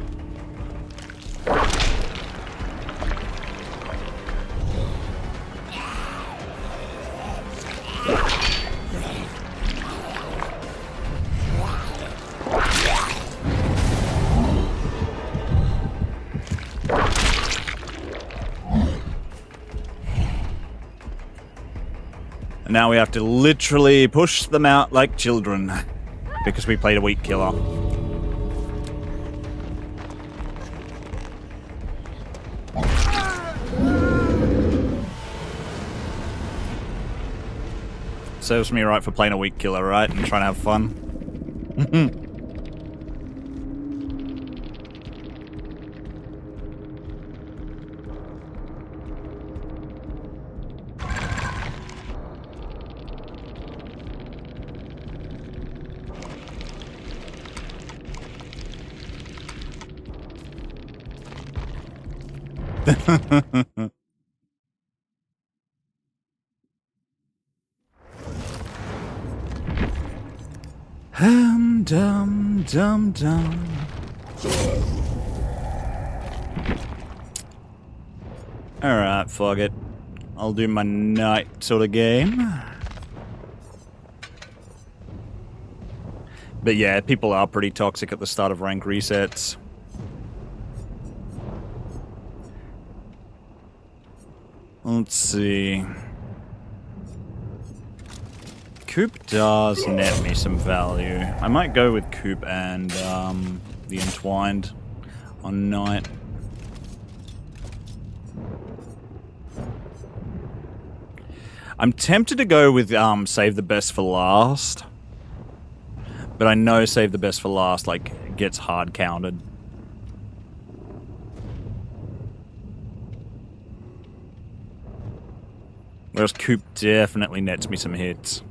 And now we have to literally push them out like children because we played a weak killer. Serves me right for playing a weak killer, right? And trying to have fun. Dum dum dum. Alright, fuck it. I'll do my night sort of game. But yeah, people are pretty toxic at the start of rank resets. Let's see. Coop does net me some value. I might go with Coop and the Entwined on night. I'm tempted to go with Save the Best for Last. But I know Save the Best for Last, like, gets hard counted. Whereas Coop definitely nets me some hits.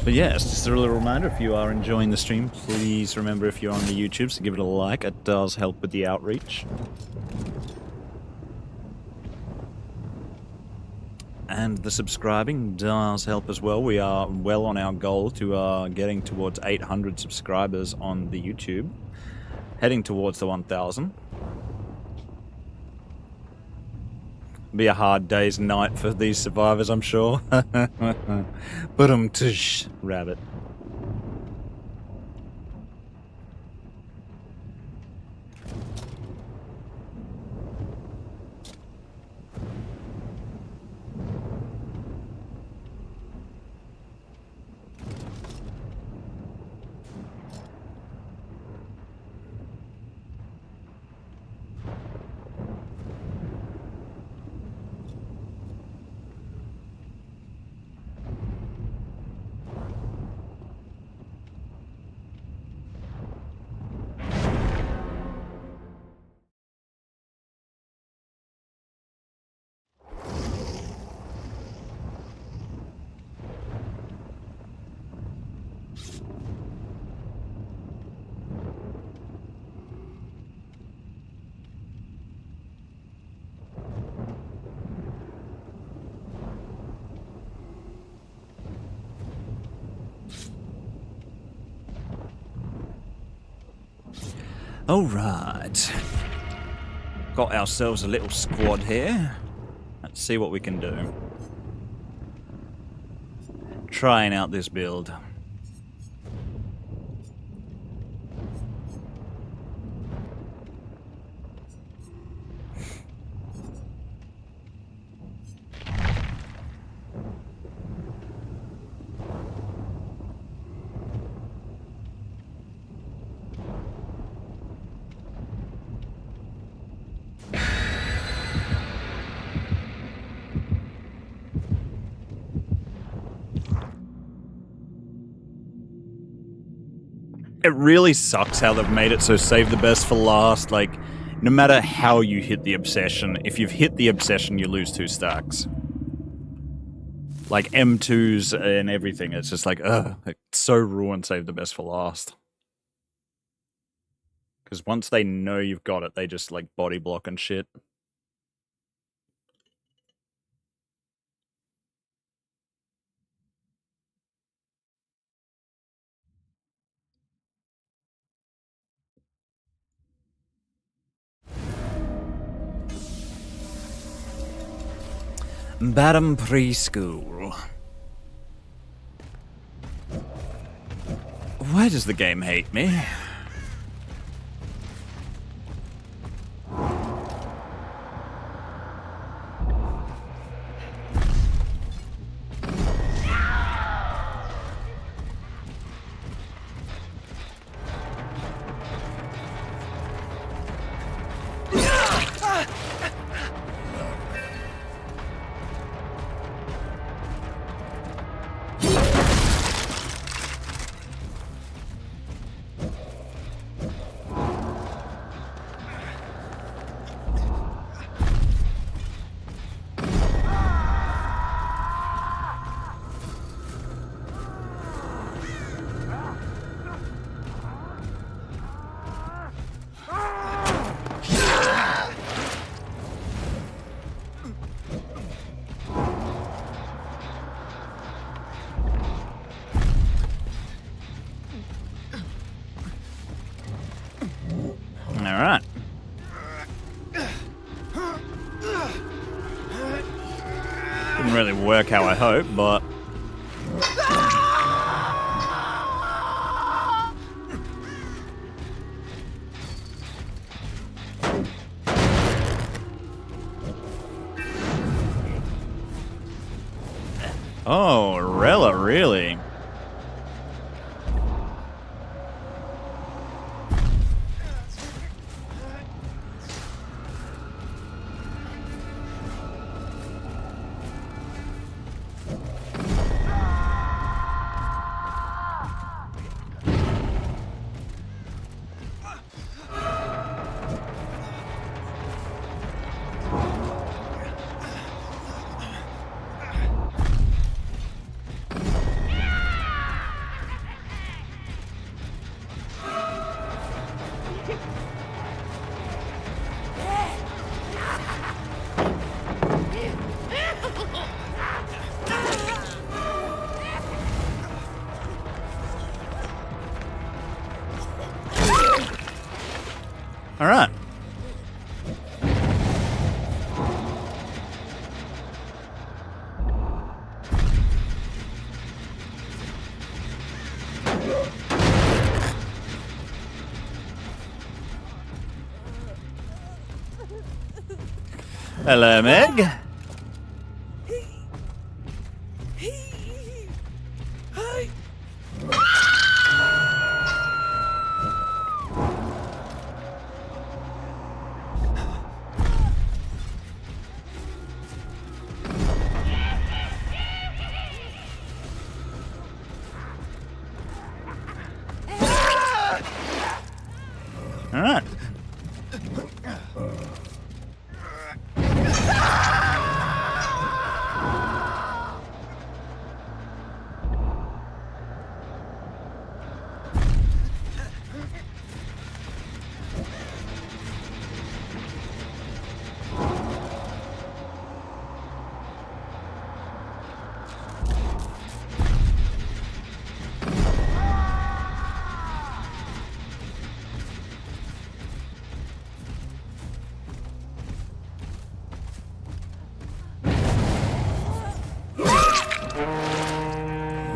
But yes, just a little reminder, if you are enjoying the stream, please remember if you're on the YouTubes to give it a like. It does help with the outreach. And the subscribing does help as well. We are well on our goal to getting towards 800 subscribers on the YouTube. Heading towards the 1,000. Be a hard day's night for these survivors, I'm sure. Tush, rabbit. Alright. Got ourselves a little squad here. Let's see what we can do. Trying out this build. It really sucks how they've made it so save the best for last. Like, no matter how you hit the obsession, if you've hit the obsession, you lose 2 stacks. Like M2s and everything. It's just like, ugh, it's so ruined save the best for last. Because once they know you've got it, they just like body block and shit. Badham Preschool. Why does the game hate me? Alright. Didn't really work how I hoped, but... All right. Hello, Meg. All right.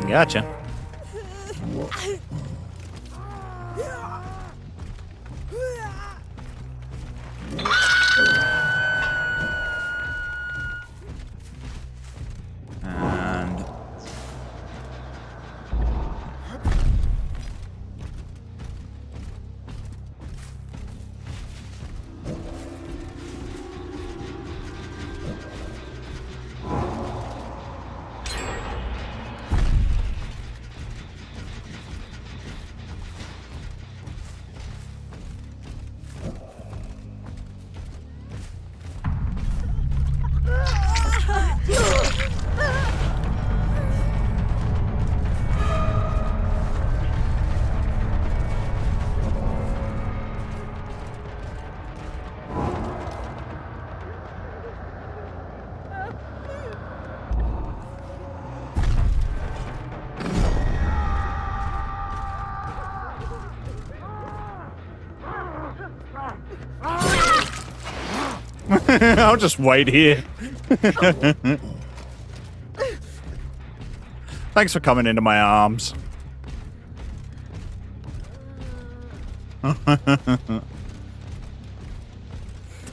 Gotcha. And I'll just wait here. Thanks for coming into my arms.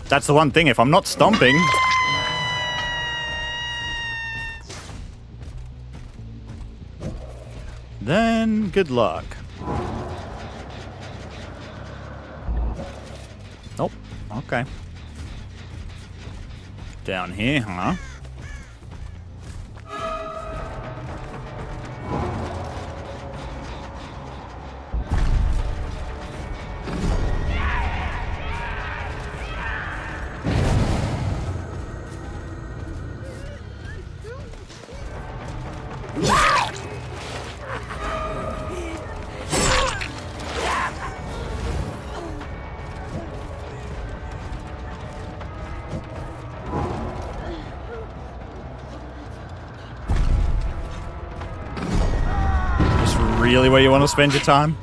That's the one thing, if I'm not stomping... then good luck. Oh, okay. Down here, huh? Really where you want to spend your time?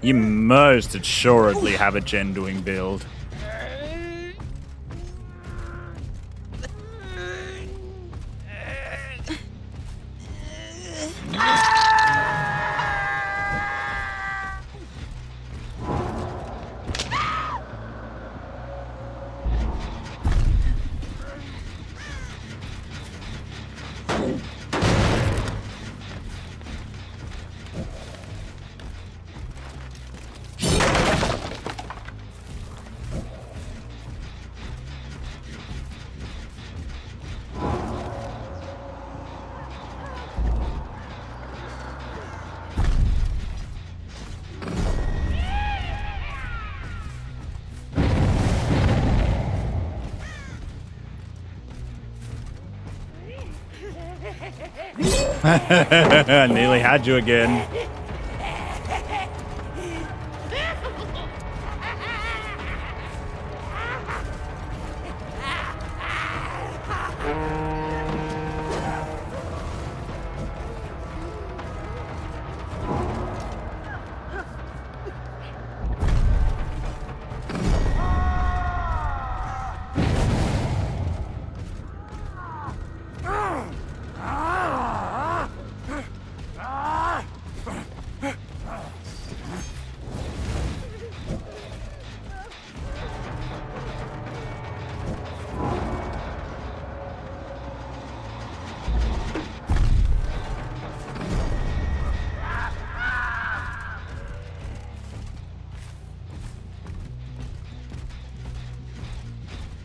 You most assuredly have a gen doing build. Nearly had you again.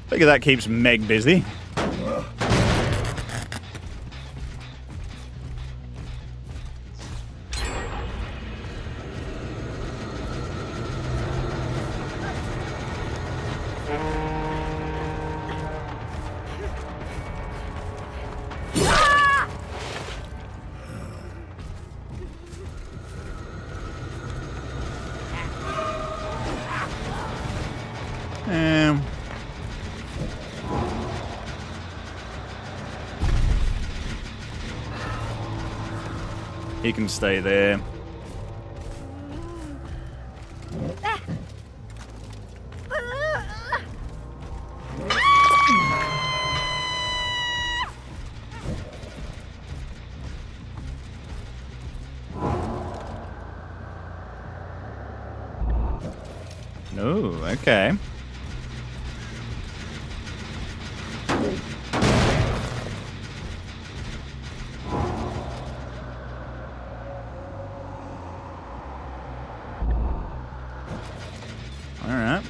Figure that keeps Meg busy. He can stay there. No, okay. All right.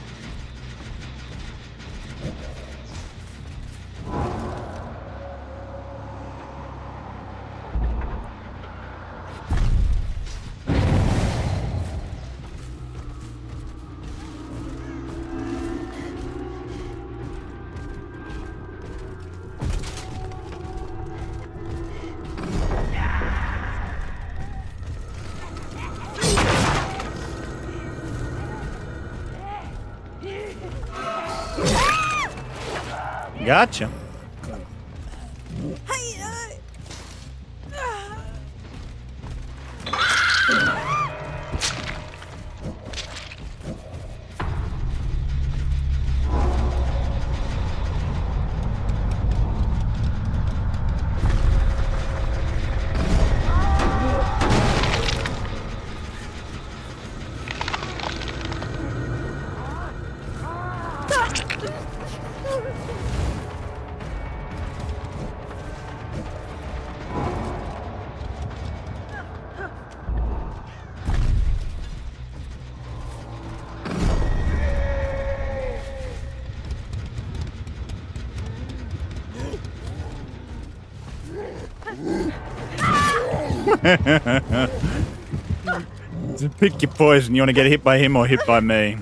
Gotcha. Pick your poison. You want to get hit by him or hit by me?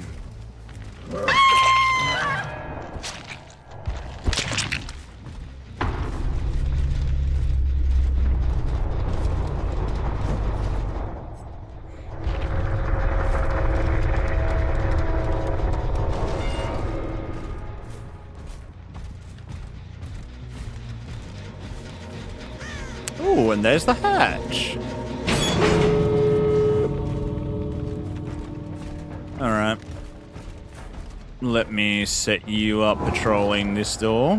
Oh, and there's the hatch. Alright. Let me set you up patrolling this door.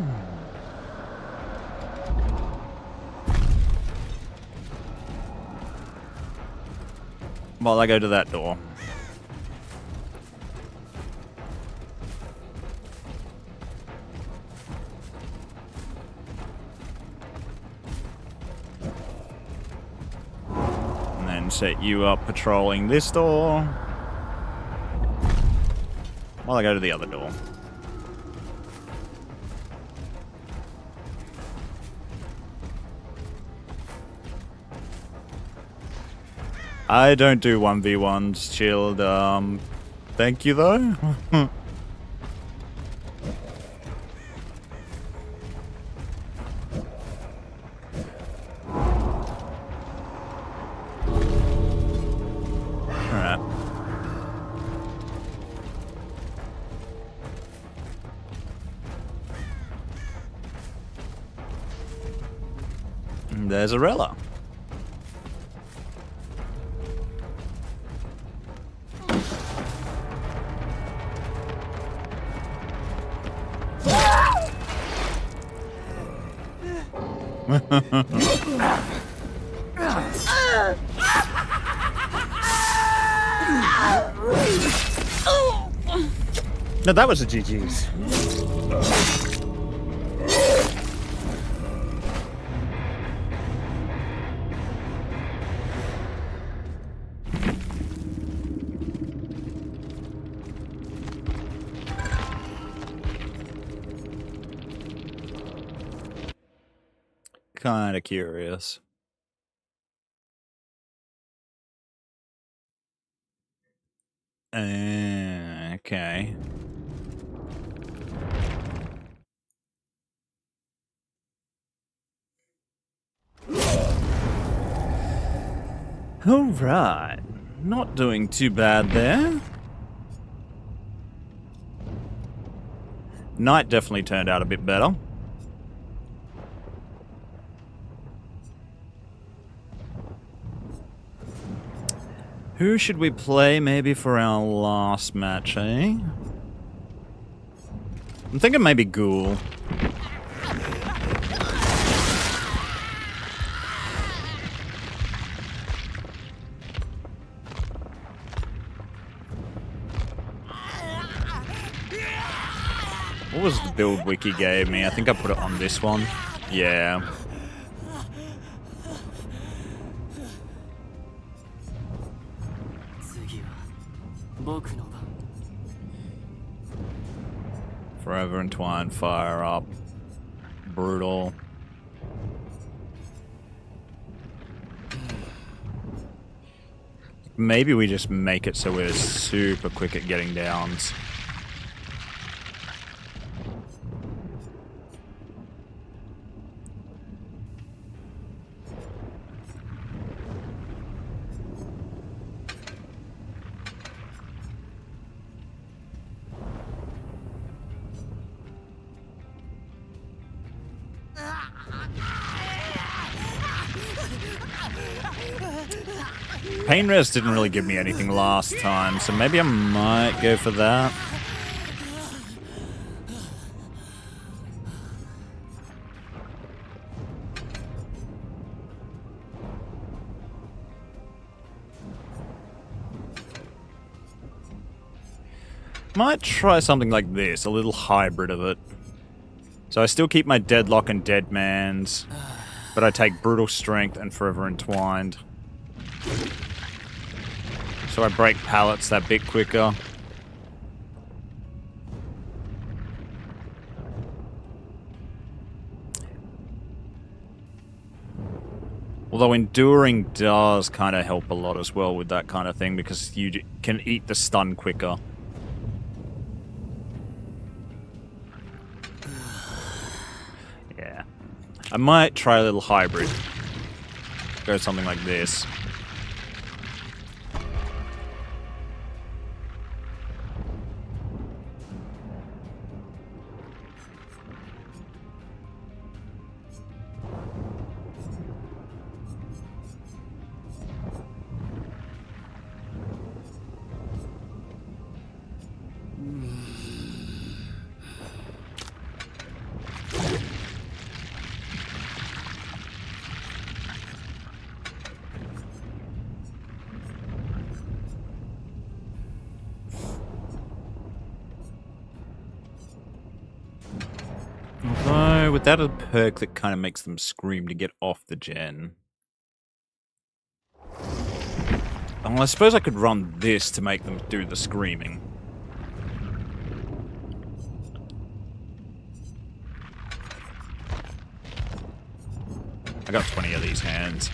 While I go to that door. And then set you up patrolling this door. While I go to the other door. I don't do 1v1s, chilled. Thank you though. There's Arella. No, that was a GG's. Kind of curious. Okay. All right. Not doing too bad there. Night definitely turned out a bit better. Who should we play maybe for our last match, eh? I'm thinking maybe Ghoul. What was the build wiki gave me? I think I put it on this one. Yeah. Forever entwined, fire up. Brutal. Maybe we just make it so we're super quick at getting downs. Pain Res didn't really give me anything last time, so maybe I might go for that. Might try something like this, a little hybrid of it. So I still keep my Deadlock and Deadman's, but I take Brutal Strength and Forever Entwined. So I break pallets that bit quicker. Although Enduring does kind of help a lot as well with that kind of thing, because you can eat the stun quicker. Yeah. I might try a little hybrid. Go something like this. Although, without a perk that kind of makes them scream to get off the gen. Well, I suppose I could run this to make them do the screaming. I got 20 of these hands.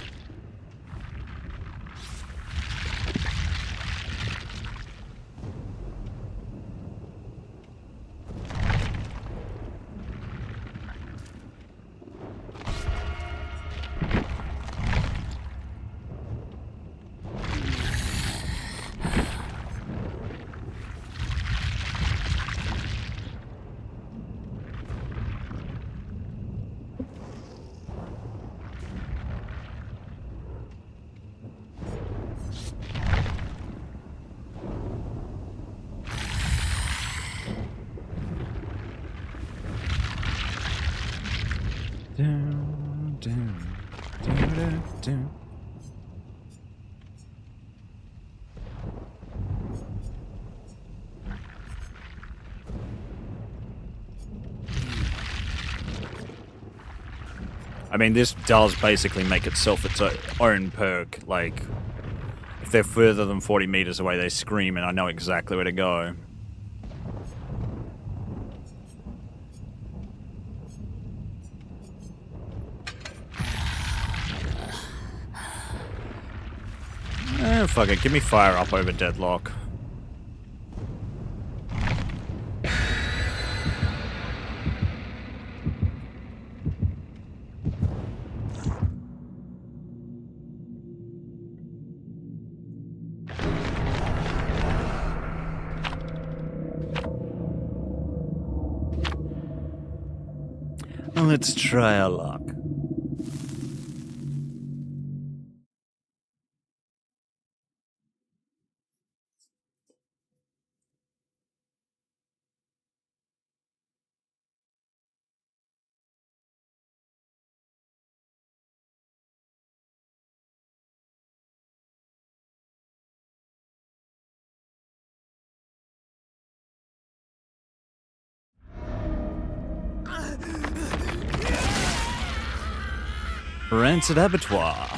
Dun, dun, dun, dun, dun. I mean, this does basically make itself its own perk. Like, if they're further than 40 meters away, they scream and I know exactly where to go. Fuck it. Give me fire up over deadlock. Let's try our luck. Rancid abattoir.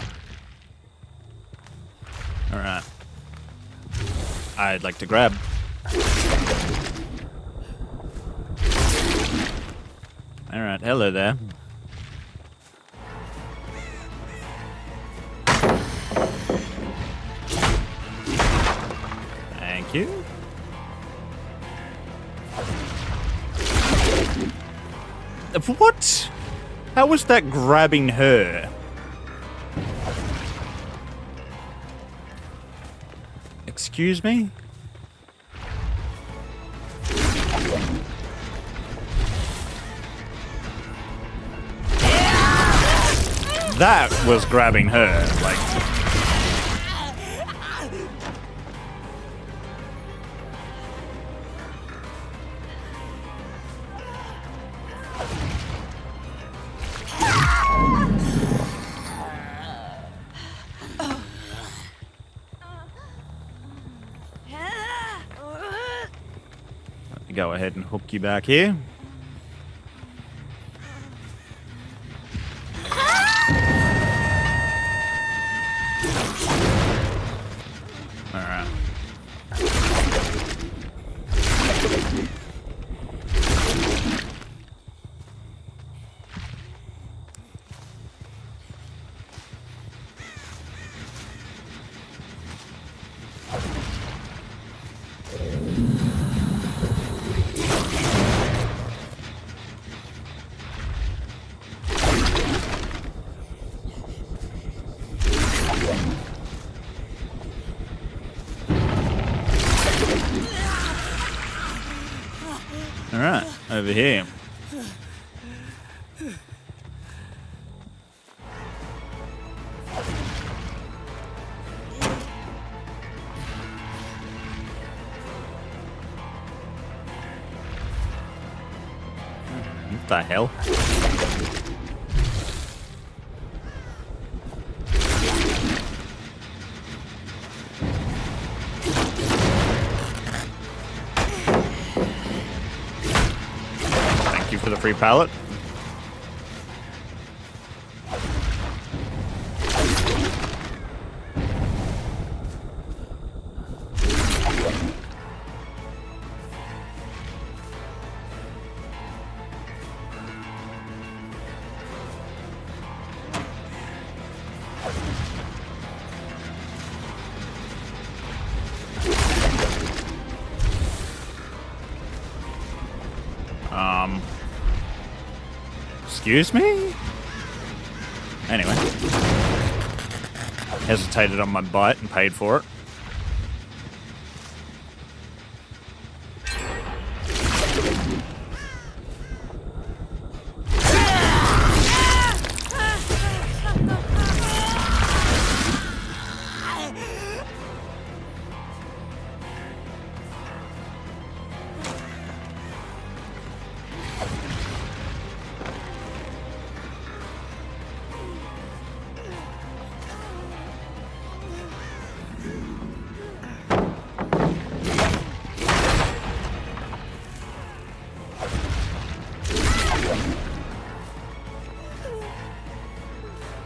Alright. I'd like to grab. Alright, hello there. Thank you. What? How was that grabbing her? Excuse me? That was grabbing her, like... Let me go ahead and hook you back here. Alright. Alright, over here. What the hell? Thank you for the free pallet. Excuse me? Anyway. Hesitated on my bite and paid for it.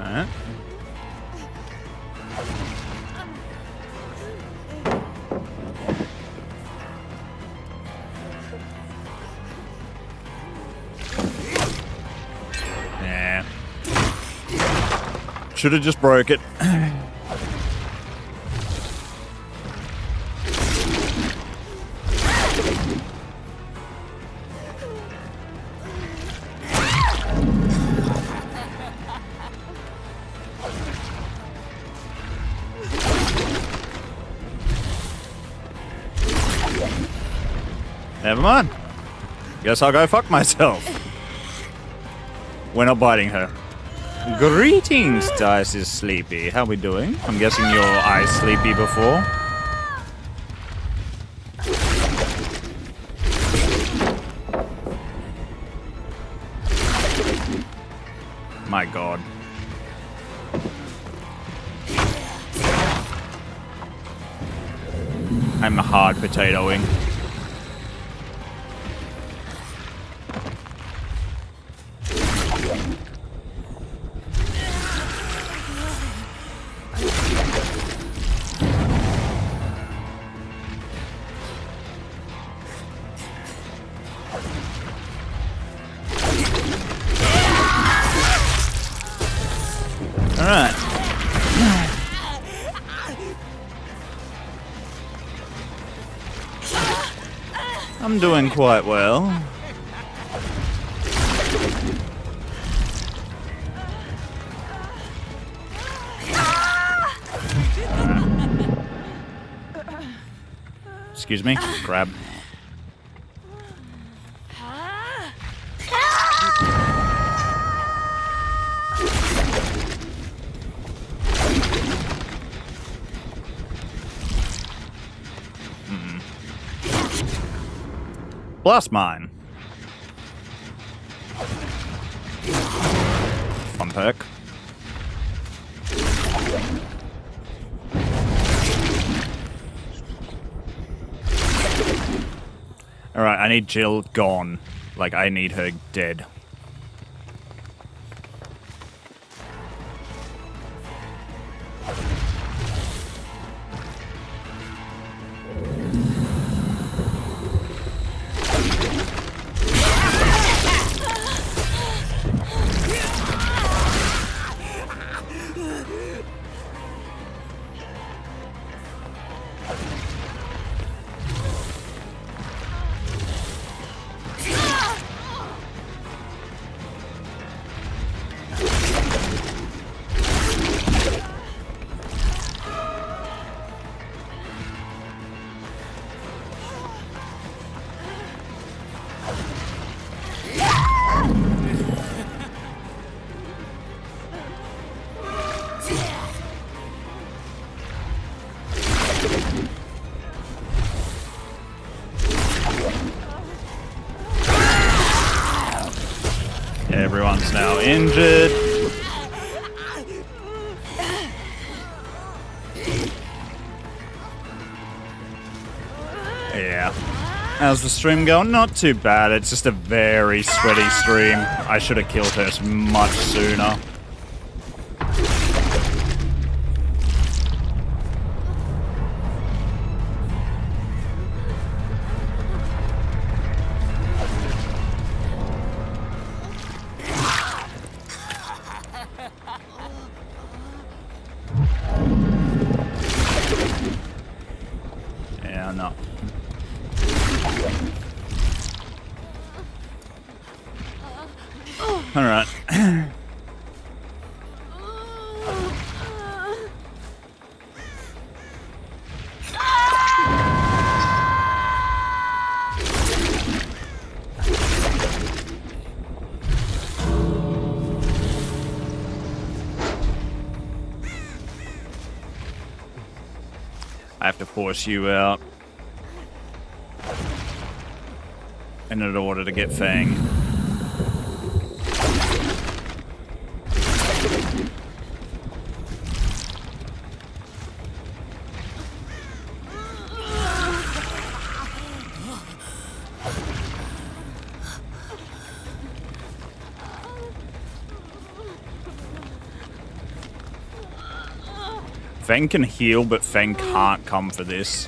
Alright. Yeah. Should have just broke it. Never mind. Guess I'll go fuck myself. We're not biting her. Greetings, Dice is sleepy. How we doing? I'm guessing you're eye sleepy before. My god. I'm hard potatoing. Alright. I'm doing quite well. Excuse me. Grab. Blast mine. Fun perk. Alright, I need Jill gone. Like, I need her dead. Everyone's now injured. Yeah. How's the stream going? Not too bad. It's just a very sweaty stream. I should have killed her much sooner. Yeah, no. All right. I have to force you out in order to get Fang. Feng can heal, but Feng can't come for this.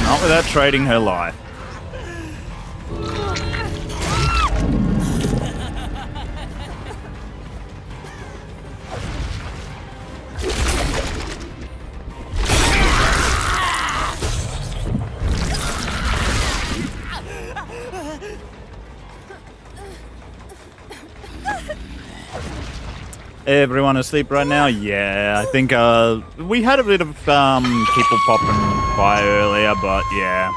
Not without trading her life. Everyone asleep right now? Yeah, I think we had a bit of people popping by earlier, but yeah.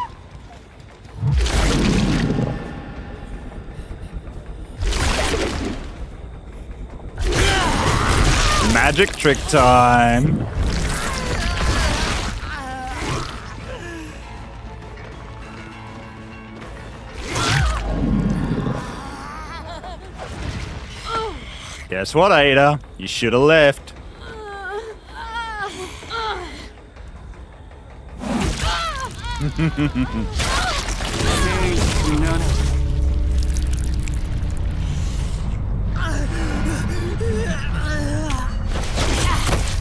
Magic trick time. Guess what, Ada? You should have left.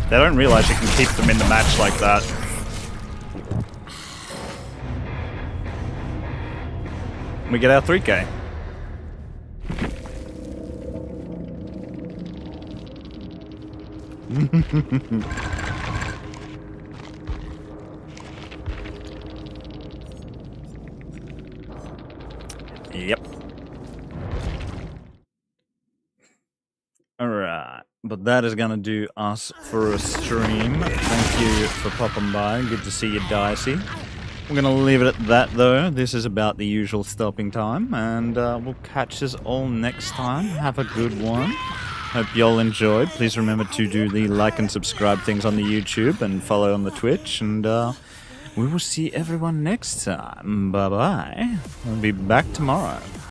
They don't realize you can keep them in the match like that. We get our 3K. Yep. Alright. But that is gonna do us for a stream. Thank you for popping by. Good to see you, Dicey. We're gonna leave it at that though. This is about the usual stopping time. And we'll catch us all next time. Have a good one. Hope y'all enjoyed. Please remember to do the like and subscribe things on the YouTube and follow on the Twitch. And we will see everyone next time. Bye-bye. I'll be back tomorrow.